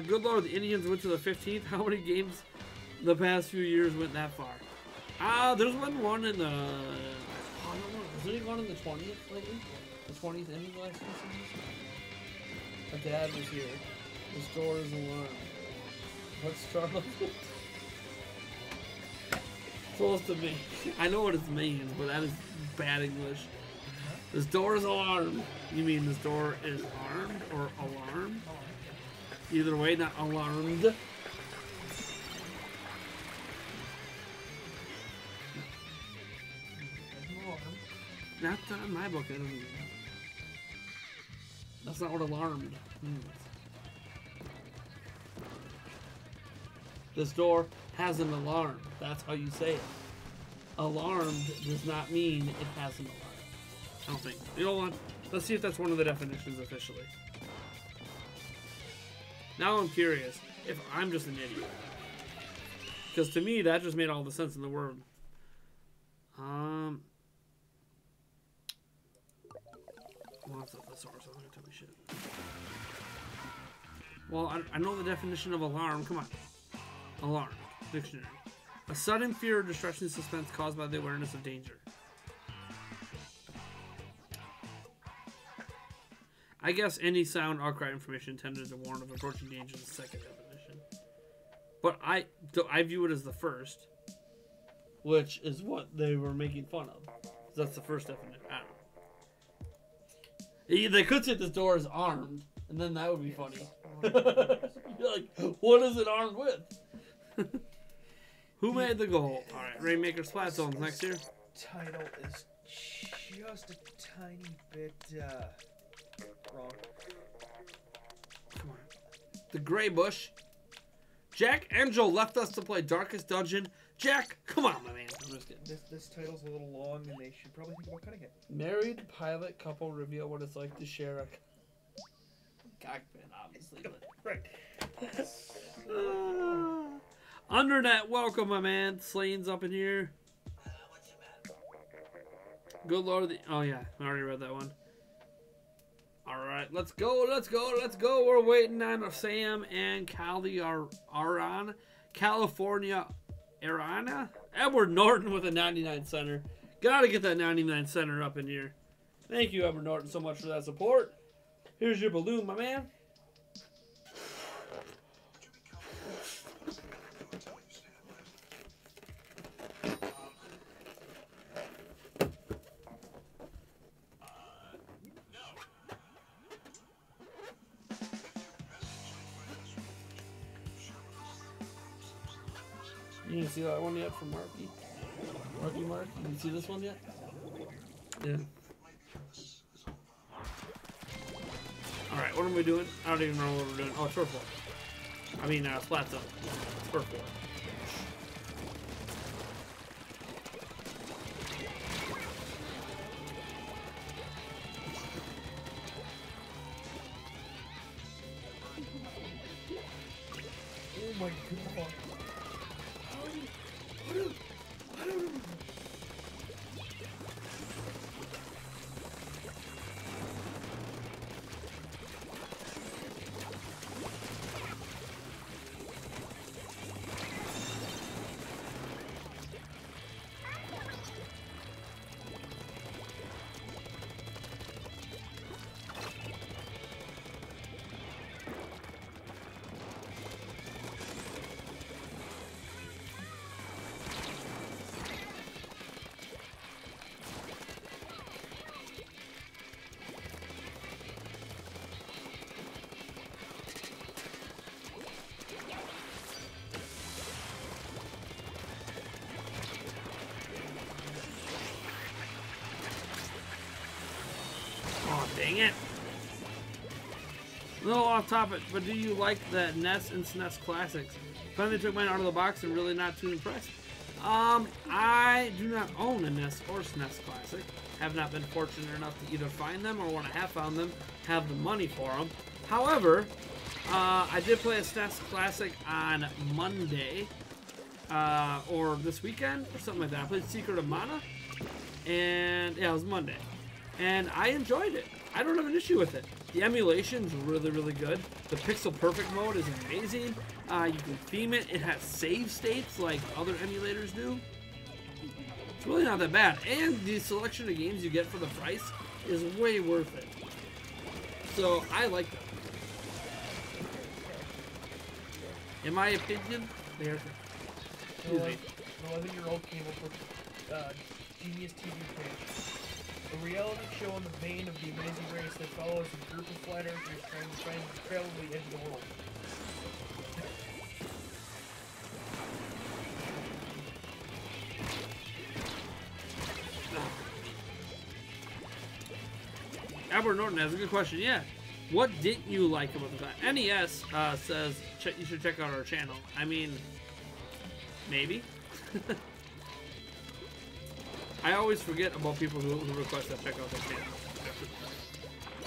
Good Lord, the Indians went to the 15th. How many games the past few years went that far? There's been one in the... I don't know. Was there any one in the 20th lately? The 20th inning last season? My dad was here. The store is alarmed. What's Charlotte? Supposed to be. I know what it means, but that is bad English. This door is alarmed. You mean this door is armed or alarmed? Either way, not alarmed. Not in my book. It doesn't. That's not what alarmed means. This door has an alarm. That's how you say it. Alarmed does not mean it has an alarm. I don't think. You know what? Let's see if that's one of the definitions officially. Now I'm curious if I'm just an idiot. Because to me, that just made all the sense in the world. Well, that's not the source. I'm going to tell me shit. Well, I know the definition of alarm. Come on. Alarm. Dictionary. A sudden fear or distressing suspense caused by the awareness of danger. I guess any sound, outcry, information intended to warn of approaching danger is the second definition. But I view it as the first, which is what they were making fun of. That's the first definition. I don't know. They could say this door is armed, and then that would be funny. You're like, what is it armed with? Who made the goal? Alright, Rainmaker Splat Zones next year. Title is just a tiny bit wrong. Come on. The Gray Bush. Jack Angel left us to play Darkest Dungeon. Jack, come on, my man. I'm just kidding. This title's a little long, and they should probably think about cutting it. Married pilot couple reveal what it's like to share a cockpit, obviously. But... Right. Undernet, welcome, my man. Slane's up in here. Good Lord. Oh, yeah. I already read that one. All right. Let's go. Let's go. Let's go. We're waiting on Sam and Callie Aran. California Arana. Edward Norton with a 99 center. Gotta get that 99 center up in here. Thank you, Edward Norton, so much for that support. Here's your balloon, my man. You didn't see that one yet from Marky? Mark? You didn't see this one yet? Yeah. Alright, what am we doing? I don't even know what we're doing. Oh, turf war. I mean, Splat Zone. Turf war. Oh my god. A little off topic, but do you like the NES and SNES classics? Finally took mine out of the box and really not too impressed. I do not own a NES or SNES classic. Have not been fortunate enough to either find them or when I have found them, have the money for them. However, I did play a SNES classic on Monday, or this weekend, or something like that. I played Secret of Mana, and yeah, it was Monday. And I enjoyed it. I don't have an issue with it. The emulation's really, really good. The pixel perfect mode is amazing. You can theme it. It has save states like other emulators do. It's really not that bad. And the selection of games you get for the price is way worth it. So I like them. In my opinion, they're good. No, I think your old cable for Genius TV page. A reality show in the vein of The Amazing Race that follows a group of flat earthers trying to find the travel to the edge of the world. Albert Norton has a good question. Yeah. What didn't you like about the time? NES says you should check out our channel. I mean, maybe. I always forget about people who request that check out their channel.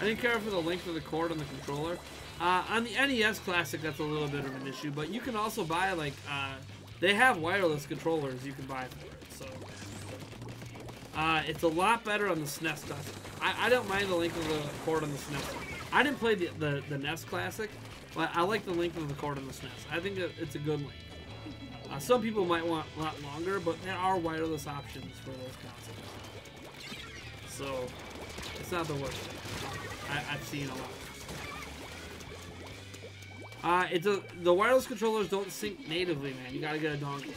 I didn't care for the length of the cord on the controller. On the NES Classic, that's a little bit of an issue, but you can also buy, like, they have wireless controllers you can buy for it, so. It's a lot better on the SNES Classic. I don't mind the length of the cord on the SNES. I didn't play the NES Classic, but I like the length of the cord on the SNES. I think that it's a good length. Some people might want a lot longer, but there are wireless options for those consoles. So, it's not the worst thing. I've seen a lot. The wireless controllers don't sync natively, man. You gotta get a dongle.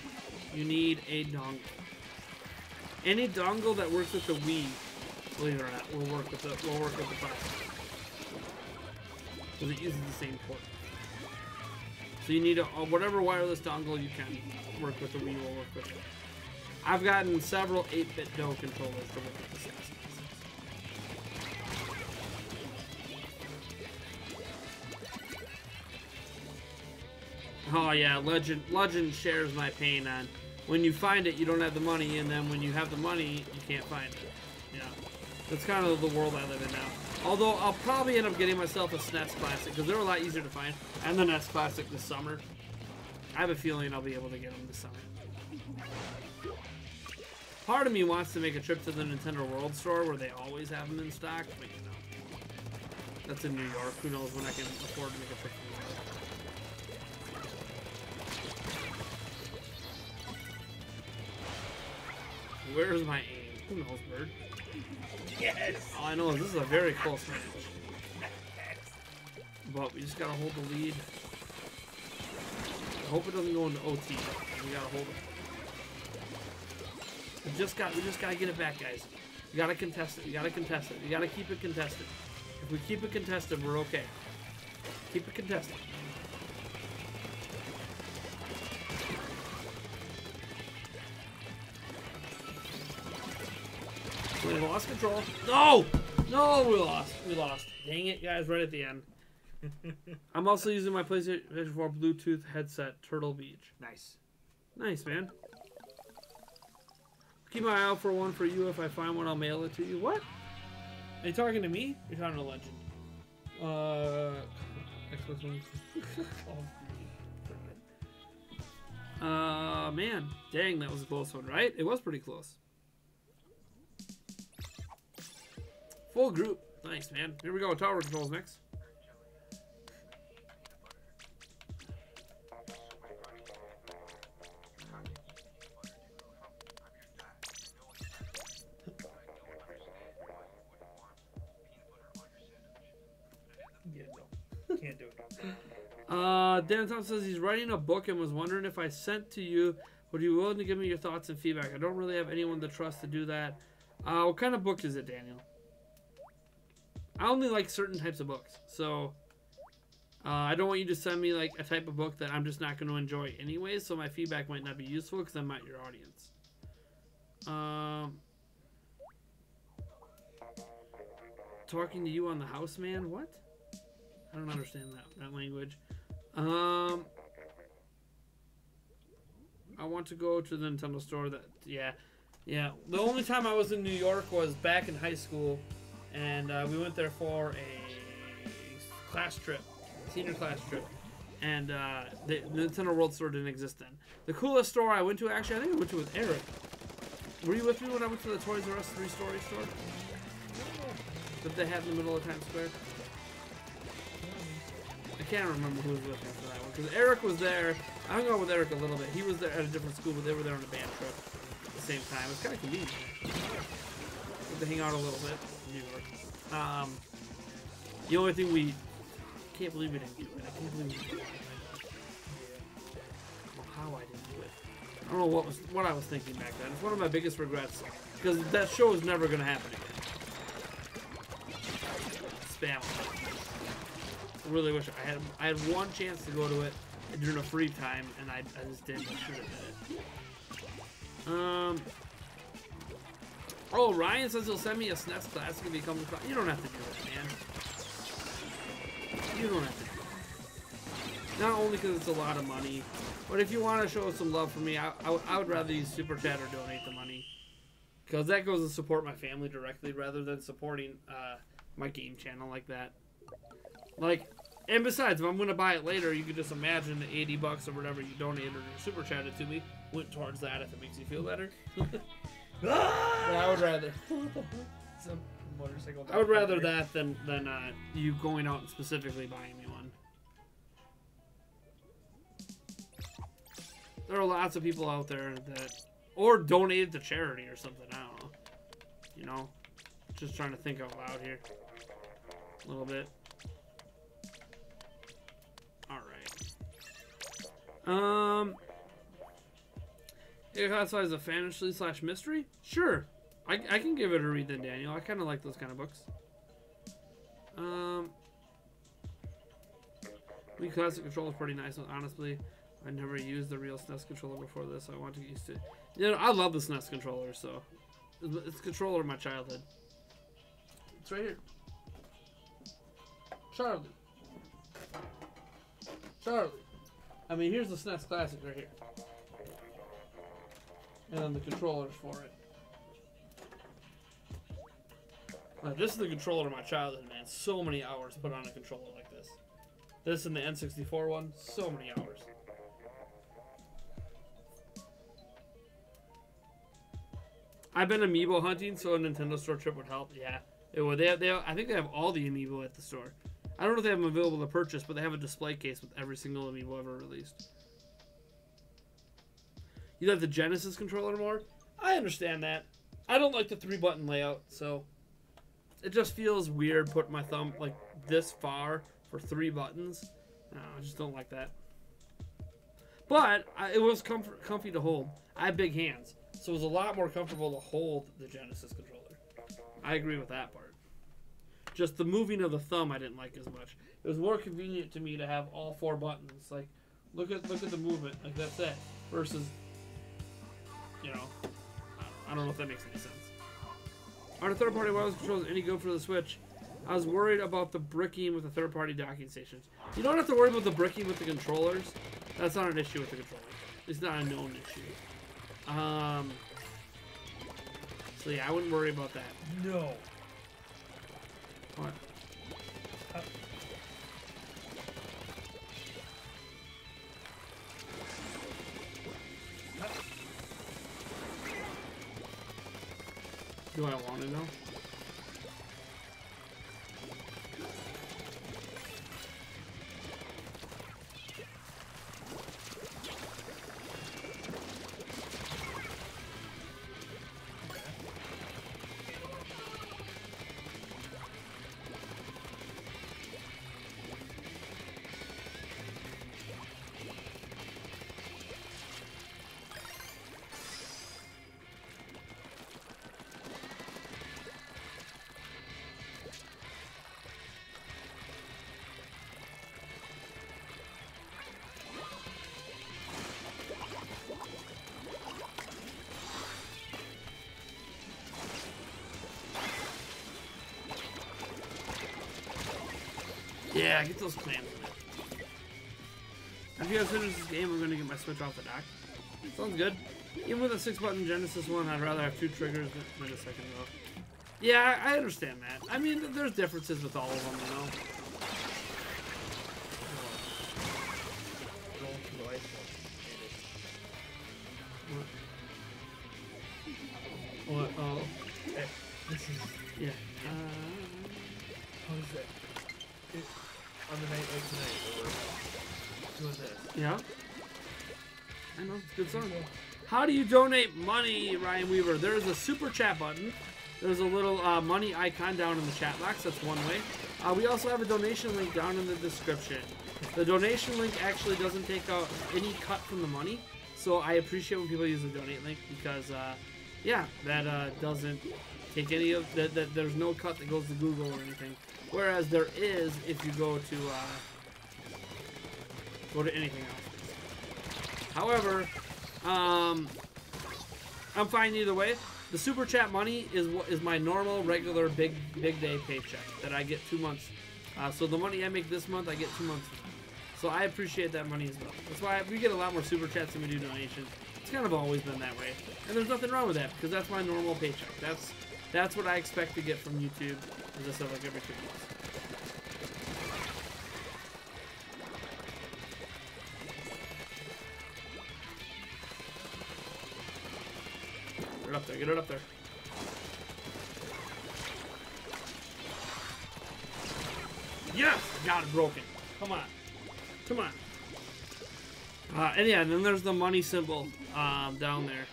You need a dongle. Any dongle that works with the Wii, believe it or not, will work with the Classic. Because it uses the same port. So you need whatever wireless dongle you can work with the Wii will work with it. I've gotten several 8-bit DOE controllers to work with the SNES. Oh yeah, Legend shares my pain on when you find it, you don't have the money, and then when you have the money, you can't find it. Yeah, that's kind of the world I live in now. Although I'll probably end up getting myself a SNES Classic because they're a lot easier to find, and the NES Classic this summer. I have a feeling I'll be able to get them this summer. Part of me wants to make a trip to the Nintendo World Store where they always have them in stock, but you know, that's in New York. Who knows when I can afford to make a trip to New York. Where's my aim? Who knows, Bird? Yes! All I know is this is a very close match. But we just gotta hold the lead. I hope it doesn't go into OT. We gotta hold it. We just gotta get it back, guys. We gotta contest it. We gotta contest it. We gotta keep it contested. If we keep it contested, we're okay. Keep it contested. We lost control. No! No, we lost. We lost. Dang it, guys, right at the end. I'm also using my PlayStation 4 Bluetooth headset, Turtle Beach. Nice. Nice, man. Keep my eye out for one for you. If I find one, I'll mail it to you. What? Are you talking to me? You're talking to Legend. Xbox One. Man. Dang, that was a close one, right? It was pretty close. Full group. Nice, man. Here we go. Tower controls next. Yeah, no. Can't do it. Dan Tom says he's writing a book and was wondering if I sent to you, would you be willing to give me your thoughts and feedback? I don't really have anyone to trust to do that. What kind of book is it, Daniel? I only like certain types of books, so I don't want you to send me like a type of book that I'm just not going to enjoy anyway, so my feedback might not be useful because I'm not your audience. Talking to you on the house, man? What? I don't understand that language. I want to go to the Nintendo store. Yeah. The only time I was in New York was back in high school, and we went there for a class trip, senior class trip, and the Nintendo World Store didn't exist then. The coolest store I went to, actually, I think I went to with Eric. Were you with me when I went to the Toys R Us 3-story store that they had in the middle of Times Square? I can't remember who was with me for that one, because Eric was there. I hung out with Eric a little bit. He was there at a different school, but they were there on a band trip at the same time. It was kind of convenient. To hang out a little bit in New York. The only thing we can't believe we didn't do it. I can't believe we didn't do it. Well, how I didn't do it. I don't know what I was thinking back then. It's one of my biggest regrets, because that show is never gonna happen again. Spam. I really wish I had one chance to go to it during a free time, and I just didn't. I should have did it. Oh, Ryan says he'll send me a SNES Classic if he comes across. You don't have to do it, man. You don't have to do it. Not only because it's a lot of money, but if you want to show some love for me, I would rather use Super Chat or donate the money. Because that goes to support my family directly rather than supporting my game channel like that. And besides, if I'm going to buy it later, you could just imagine the 80 bucks or whatever you donated or Super Chatted to me went towards that if it makes you feel better. I would rather. Some motorcycle. I would rather that than you going out and specifically buying me one. There are lots of people out there that, or donated to charity or something. I don't know. You know, just trying to think out loud here a little bit. All right. It classifies as a fantasy / mystery? Sure. I can give it a read then, Daniel. I kind of like those kind of books. Wii Classic controller is pretty nice, honestly. I never used the real SNES controller before this, so I want to get used to it. You know, I love the SNES controller, so it's a controller of my childhood. It's right here. Charlie. I mean, here's the SNES Classic right here. And then the controllers for it. Now, this is the controller of my childhood, man. So many hours put on a controller like this. This and the N64 one, so many hours. I've been amiibo hunting, so a Nintendo store trip would help. Yeah, it would. I think they have all the amiibo at the store. I don't know if they have them available to purchase, but they have a display case with every single amiibo ever released. You like the Genesis controller more? I understand that. I don't like the 3-button layout, so it just feels weird putting my thumb like this far for 3 buttons. No, I just don't like that. But it was comfy to hold. I have big hands, so it was a lot more comfortable to hold the Genesis controller. I agree with that part. Just the moving of the thumb I didn't like as much. It was more convenient to me to have all 4 buttons. Like, look at the movement. Like, that's it. Versus, you know, I don't know if that makes any sense. Are the third-party wireless controllers any good for the Switch? I was worried about the bricking with the third-party docking stations. You don't have to worry about the bricking with the controllers. That's not an issue with the controllers. It's not a known issue. So yeah, I wouldn't worry about that. No. What? Do I want to know? Yeah, get those clams in there. After you guys finish this game, I'm going to get my Switch off the dock. Sounds good. Even with a 6-button Genesis one, I'd rather have 2 triggers than a second row. Yeah, I understand that. I mean, there's differences with all of them, you know. What? Oh. Hey, this is... Yeah. How is that? On the night like tonight, we're doing this. Yeah. I know, it's a good song. How do you donate money, Ryan Weaver? There's a super chat button. There's a little money icon down in the chat box. That's one way. We also have a donation link down in the description. The donation link actually doesn't take out any cut from the money. So I appreciate when people use the donate link because, yeah, that doesn't take any of that. There's no cut that goes to Google or anything. Whereas there is if you go to anything else. However, I'm fine either way. The super chat money is my normal, regular, big day paycheck that I get 2 months. So the money I make this month, I get 2 months. So I appreciate that money as well. That's why we get a lot more super chats than we do donations. It's kind of always been that way, and there's nothing wrong with that because that's my normal paycheck. That's what I expect to get from YouTube. As I said, like every 2 months. Get it up there. Get it up there. Yes! Got it broken. Come on. Come on. And yeah, and then there's the money symbol down there.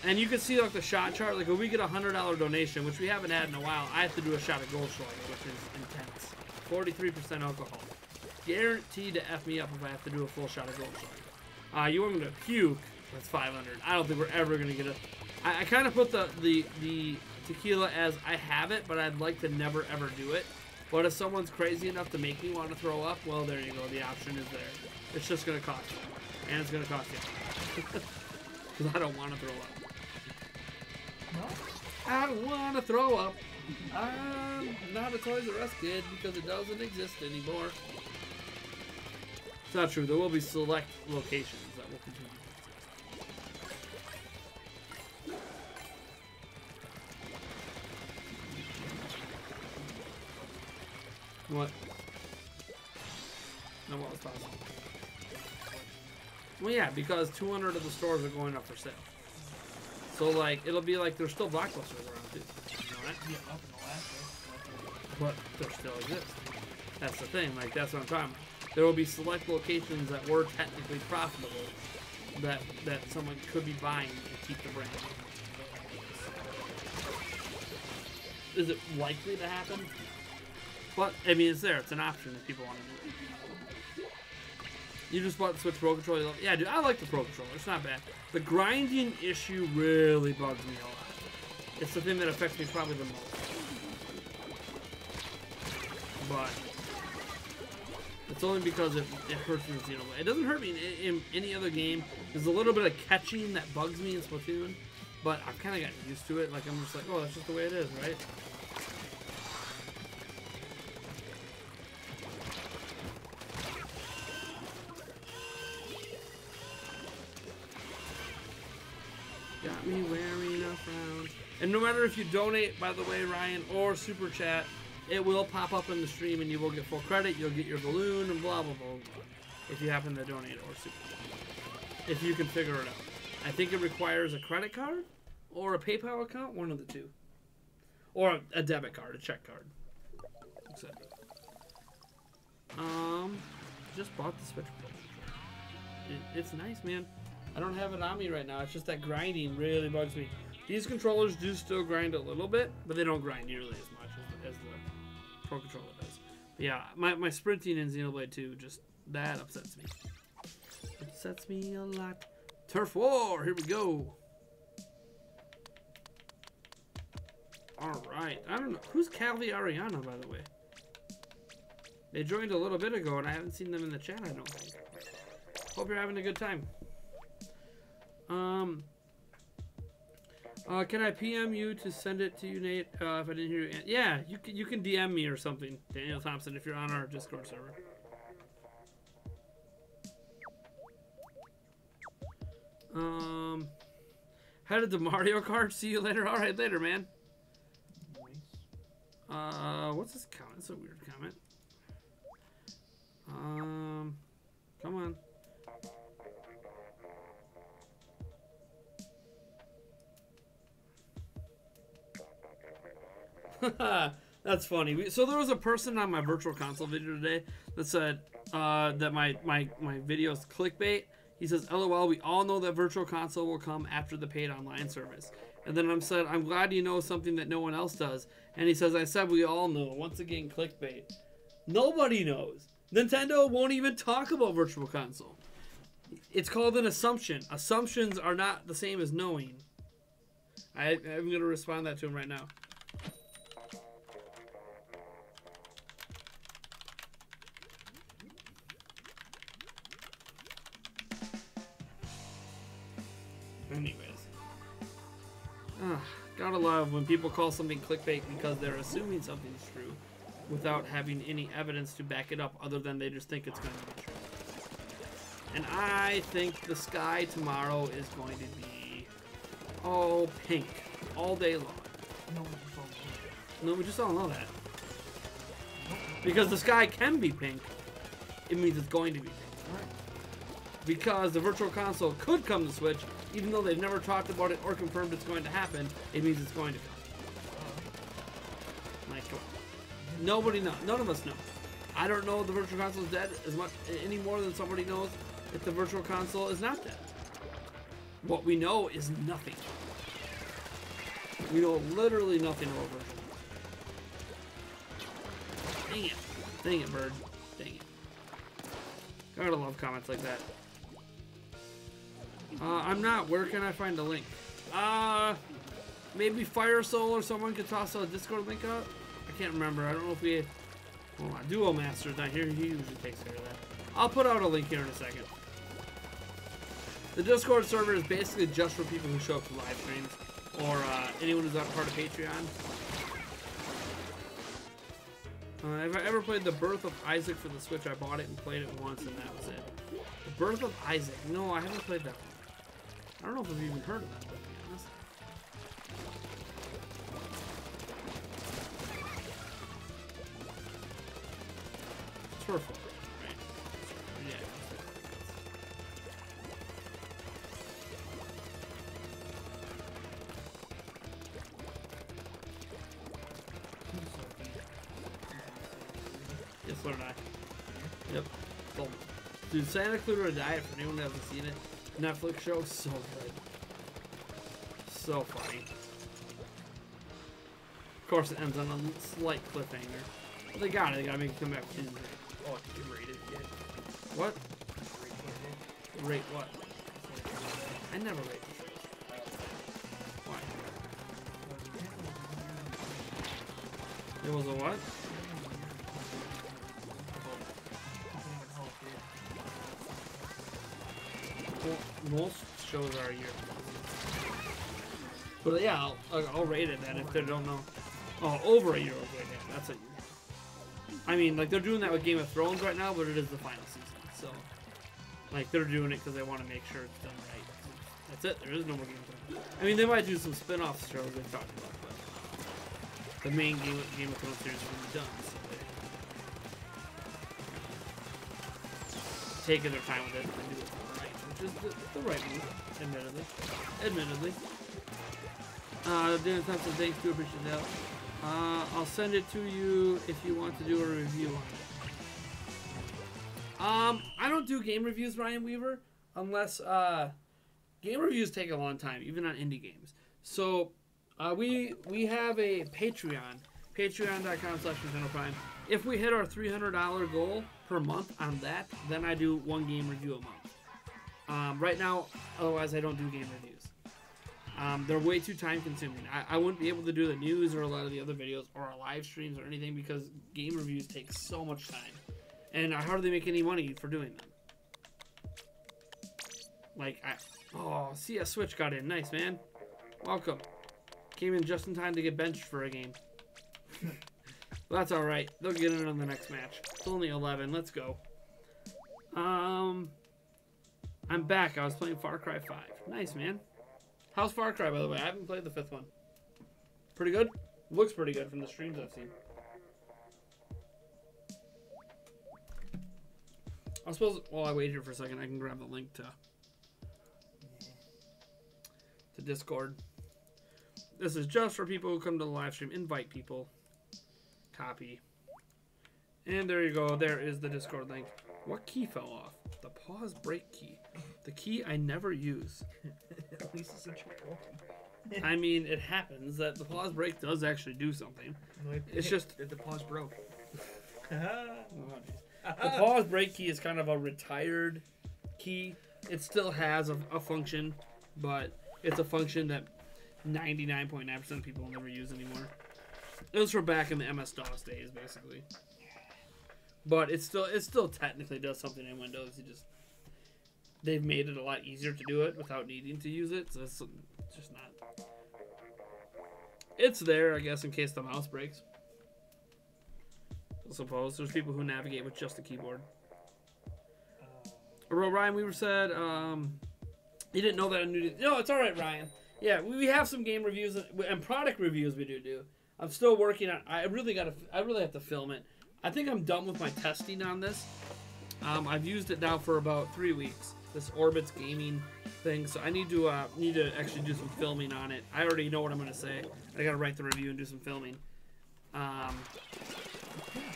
And you can see like the shot chart. Like if we get a $100 donation, which we haven't had in a while, I have to do a shot of Goldschlager, which is intense. 43% alcohol. Guaranteed to F me up if I have to do a full shot of Goldschlager. You want me to puke? That's 500. I don't think we're ever going to get a... I kind of put the tequila as I have it, but I'd like to never ever do it. But if someone's crazy enough to make me want to throw up, well, there you go. The option is there. It's just going to cost you. And it's going to cost you. Because I don't want to throw up. No? I don't want to throw up. I'm not a Toys R Us kid because it doesn't exist anymore. It's not true. There will be select locations that will continue. What? No, what was possible? Well, yeah, because 200 of the stores are going up for sale. So, like, it'll be like there's still blockbusters around, too. You know that? Yeah, up in Alaska. But there still exist. That's the thing. Like, that's what I'm talking about. There will be select locations that were technically profitable that someone could be buying to keep the brand. Is it likely to happen? But, I mean, it's there. It's an option if people want to do it. You just bought the Switch Pro Controller. Yeah, dude, I like the Pro Controller. It's not bad. The grinding issue really bugs me a lot. It's the thing that affects me probably the most. But it's only because it hurts me in Xenoblade. It doesn't hurt me in any other game. There's a little bit of catching that bugs me in Splatoon. But I've kind of gotten used to it. Like, I'm just like, oh, that's just the way it is, right? Got me wearing a frown. And no matter if you donate, by the way, Ryan, or super chat, it will pop up in the stream and you will get full credit. You'll get your balloon and blah, blah, blah, blah. If you happen to donate or super chat. If you can figure it out. I think it requires a credit card or a PayPal account, one of the two. Or a debit card, a check card. Etc. Just bought the Switch Pro. It's nice, man. I don't have it on me right now. It's just that grinding really bugs me. These controllers do still grind a little bit, but they don't grind nearly as much as the Pro Controller does. But yeah, my sprinting in Xenoblade 2, just that upsets me. Upsets me a lot. Turf War, here we go. Alright, I don't know. Who's Calvi Ariana, by the way? They joined a little bit ago, and I haven't seen them in the chat, I don't think. Hope you're having a good time. Can I PM you to send it to you, Nate? If I didn't hear you. Yeah, you can DM me or something, Daniel Thompson, if you're on our Discord server. Headed to Mario Kart. See you later. All right, later, man. What's this comment? It's a weird comment. Come on. That's funny. So there was a person on my virtual console video today that said that my video is clickbait. He says, LOL, we all know that virtual console will come after the paid online service. And then I'm said, I'm glad you know something that no one else does. And he says, I said we all know. Once again, clickbait. Nobody knows. Nintendo won't even talk about virtual console. It's called an assumption. Assumptions are not the same as knowing. I'm going to respond that to him right now. Anyways. Gotta love when people call something clickbait because they're assuming something's true without having any evidence to back it up other than they just think it's going to be true. And I think the sky tomorrow is going to be all pink all day long. No, we just all know that. Because the sky can be pink, it means it's going to be pink. Because the virtual console could come to Switch, even though they've never talked about it or confirmed it's going to happen, it means it's going to come. Like, come on. Nobody knows. None of us know. I don't know if the virtual console is dead as much any more than somebody knows if the virtual console is not dead. What we know is nothing. We know literally nothing about virtual. Dang it. Dang it, bird. Dang it. Gotta love comments like that. I'm not. Where can I find a link? Maybe Fire Soul or someone could toss a Discord link out? I can't remember. I don't know if we... Hold on. Duo Master's not here. He usually takes care of that. I'll put out a link here in a second. The Discord server is basically just for people who show up to live streams or anyone who's not part of Patreon. Have I ever played The Birth of Isaac for the Switch? I bought it and played it once and that was it. The Birth of Isaac. No, I haven't played that one. I don't know if I've even heard of that, to be honest. Turf, right? Yeah. Yes, so did I. Yep. So, dude, Santa Clarita Diet, for anyone that hasn't seen it, Netflix show, so good. So funny. Of course, it ends on a slight cliffhanger. But they got it. They gotta make it come back to Tuesday. Oh, did you rate it yet? What? Rate what? I never rate the shows. Why? It was a what? Well, most shows are a year. But yeah, I'll rate it then if they don't know. Oh, over a year old right now. That's a year. I mean, like, they're doing that with Game of Thrones right now, but it is the final season. So, like, they're doing it because they want to make sure it's done right. That's it. There is no more Game of Thrones. I mean, they might do some spin-off shows they've talked about, but the main Game of Thrones series will be done. So they're taking their time with it and do it right, which is the right move, admittedly. Dan Thompson, thanks, do appreciate that. I'll send it to you if you want to do a review on it. I don't do game reviews, Ryan Weaver, unless game reviews take a long time, even on indie games. So we have a Patreon, patreon.com/NintendoPrime. If we hit our $300 goal per month on that, then I do one game review a month. Right now, otherwise I don't do game reviews. They're way too time consuming. I wouldn't be able to do the news or a lot of the other videos or our live streams or anything because game reviews take so much time. And I hardly make any money for doing them. Like, oh, see, a Switch got in. Nice, man. Welcome. Came in just in time to get benched for a game. Well, that's alright. They'll get it on the next match. It's only 11. Let's go. I'm back. I was playing Far Cry 5. Nice, man. How's Far Cry, by the way? I haven't played the 5th one. Pretty good? Looks pretty good from the streams I've seen. I suppose while I wait here for a second, I can grab the link to Discord. This is just for people who come to the live stream. Invite people. Copy. And there you go. There is the Discord link. What key fell off? The pause break key. The key I never use. At least it's a trick. I mean, it happens that the pause break does actually do something. It's just... The pause broke. Oh, the pause break key is kind of a retired key. It still has a function, but it's a function that 99.9% of people will never use anymore. It was for back in the MS-DOS days, basically. But it still technically does something in Windows. They've made it a lot easier to do it without needing to use it, so it's just not. It's there, I guess, in case the mouse breaks. I suppose there's people who navigate with just the keyboard. Ryan Weaver said, you didn't know that I knew. No, it's all right, Ryan. Yeah, we have some game reviews and product reviews we do. I'm still working on. I really have to film it. I think I'm done with my testing on this. I've used it now for about 3 weeks. This Orbit's gaming thing, so I need to actually do some filming on it. I already know what I'm gonna say. I gotta write the review and do some filming.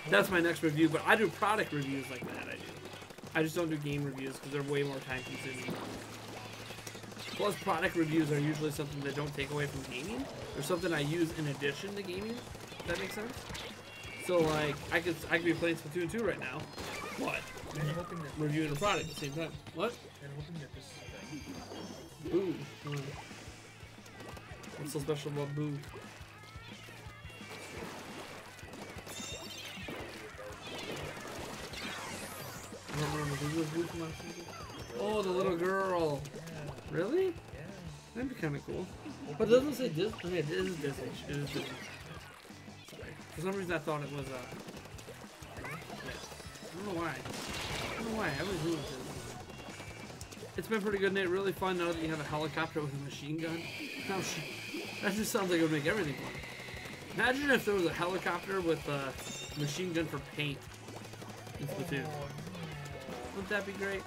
That's my next review, but I do product reviews like that. I just don't do game reviews because they're way more time consuming. Plus, product reviews are usually something that don't take away from gaming. They're something I use in addition to gaming. If that makes sense. So, like, I could be playing Splatoon 2 right now. What? Reviewing a product at the same time. What? And hoping that this is Boo. What's so special about Boo? I don't remember who was Boo from last season. Oh, the little girl. Yeah. Really? Yeah. That'd be kind of cool. But it doesn't say Disney. Okay, it is Disney. It is Disney. Sorry. For some reason I thought it was, yeah. I don't know why. I was doing it. It's been pretty good, Nate. Really fun now that you have a helicopter with a machine gun. That just sounds like it would make everything fun. Imagine if there was a helicopter with a machine gun for paint in Splatoon. Wouldn't that be great?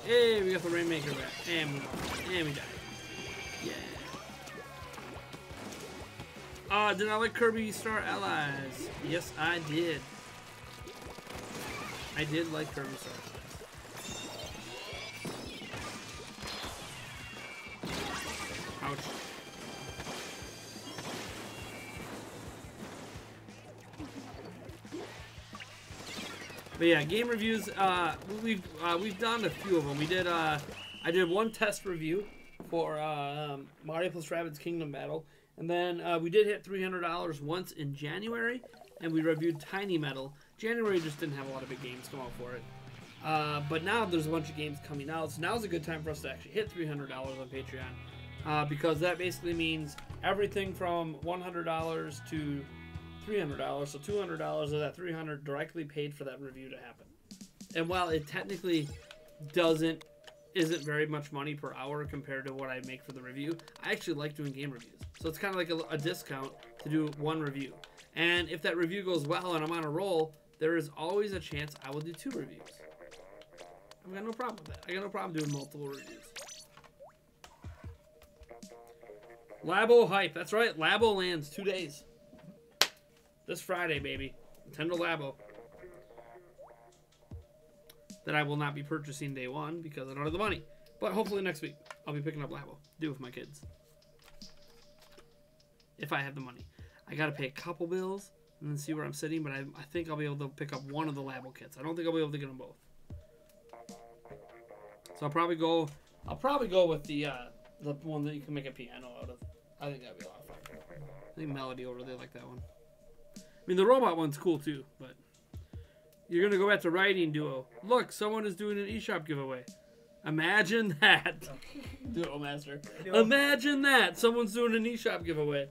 Hey, we got the Rainmaker back. And we died. Yeah. Did I like Kirby Star Allies? Yes, I did. I did like Kirby Star Allies. Ouch. But yeah, game reviews. We've done a few of them. We did. I did one test review for Mario plus Rabbids Kingdom Battle, and then we did hit $300 once in January, and we reviewed Tiny Metal. January just didn't have a lot of big games come out for it, but now there's a bunch of games coming out. So now's a good time for us to actually hit $300 on Patreon, because that basically means everything from $100 to $300, so $200 of that $300 directly paid for that review to happen. And while it technically isn't very much money per hour compared to what I make for the review, I actually like doing game reviews. So it's kind of like a discount to do one review. And if that review goes well and I'm on a roll, there is always a chance I will do 2 reviews. I've got no problem with that. I got no problem doing multiple reviews. Labo hype. That's right. Labo lands 2 days. This Friday, baby. Nintendo Labo. That I will not be purchasing day one because I don't have the money. But hopefully next week I'll be picking up Labo. Do it with my kids. If I have the money. I gotta pay a couple bills and then see where I'm sitting, but I think I'll be able to pick up one of the Labo kits. I don't think I'll be able to get them both. So I'll probably go with the one that you can make a piano out of. I think that'd be a lot of fun. I think Melody over there like that one. I mean, the robot one's cool too, but you're going to go back to Writing Duo. Look, someone is doing an eShop giveaway. Imagine that. Duo Master. Duo. Imagine that. Someone's doing an eShop giveaway.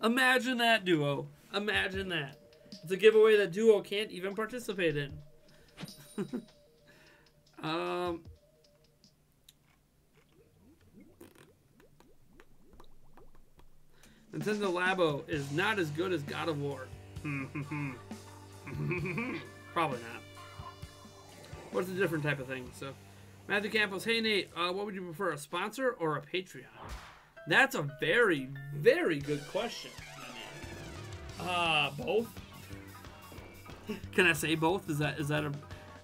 Imagine that, Duo. Imagine that. It's a giveaway that Duo can't even participate in. Nintendo Labo is not as good as God of War. Probably not. But it's a different type of thing. So, Matthew Campos, hey Nate, what would you prefer, a sponsor or a Patreon? That's a very, very good question. Both. Can I say both? Is that a?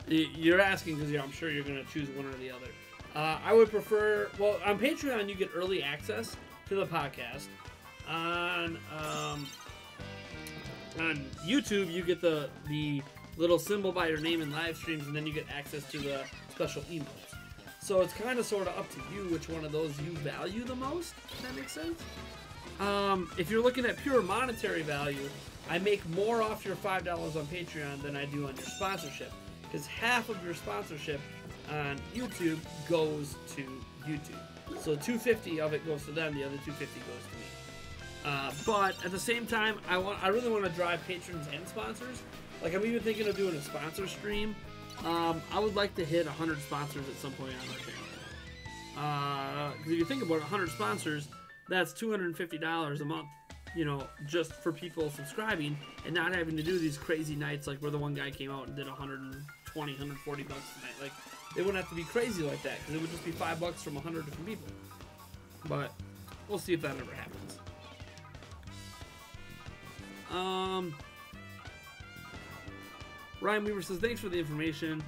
You're asking because I'm sure you're gonna choose one or the other. I would prefer. Well, on Patreon you get early access to the podcast. On YouTube you get the little symbol by your name in live streams, and then you get access to the special emails. So it's kind of sort of up to you which one of those you value the most, if that makes sense. If you're looking at pure monetary value, I make more off your $5 on Patreon than I do on your sponsorship, because half of your sponsorship on YouTube goes to YouTube. So $250 of it goes to them, the other $250 goes to me. But at the same time, I really want to drive patrons and sponsors. Like, I'm even thinking of doing a sponsor stream. I would like to hit 100 sponsors at some point on our channel. Because if you think about it, 100 sponsors, that's $250 a month, you know, just for people subscribing and not having to do these crazy nights like where the one guy came out and did 120, 140 bucks a night. Like, they wouldn't have to be crazy like that, because it would just be $5 from 100 different people. But we'll see if that ever happens. Ryan Weaver says, thanks for the information.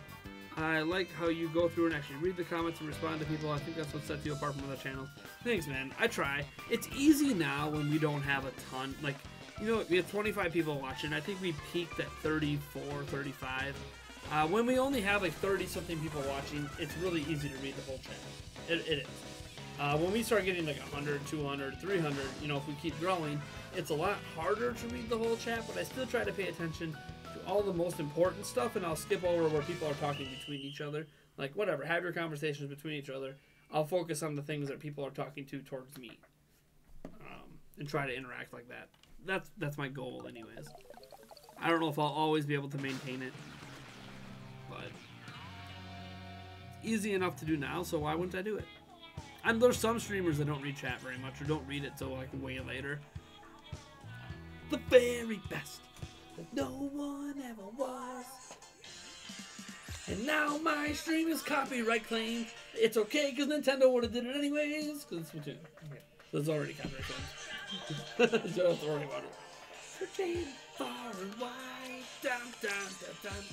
I like how you go through and actually read the comments and respond to people. I think that's what sets you apart from other channels. Thanks, man. I try. It's easy now when we don't have a ton. Like, you know, we have 25 people watching. I think we peaked at 34, 35. When we only have like 30-something people watching, it's really easy to read the whole channel. It is. When we start getting like 100, 200, 300, you know, if we keep growing, it's a lot harder to read the whole chat, but I still try to pay attention to all the most important stuff, and I'll skip over where people are talking between each other. Like, whatever, have your conversations between each other. I'll focus on the things that people are talking to towards me, and try to interact like that. That's my goal anyways. I don't know if I'll always be able to maintain it, but easy enough to do now, so why wouldn't I do it? And there's some streamers that don't read chat very much, or don't read it till like way later. The very best that no one ever was. And now my stream is copyright claimed. It's okay, because Nintendo would have did it anyways, because it's Splatoon. Yeah. So it's already copyright claimed. So don't worry about it. Searching far and wide, down, down, down, down.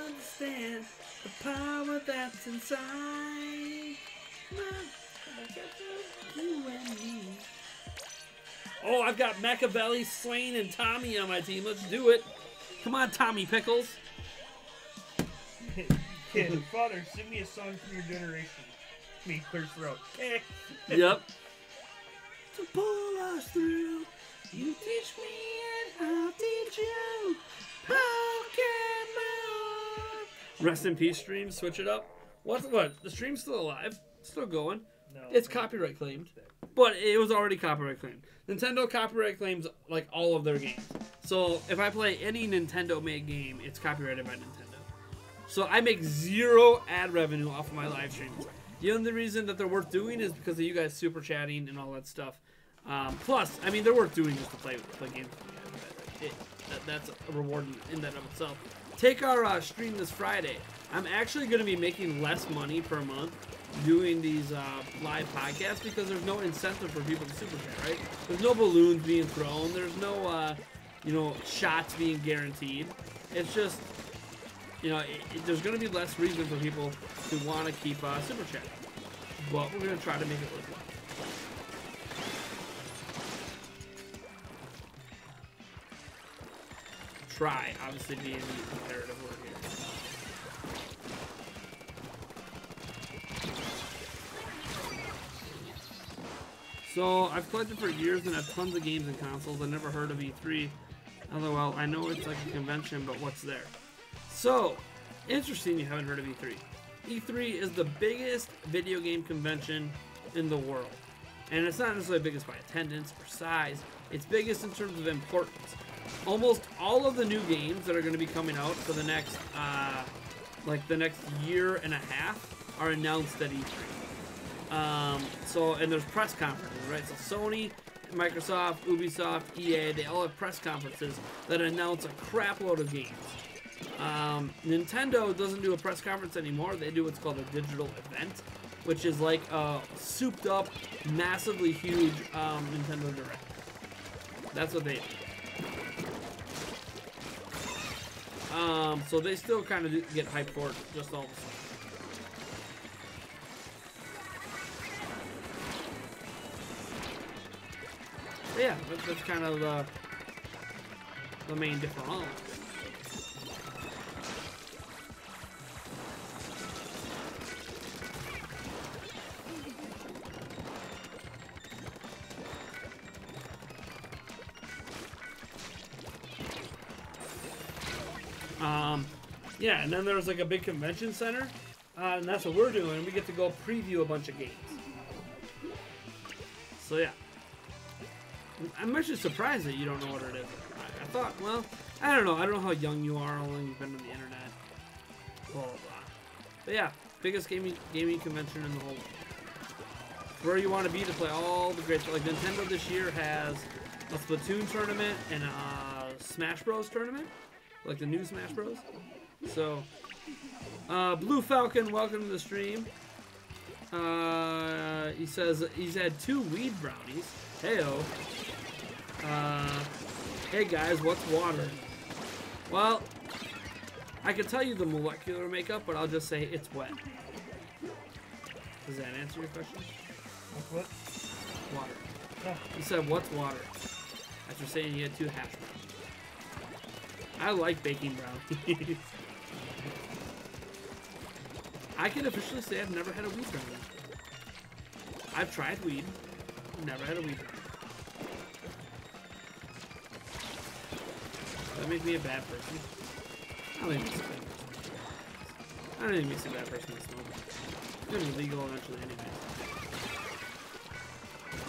Understand the power that's inside. You and me. Oh, I've got Machiavelli, Swain, and Tommy on my team. Let's do it. Come on, Tommy Pickles. Kid, father, sing me a song from your generation. Me, clear throat. Yep. To pull us through, you teach me and I'll teach you. Pokemon. Rest in peace, stream. Switch it up. What? The stream's still alive. Still going. No, it's copyright claimed. But it was already copyright claimed. Nintendo copyright claims like all of their games. So if I play any Nintendo-made game, it's copyrighted by Nintendo. So I make zero ad revenue off of my live streams. The only reason that they're worth doing is because of you guys super chatting and all that stuff. Plus, I mean, they're worth doing just to play games with you guys. That's a reward in that of itself. Take our stream this Friday. I'm actually going to be making less money per month doing these live podcasts, because there's no incentive for people to super chat, right? There's no balloons being thrown. There's no, you know, shots being guaranteed. It's just, you know, there's going to be less reason for people to want to keep super chatting. But we're going to try to make it worthwhile. Try, obviously, being the imperative word here. So, I've collected for years and have tons of games and consoles. I never heard of E3. LOL, I know it's like a convention, but what's there? So, interesting you haven't heard of E3. E3 is the biggest video game convention in the world. And it's not necessarily biggest by attendance or size. It's biggest in terms of importance. Almost all of the new games that are going to be coming out for the next, the next year and a half are announced at E3. And there's press conferences, right? So Sony, Microsoft, Ubisoft, EA, they all have press conferences that announce a crap load of games. Nintendo doesn't do a press conference anymore. They do what's called a digital event, which is like a souped up, massively huge Nintendo Direct. That's what they do. So they still kind of get hyped for it just all of a sudden. But yeah, that's kind of the main difference. Yeah, and then there's like a big convention center, and that's what we're doing. We get to go preview a bunch of games. So yeah, I'm actually surprised that you don't know what it is. I thought, well, I don't know how young you are, how long you've been on the internet, blah blah blah. But yeah, biggest gaming convention in the whole world. Where you want to be to play all the great stuff. Like Nintendo this year has a Splatoon tournament and a Smash Bros tournament, like the new Smash Bros. So, Blue Falcon, welcome to the stream. He says he's had 2 weed brownies. Heyo. Hey guys, what's water? Well, I could tell you the molecular makeup, but I'll just say it's wet. Does that answer your question? What? Water. Yeah. He said, what's water? After saying he had 2 hash browns. I like baking brownies. I can officially say I've never had a weed brownie. I've tried weed, never had a weed brownie. Does that make me a bad person? I don't think it makes me a bad person. I don't think it makes me a bad person to smoke. It's gonna be legal eventually anyway.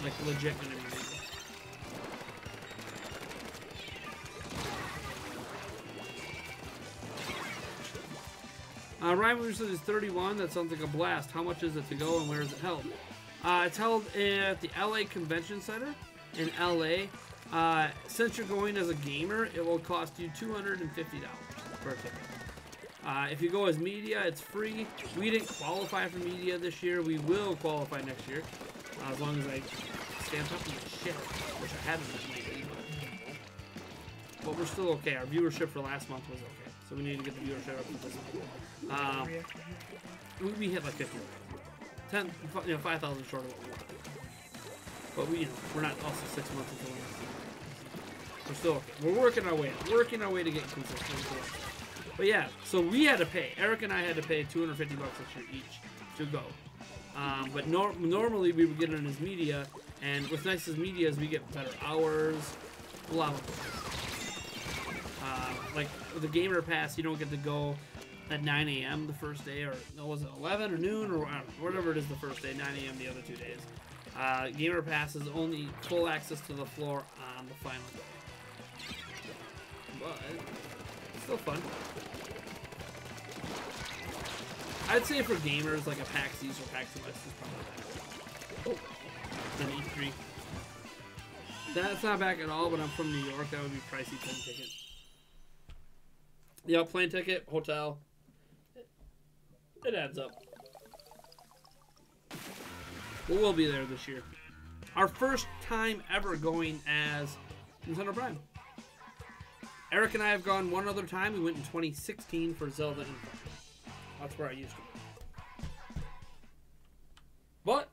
Like legit gonna be legal. Ryan Williams says he's 31. That sounds like a blast. How much is it to go and where is it held? It's held at the LA Convention Center in LA. Since you're going as a gamer, it will cost you $250 for a ticket. If you go as media, it's free. We didn't qualify for media this year. We will qualify next year, as long as I stay on top of my shit, which I haven't been lately. But we're still okay. Our viewership for last month was okay. So we need to get the viewership up to this month. We hit like 50. 10, 5,000 short of what we wanted. But we're not also 6 months until we're still okay. We're working our way to get consistent. But yeah, so we had to pay. Eric and I had to pay $250 this year each to go. But normally we would get it in his media, and what's nice as media is we get better hours, a lot of things. Like with the Gamer Pass, you don't get to go at 9 a.m. the first day, or was it 11 or noon, or whatever it is the first day, 9 a.m. the other 2 days. Gamer Pass is only full access to the floor on the final day. But it's still fun. I'd say for gamers, like a PAX East or PAX West is probably better than E3. That's not back at all, but I'm from New York. That would be pricey plane ticket. Yeah, plane ticket, hotel. It adds up. But we'll be there this year. Our first time ever going as Nintendo Prime. Eric and I have gone one other time. We went in 2016 for Zelda Infinite. That's where I used to go. But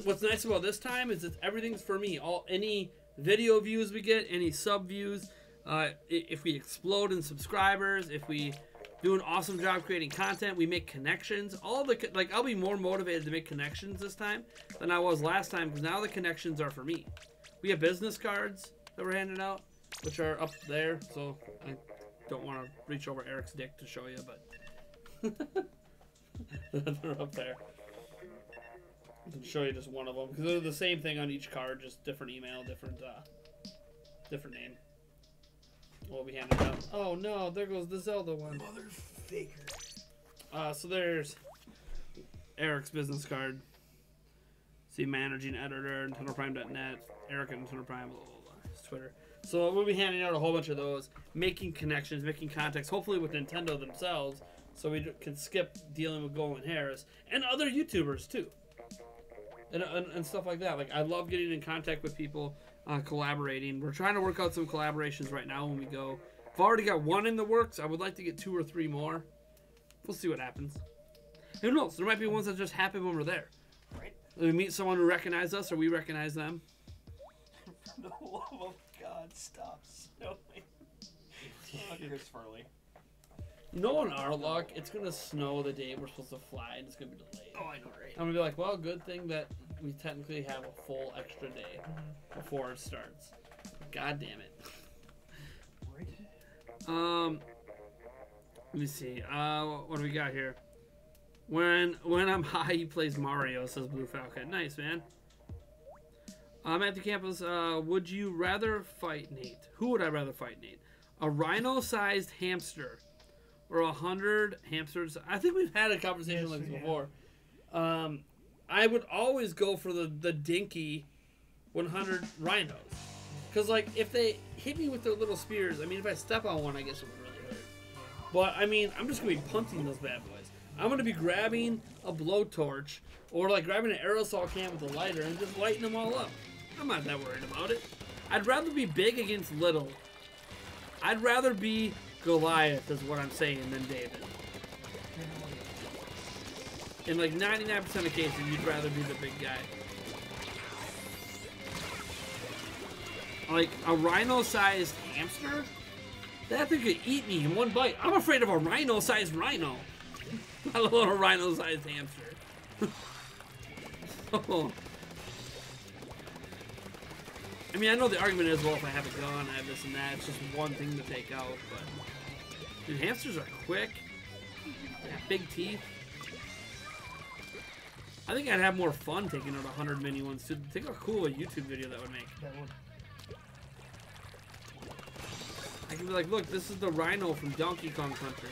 what's nice about this time is that everything's for me. Any video views we get, any sub views, if we explode in subscribers, if we do an awesome job creating content, we make connections. I'll be more motivated to make connections this time than I was last time, because now the connections are for me. We have business cards that we're handing out, which are up there, so I don't want to reach over Eric's dick to show you, but They're up there. I can show you just one of them because they're the same thing on each card, just different email, different name. We'll be handing out. Oh no, there goes the Zelda one. Motherfucker. So there's Eric's business card. See, managing editor, NintendoPrime.net, Eric at Nintendo Prime, blah, blah, blah, his Twitter. So we'll be handing out a whole bunch of those, making connections, making contacts, hopefully with Nintendo themselves, so we can skip dealing with Golan Harris and other YouTubers too, and stuff like that. Like, I love getting in contact with people, collaborating. We're trying to work out some collaborations right now when we go. I've already got one in the works. I would like to get 2 or 3 more. We'll see what happens. Who knows? There might be ones that just happen when we're there. Right. We meet someone who recognizes us, or we recognize them. For the love of God, stop snowing. Chris Farley. You know, on our luck, it's going to snow the day we're supposed to fly, and it's going to be delayed. Oh, I know, right? I'm going to be like, well, good thing that we technically have a full extra day before it starts. God damn it. Right. Let me see. What do we got here? When I'm high, he plays Mario, says Blue Falcon. Nice, man. At the campus, would you rather fight Nate? Who would I rather fight, Nate? A rhino-sized hamster or 100 hamsters? I think we've had a conversation like this before. I would always go for the dinky 100 rhinos. Because, like, if they hit me with their little spears, I mean, if I step on one, I guess it would really hurt. But, I mean, I'm just going to be punting those bad boys. I'm going to be grabbing a blowtorch or, like, grabbing an aerosol can with a lighter and just lighting them all up. I'm not that worried about it. I'd rather be big against little. I'd rather be Goliath, is what I'm saying, than David. In, like, 99% of cases, you'd rather be the big guy. Like, a rhino-sized hamster? That thing could eat me in one bite. I'm afraid of a rhino-sized rhino. Let alone a rhino-sized hamster. Oh. I mean, I know the argument is, well, if I have a gun, I have this and that. It's just one thing to take out, but... Dude, hamsters are quick. They have big teeth. I think I'd have more fun taking out 100 mini ones, too. Think how cool a YouTube video that would make. That would. I can be like, look, this is the rhino from Donkey Kong Country.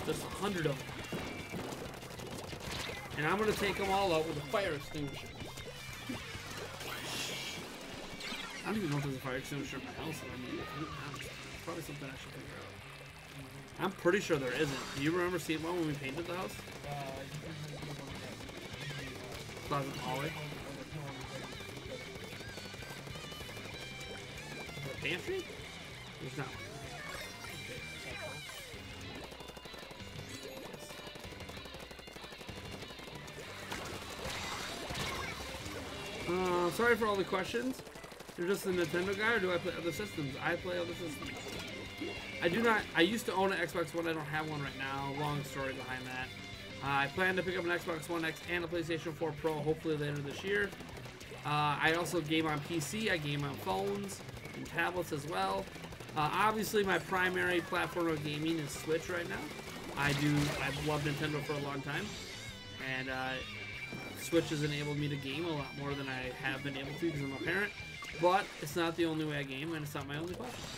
There's 100 of them. And I'm going to take them all out with a fire extinguisher. I don't even know if there's a fire extinguisher in my house. I mean, it's probably something I should figure out. I'm pretty sure there isn't. Do you remember seeing one when we painted the house? Closet hallway. The pantry? There's not one. Sorry for all the questions. You're just a Nintendo guy, or do I play other systems? I play other systems. I do not. I used to own an Xbox One. I don't have one right now. Long story behind that. I plan to pick up an Xbox One X and a PlayStation 4 Pro hopefully later this year. I also game on PC. I game on phones and tablets as well. Obviously, my primary platform of gaming is Switch right now. I've loved Nintendo for a long time, and Switch has enabled me to game a lot more than I have been able to because I'm a parent. But it's not the only way I game, and it's not my only platform.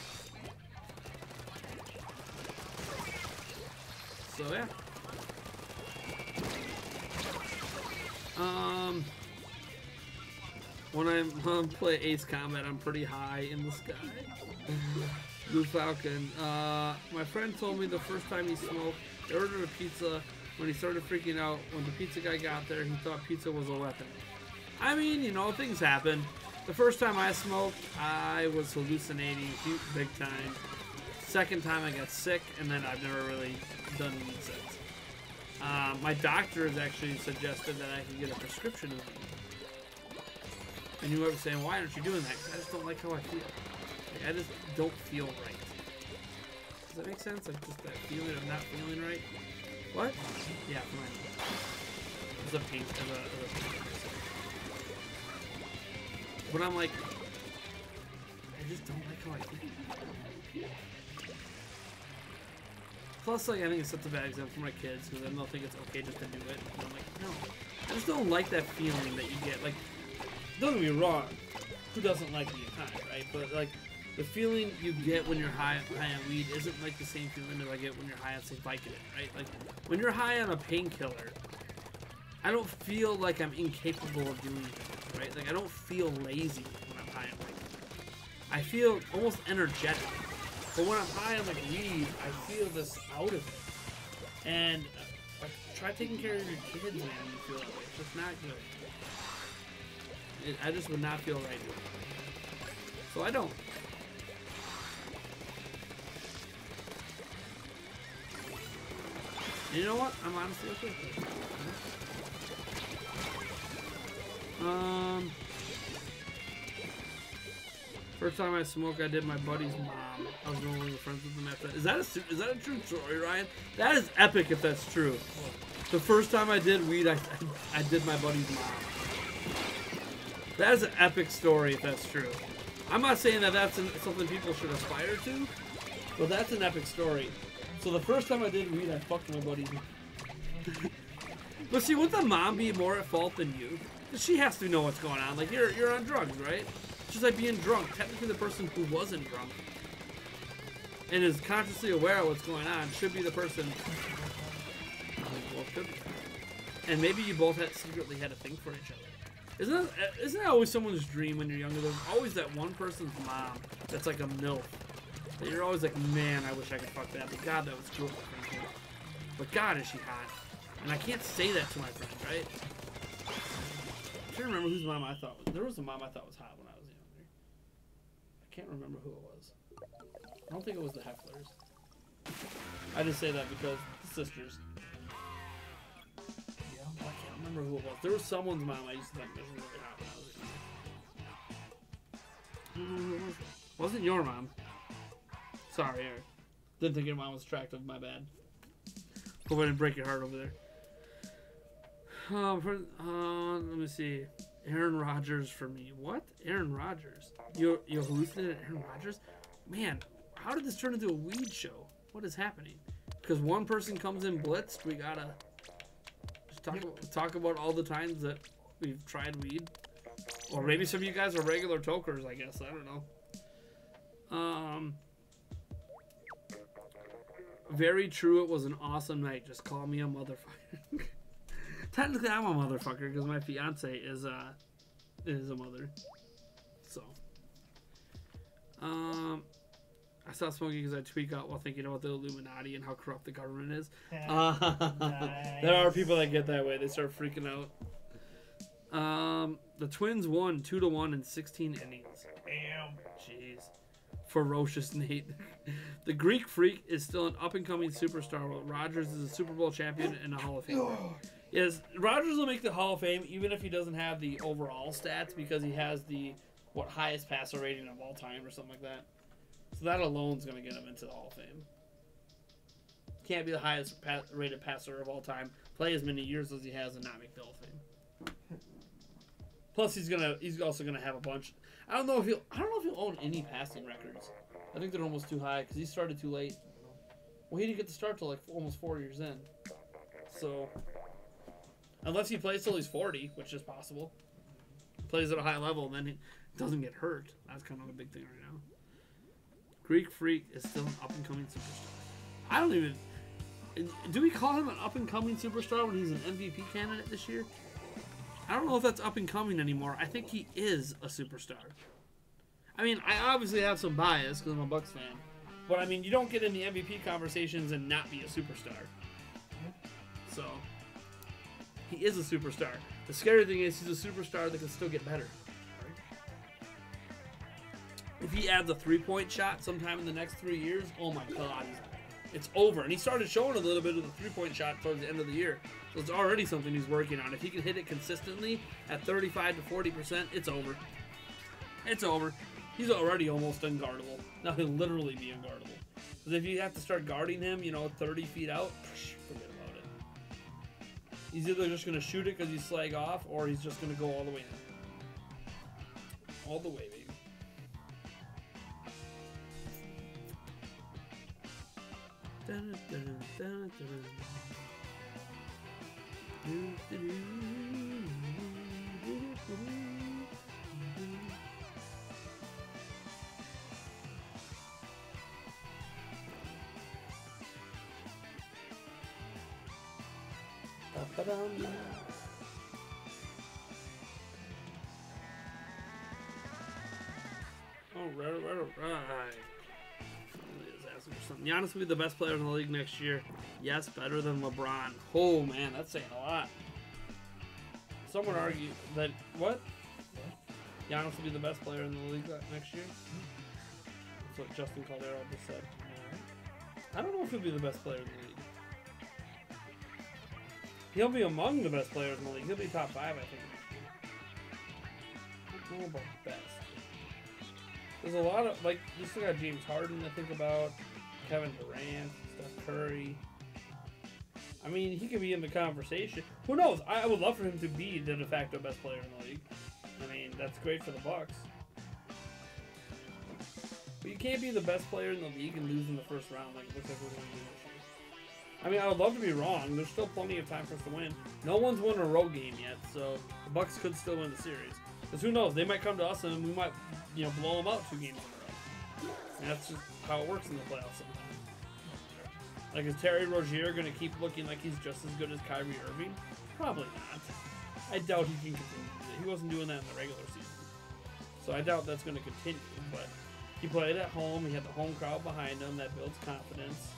So yeah. When I play Ace Combat, I'm pretty high in the sky. Blue Falcon. My friend told me the first time he smoked, he ordered a pizza. When he started freaking out, when the pizza guy got there, he thought pizza was a weapon. I mean, you know, things happen. The first time I smoked, I was hallucinating big time. Second time I got sick, and then I've never really done weed since. My doctor has actually suggested that I could get a prescription of weed. And you were saying, why aren't you doing that? Because I just don't like how I feel. Like, I just don't feel right. Does that make sense? Like, just that feeling of not feeling right? What? Yeah, fine. It's a pain. But I'm like, I just don't like how I feel. plus, like, I think it sets a bad example for my kids because then they'll think it's okay just to do it. And I'm like, no, I just don't like that feeling that you get. Like, don't get me wrong, who doesn't like being high, right? But like, the feeling you get when you're high on weed isn't like the same feeling that I get when you're high on, say, Vicodin, right? Like, when you're high on a painkiller, I don't feel like I'm incapable of doing things, right? Like, I don't feel lazy when I'm high on weed. I feel almost energetic. But when I'm high on, like, weed, I feel this out of it. And like, try taking care of your kids, man, when you feel that way. It's just not good. I just would not feel right doing it. So I don't. And you know what? I'm honestly okay with it. First time I smoked, I did my buddy's mom. I was no longer friends with him after that. Is that a true story, Ryan? That is epic if that's true. The first time I did weed, I did my buddy's mom. That is an epic story if that's true. I'm not saying that that's something people should aspire to, but that's an epic story. So the first time I did weed, I fucked my buddy's mom. But see, wouldn't the mom be more at fault than you? Because she has to know what's going on. Like, you're on drugs, right? It's just like being drunk. Technically, the person who wasn't drunk and is consciously aware of what's going on should be the person. Well, could be. And maybe you both secretly had a thing for each other. Isn't that always someone's dream when you're younger? There's always that one person's mom that's like a MILF. That you're always like, man, I wish I could fuck that. But God, that was cool. But God, is she hot. And I can't say that to my friend, right? I can't remember whose mom I thought was. There was a mom I thought was hot when I was younger. I can't remember who it was. I don't think it was the Hecklers. I just say that because the sisters. Yeah, I can't remember who it was. There was someone's mom I used to think was really hot when I was younger. It wasn't your mom. Sorry, Eric. Didn't think your mom was attractive. My bad. Hope I didn't break your heart over there. Let me see. Aaron Rodgers for me. What? Aaron Rodgers? You hallucinated Aaron Rodgers? Man, how did this turn into a weed show? What is happening? Because one person comes in blitzed, we gotta just talk about all the times that we've tried weed. Or maybe some of you guys are regular tokers, I guess. I don't know. Very true, it was an awesome night. Just call me a motherfucker. Technically, I'm a motherfucker because my fiance is a mother. So, I stopped smoking because I tweak out while thinking about the Illuminati and how corrupt the government is. Nice. There are people that get that way. They start freaking out. The Twins won 2-1 in 16 innings. Damn. Jeez. Ferocious Nate. The Greek Freak is still an up-and-coming superstar, while Rodgers is a Super Bowl champion and a Hall of Famer. Yes, Rodgers will make the Hall of Fame even if he doesn't have the overall stats because he has the highest passer rating of all time or something like that. So that alone is going to get him into the Hall of Fame. Can't be the highest rated passer of all time, play as many years as he has, and not make the Hall of Fame. Plus, he's also gonna have a bunch. I don't know if he'll own any passing records. I think they're almost too high because he started too late. Well, he didn't get to start till like almost 4 years in. So, unless he plays till he's 40, which is possible, plays at a high level, and then he doesn't get hurt. That's kind of a big thing right now. Greek Freak is still an up-and-coming superstar. I don't even. Do we call him an up-and-coming superstar when he's an MVP candidate this year? I don't know if that's up-and-coming anymore. I think he is a superstar. I mean, I obviously have some bias because I'm a Bucks fan. But, I mean, you don't get in the MVP conversations and not be a superstar. So, he is a superstar. The scary thing is he's a superstar that can still get better. If he adds a three-point shot sometime in the next 3 years, oh my God, it's over. And he started showing a little bit of the three-point shot towards the end of the year. So it's already something he's working on. If he can hit it consistently at 35 to 40%, it's over. It's over. He's already almost unguardable. Now he'll literally be unguardable. Because if you have to start guarding him, 30 feet out, forget about it. He's either just going to shoot it because he's slag off, or he's just going to go all the way in. All the way, baby. Alright. Giannis will be the best player in the league next year. Yes, better than LeBron. Oh man, that's saying a lot. Some would argue that what? Giannis will be the best player in the league next year. That's what Justin Caldero just said. I don't know if he'll be the best player in the league. He'll be among the best players in the league. He'll be top 5, I think. I don't know about best. There's a lot of, like, you still got James Harden to think about, Kevin Durant, Steph Curry. I mean, he could be in the conversation. Who knows? I would love for him to be the de facto best player in the league. I mean, that's great for the Bucks. But you can't be the best player in the league and lose in the first round like it looks like we're going to do this year. I mean, I would love to be wrong. There's still plenty of time for us to win. No one's won a road game yet, so the Bucks could still win the series. Because who knows? They might come to us and we might, you know, blow them out 2 games in a row. And that's just how it works in the playoffs sometimes. Like, is Terry Rozier going to keep looking like he's just as good as Kyrie Irving? Probably not. I doubt he can continue to do that. He wasn't doing that in the regular season. So I doubt that's going to continue. But he played at home. He had the home crowd behind him. That builds confidence.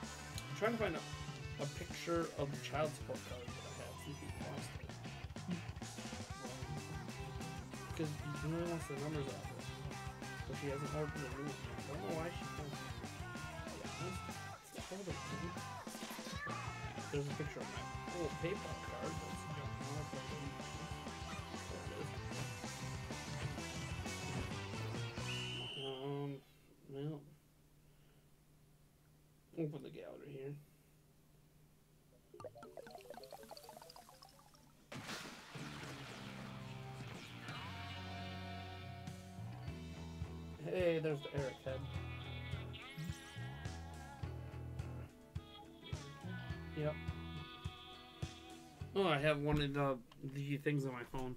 I'm trying to find a picture of the child support card that I have. See if he lost it. Because he really wants the numbers out of it. But she hasn't ordered the new one. I don't know why she can't. There's a picture of my old PayPal card. Well, open the gallery here. Hey, there's the Eric head. Yep. Oh, I have one of the things on my phone.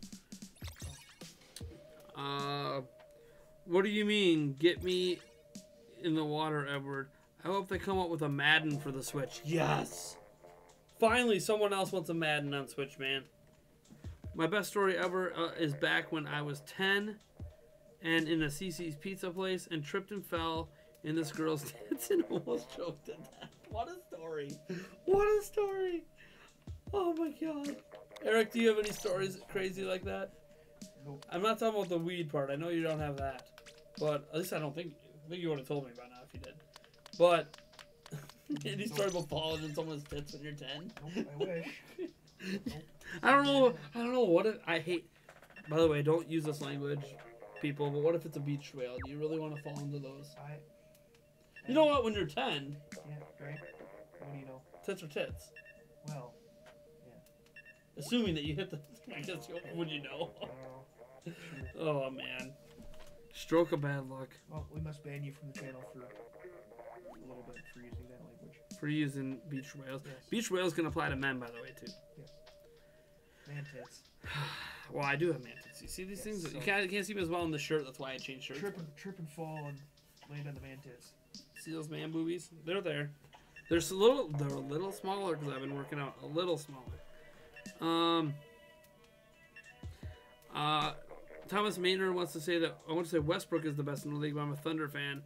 What do you mean? Get me in the water, Edward. I hope they come up with a Madden for the Switch. Yes! Finally, someone else wants a Madden on Switch, man. My best story ever is back when I was 10 and in a CC's pizza place and tripped and fell in this girl's dance and almost choked to death. What a story. What a story. Oh my god. Eric, do you have any stories crazy like that? Nope. I'm not talking about the weed part. I know you don't have that. But at least I think you would have told me by now if you did. But any story about falling in someone's tits when you're 10? Nope, I wish. Nope. I don't know what I hate. By the way, don't use this language, people, but what if it's a beach whale? Do you really want to fall into those? You know what, when you're 10... Yeah, right? What do you know? Tits are tits. Well, yeah. Assuming that you hit the... I guess, would you know? Sure. Oh, man. Stroke of bad luck. Well, we must ban you from the channel for a little bit for using that language. For using beach whales. Yes. Beach whales can apply to men, by the way, too. Yes. Man tits. Well, I do have man tits. You see these things? So you can't see me as well in the shirt. That's why I changed shirts. Trip and fall and land on the man tits. See those man boobies? They're there. They're a little smaller because I've been working out a little smaller. Thomas Maynard wants to say that I want to say Westbrook is the best in the league, but I'm a Thunder fan.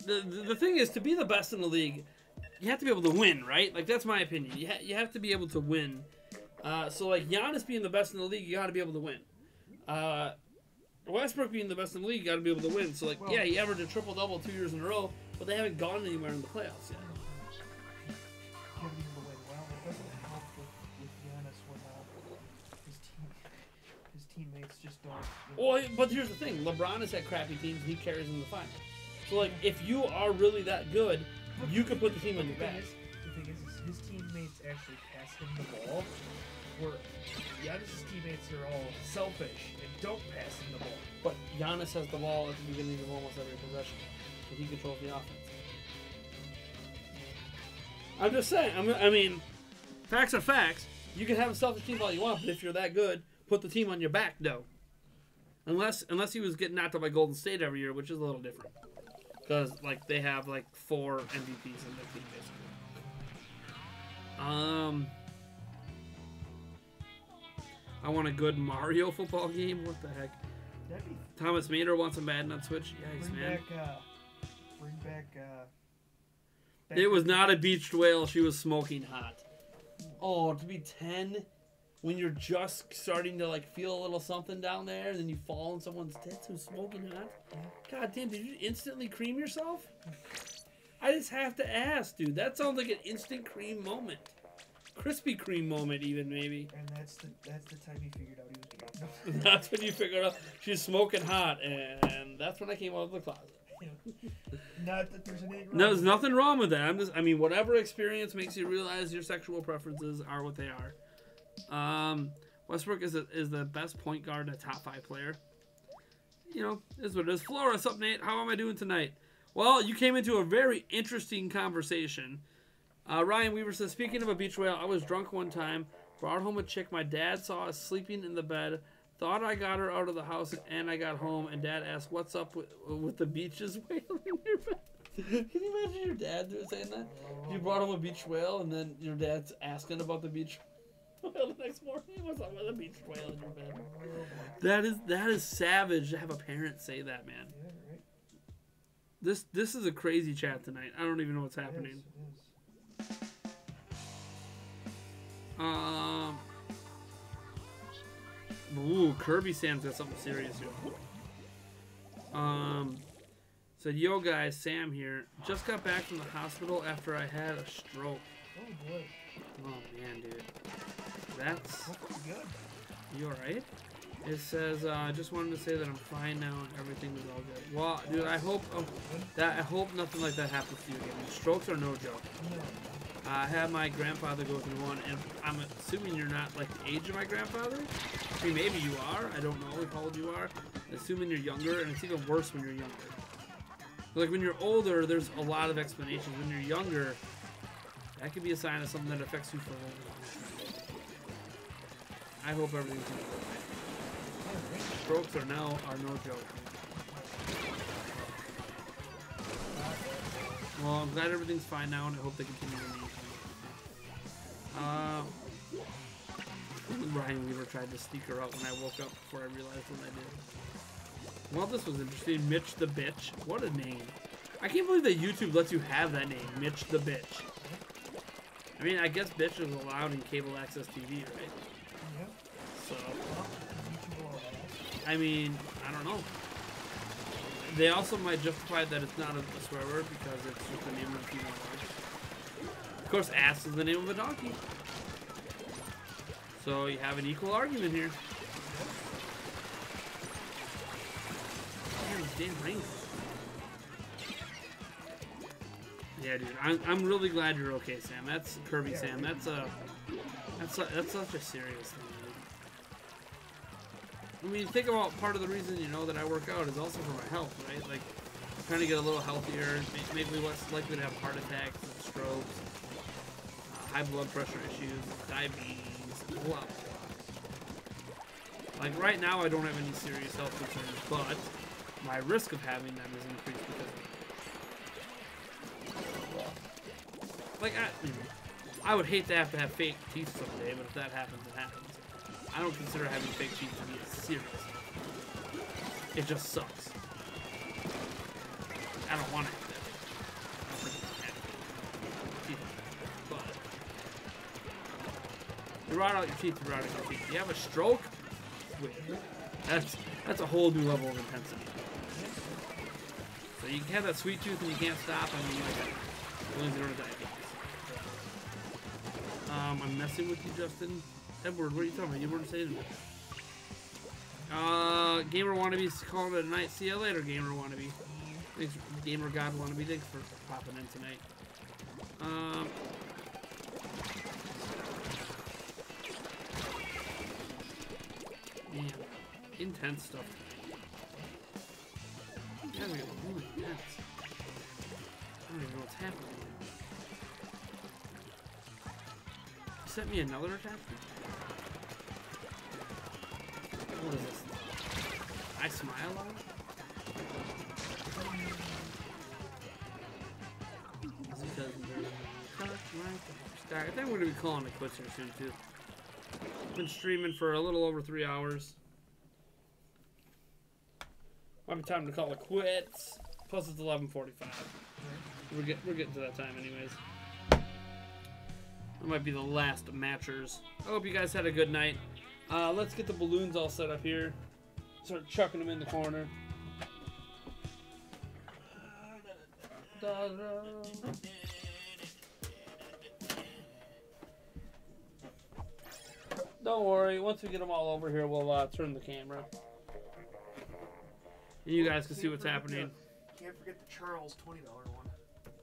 The thing is, to be the best in the league, you have to be able to win, right? Like, that's my opinion. You have to be able to win. So, like, Giannis being the best in the league, you got to be able to win. Westbrook being the best in the league, you got to be able to win. So, like, yeah, he averaged a triple-double 2 years in a row, but they haven't gone anywhere in the playoffs yet. Well, it doesn't help with Giannis when his teammates just don't. Well, but here's the thing: LeBron has had crappy teams, and he carries them to the final. So, like, if you are really that good, you can put the team on your back. The thing is, his teammates actually pass him the ball, where Giannis' teammates are all selfish and don't pass him the ball. But Giannis has the ball at the beginning of almost every possession, so he controls the offense. I'm just saying. I mean, facts are facts. You can have a selfish team all you want, but if you're that good, put the team on your back, though. Unless he was getting knocked out by Golden State every year, which is a little different. Because, like, they have, like, 4 MVPs in their team, basically. I want a good Mario football game. What the heck? Thomas Mader wants a Madden on Switch. Yikes, man. Bring back. It was not a beached whale. She was smoking hot. Oh, to be 10 when you're just starting to like feel a little something down there, and then you fall in someone's tits who's smoking hot. God damn! Did you instantly cream yourself? I just have to ask, dude. That sounds like an instant cream moment. Krispy Kreme moment, even maybe. And that's the time he figured out he was gay. That's when you figured out she's smoking hot, and that's when I came out of the closet. Not that there's anything wrong. No, there's nothing wrong with that. I mean, whatever experience makes you realize your sexual preferences are what they are. Westbrook is the best point guard, a top 5 player. You know, is what it is. Flora, what's up, Nate? How am I doing tonight? Well, you came into a very interesting conversation. Ryan Weaver says, speaking of a beach whale, I was drunk one time, brought home a chick my dad saw us sleeping in the bed, thought I got her out of the house, and I got home, and Dad asked, what's up with the beaches whale in your bed? Can you imagine your dad saying that? You brought home a beach whale, and then your dad's asking about the beach whale the next morning? What's up with a beach whale in your bed? That is savage to have a parent say that, man. Yeah, right. This is a crazy chat tonight. I don't even know what's happening. It is. Ooh, Kirby Sam's got something serious here. Said, yo guys, Sam here. Just got back from the hospital after I had a stroke. Oh boy. Oh man, dude. That's good. You alright? It says, I just wanted to say that I'm fine now and everything is all good. Well, dude, I hope nothing like that happens to you again. Strokes are no joke. I had my grandfather go through one, and I'm assuming you're not like the age of my grandfather. I mean, maybe you are. I don't know how old you are. Assuming you're younger, and it's even worse when you're younger. Like when you're older, there's a lot of explanations. When you're younger, that could be a sign of something that affects you for a long time. I hope everything's going to go right. Strokes are no joke. Well, I'm glad everything's fine now, and I hope they continue to be fine. Ryan Weaver tried to sneak her out when I woke up before I realized what I did. Well, this was interesting. Mitch the Bitch. What a name. I can't believe that YouTube lets you have that name, Mitch the Bitch. I mean, I guess bitch is allowed in cable access TV, right? Yeah. So, I mean, I don't know. They also might justify that it's not a swear word because it's just the name of a female dog. Of course, ass is the name of a donkey. So you have an equal argument here. Damn, these damn rings. Yeah, dude, I'm really glad you're okay, Sam. That's Kirby, Sam. That's such a serious thing. I mean, think about part of the reason, you know, that I work out is also for my health, right? Like, I'm trying to get a little healthier, make me less likely to have heart attacks and strokes, high blood pressure issues, diabetes, a lot. Like, right now, I don't have any serious health concerns, but my risk of having them is increased because of it. Like, I would hate to have fake teeth someday, but if that happens, it happens. I don't consider having fake teeth to be serious. It just sucks. I don't want to have that. I don't think it's bad. But you rot out your teeth, you rot out your teeth. You have a stroke? Wait, that's a whole new level of intensity. So you can have that sweet tooth and you can't stop. I mean, like, only zero to diabetes. I'm messing with you, Justin. Edward, what are you talking about? You weren't saying it. Gamer Wannabe's calling it a night. See you later, Gamer Wannabe. Thanks, Gamer God Wannabe. Thanks for popping in tonight. Man, intense stuff. Yeah, we got really intense. I don't even know what's happening. sent me another attachment. What is this? I smile on it? I think we're going to be calling it quits here soon, too. Been streaming for a little over 3 hours. Might be time to call it quits. Plus, it's 11:45. We're getting to that time, anyways. That might be the last matchers. I hope you guys had a good night. Let's get the balloons all set up here. Start chucking them in the corner. Don't worry, once we get them all over here, we'll turn the camera. And you guys can see what's happening. Can't forget the Charles $20 one.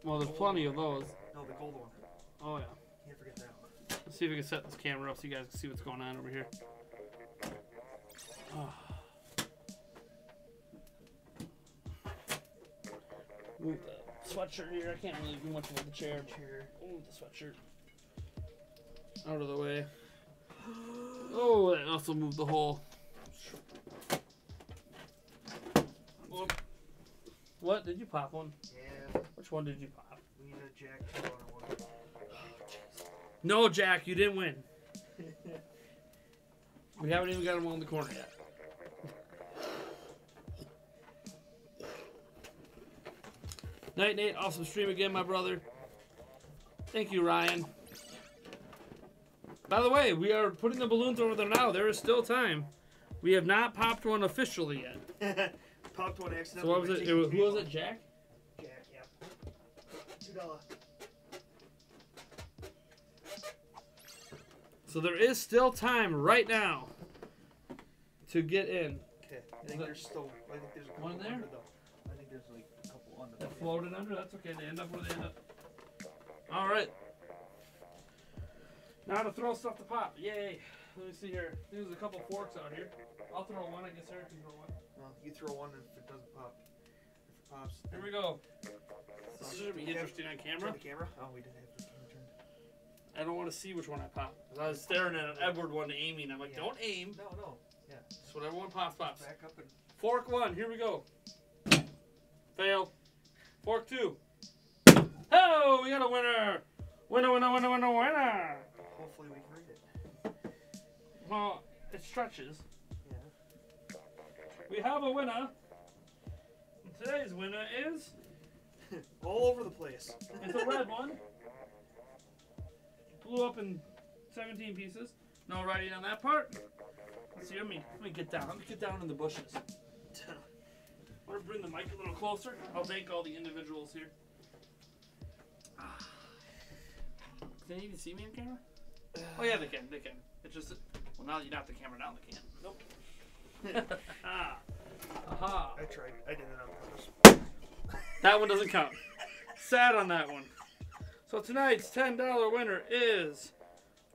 Well, there's plenty of those. No, the gold one. Oh, yeah. Can't forget that one. Let's see if we can set this camera up so you guys can see what's going on over here. Oh. Move the sweatshirt here. I can't really do much with the chair. Move the sweatshirt out of the way. Oh, that also moved the hole. What? Did you pop one? Yeah. Which one did you pop? We need a Jack $2 one. No, Jack, you didn't win. We haven't even got him on the corner yet. Night, Nate. Awesome stream again, my brother. Thank you, Ryan. By the way, we are putting the balloons over there now. There is still time. We have not popped one officially yet. Popped one accidentally. So what was it? Who was it? Jack? Jack, yeah. $2. So there is still time right now to get in. Okay. I think there's still. I think there's a couple One there? under though. I think there's like a couple under. That floated under? That's okay. They end up where they end up. All right. Now to throw stuff to pop. Yay. Let me see here. There's a couple forks out here. I'll throw one. I guess Eric can throw one. Well, you throw one if it doesn't pop. If it pops. Here we go. This should be interesting on camera. Turn the camera? Oh, we didn't have the camera turned. I don't want to see which one I pop. I was staring at an Edward one aiming. I'm like, don't aim. No. Yeah. Just whatever one pops. Back up and. Fork one. Here we go. Fail. Fork two. Oh, we got a winner. Winner. Hopefully we can read it. Well, it stretches. Yeah. We have a winner. And today's winner is... All over the place. It's a red one. Blew up in 17 pieces. No writing on that part. Let's see, let me get down. Let me get down in the bushes. I want to bring the mic a little closer. I'll thank all the individuals here. Can they even see me on camera? Oh yeah, they can. It's just, well, now that you knocked the camera down, they can't. Nope. Aha. I tried. I did it on purpose. That one doesn't count. Sad on that one. So tonight's $10 winner is,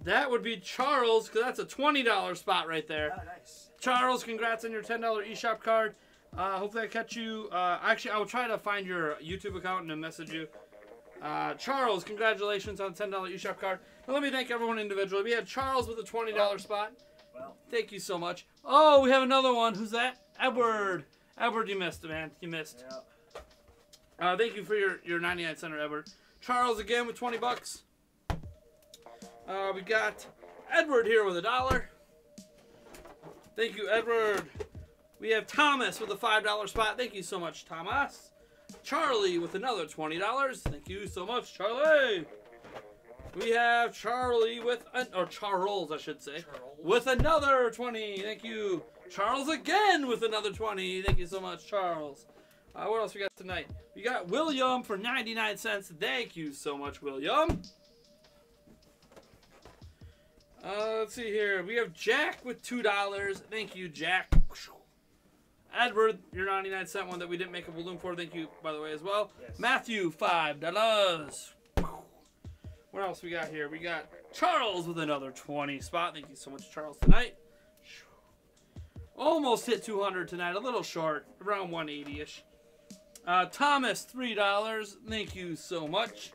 that would be Charles, because that's a $20 spot right there. Oh, nice. Charles, congrats on your $10 eShop card. Hopefully I catch you. Actually, I will try to find your YouTube account and then message you. Charles, congratulations on the $10 eShop card. Now, let me thank everyone individually. We had Charles with a $20 spot. Well, thank you so much. Oh, we have another one. Who's that? Edward. Edward, you missed, man. You missed. yeah. Thank you for your 99 center, Edward. Charles again with 20 bucks. We got Edward here with $1. Thank you, Edward. We have Thomas with a $5 spot. Thank you so much, Thomas. Charlie with another $20. Thank you so much, Charlie. We have Charlie with, or Charles, I should say, with another 20. Thank you. Charles again with another 20. Thank you so much, Charles. What else we got tonight? We got William for 99 cents. Thank you so much, William. Let's see here. We have Jack with $2. Thank you, Jack. Edward, your 99-cent one that we didn't make a balloon for. Thank you, by the way, as well. Yes. Matthew, $5. What else we got here? We got Charles with another 20 spot. Thank you so much, Charles, tonight. Almost hit 200 tonight. A little short, around 180-ish. Thomas, $3. Thank you so much.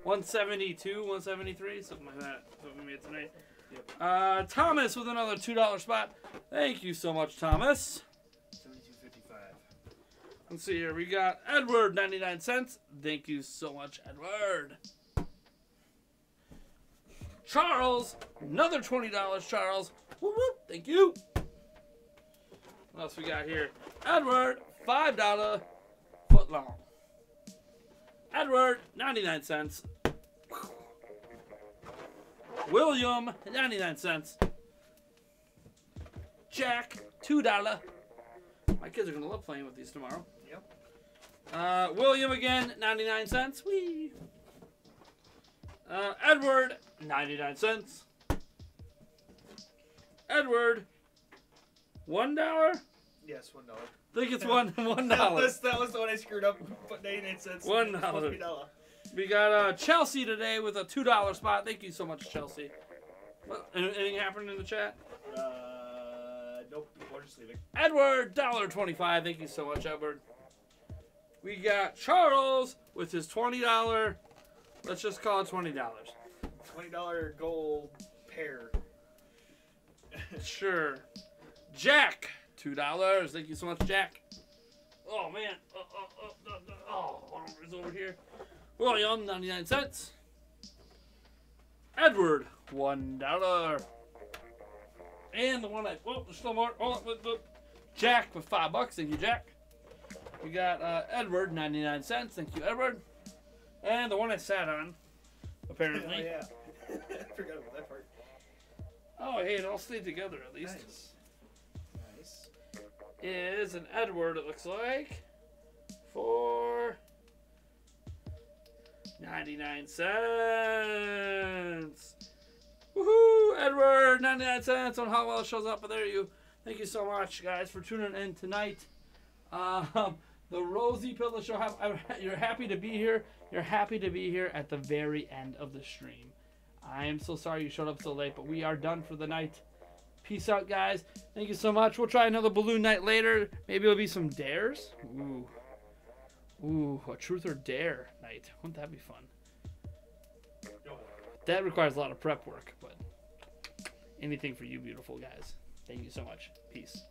172, 173, something like that. That's what we made tonight. Yep. Thomas with another $2 spot. Thank you so much, Thomas. 72.55. Let's see here. We got Edward, 99 cents. Thank you so much, Edward. Charles, another $20, Charles. Whoop, whoop. Thank you. What else we got here? Edward, $5 foot long. Edward, 99 cents. William, 99 cents. Jack, $2. My kids are going to love playing with these tomorrow. Yep. William again, 99 cents. Whee! Edward, 99 cents. Edward, $1? Yes, $1. I think it's $1. That was the one I screwed up. Put 99 cents. $1. We got Chelsea today with a $2 spot. Thank you so much, Chelsea. What, anything happened in the chat? Nope. We're just leaving. Edward, $1.25. Thank you so much, Edward. We got Charles with his $20. Let's just call it $20. $20 gold pair. Sure. Jack, $2. Thank you so much, Jack. Oh, man. It's over here. William, 99 cents. Edward, $1. And the one there's still more. Jack with $5. Thank you, Jack. We got Edward, 99 cents. Thank you, Edward. And the one I sat on, apparently. Oh, yeah. I forgot about that part. Oh, hey, it all stayed together at least. Nice. Is an Edward, it looks like, for 99 cents. Woohoo! Edward, 99 cents on how well it shows up. But there you. Thank you so much, guys, for tuning in tonight. The Rosie Pillow Show. You're happy to be here. You're happy to be here at the very end of the stream. I am so sorry you showed up so late, but we are done for the night. Peace out, guys. Thank you so much. We'll try another balloon night later. Maybe it'll be some dares. Ooh, a truth or dare night. Wouldn't that be fun? That requires a lot of prep work, but anything for you beautiful guys. Thank you so much. Peace.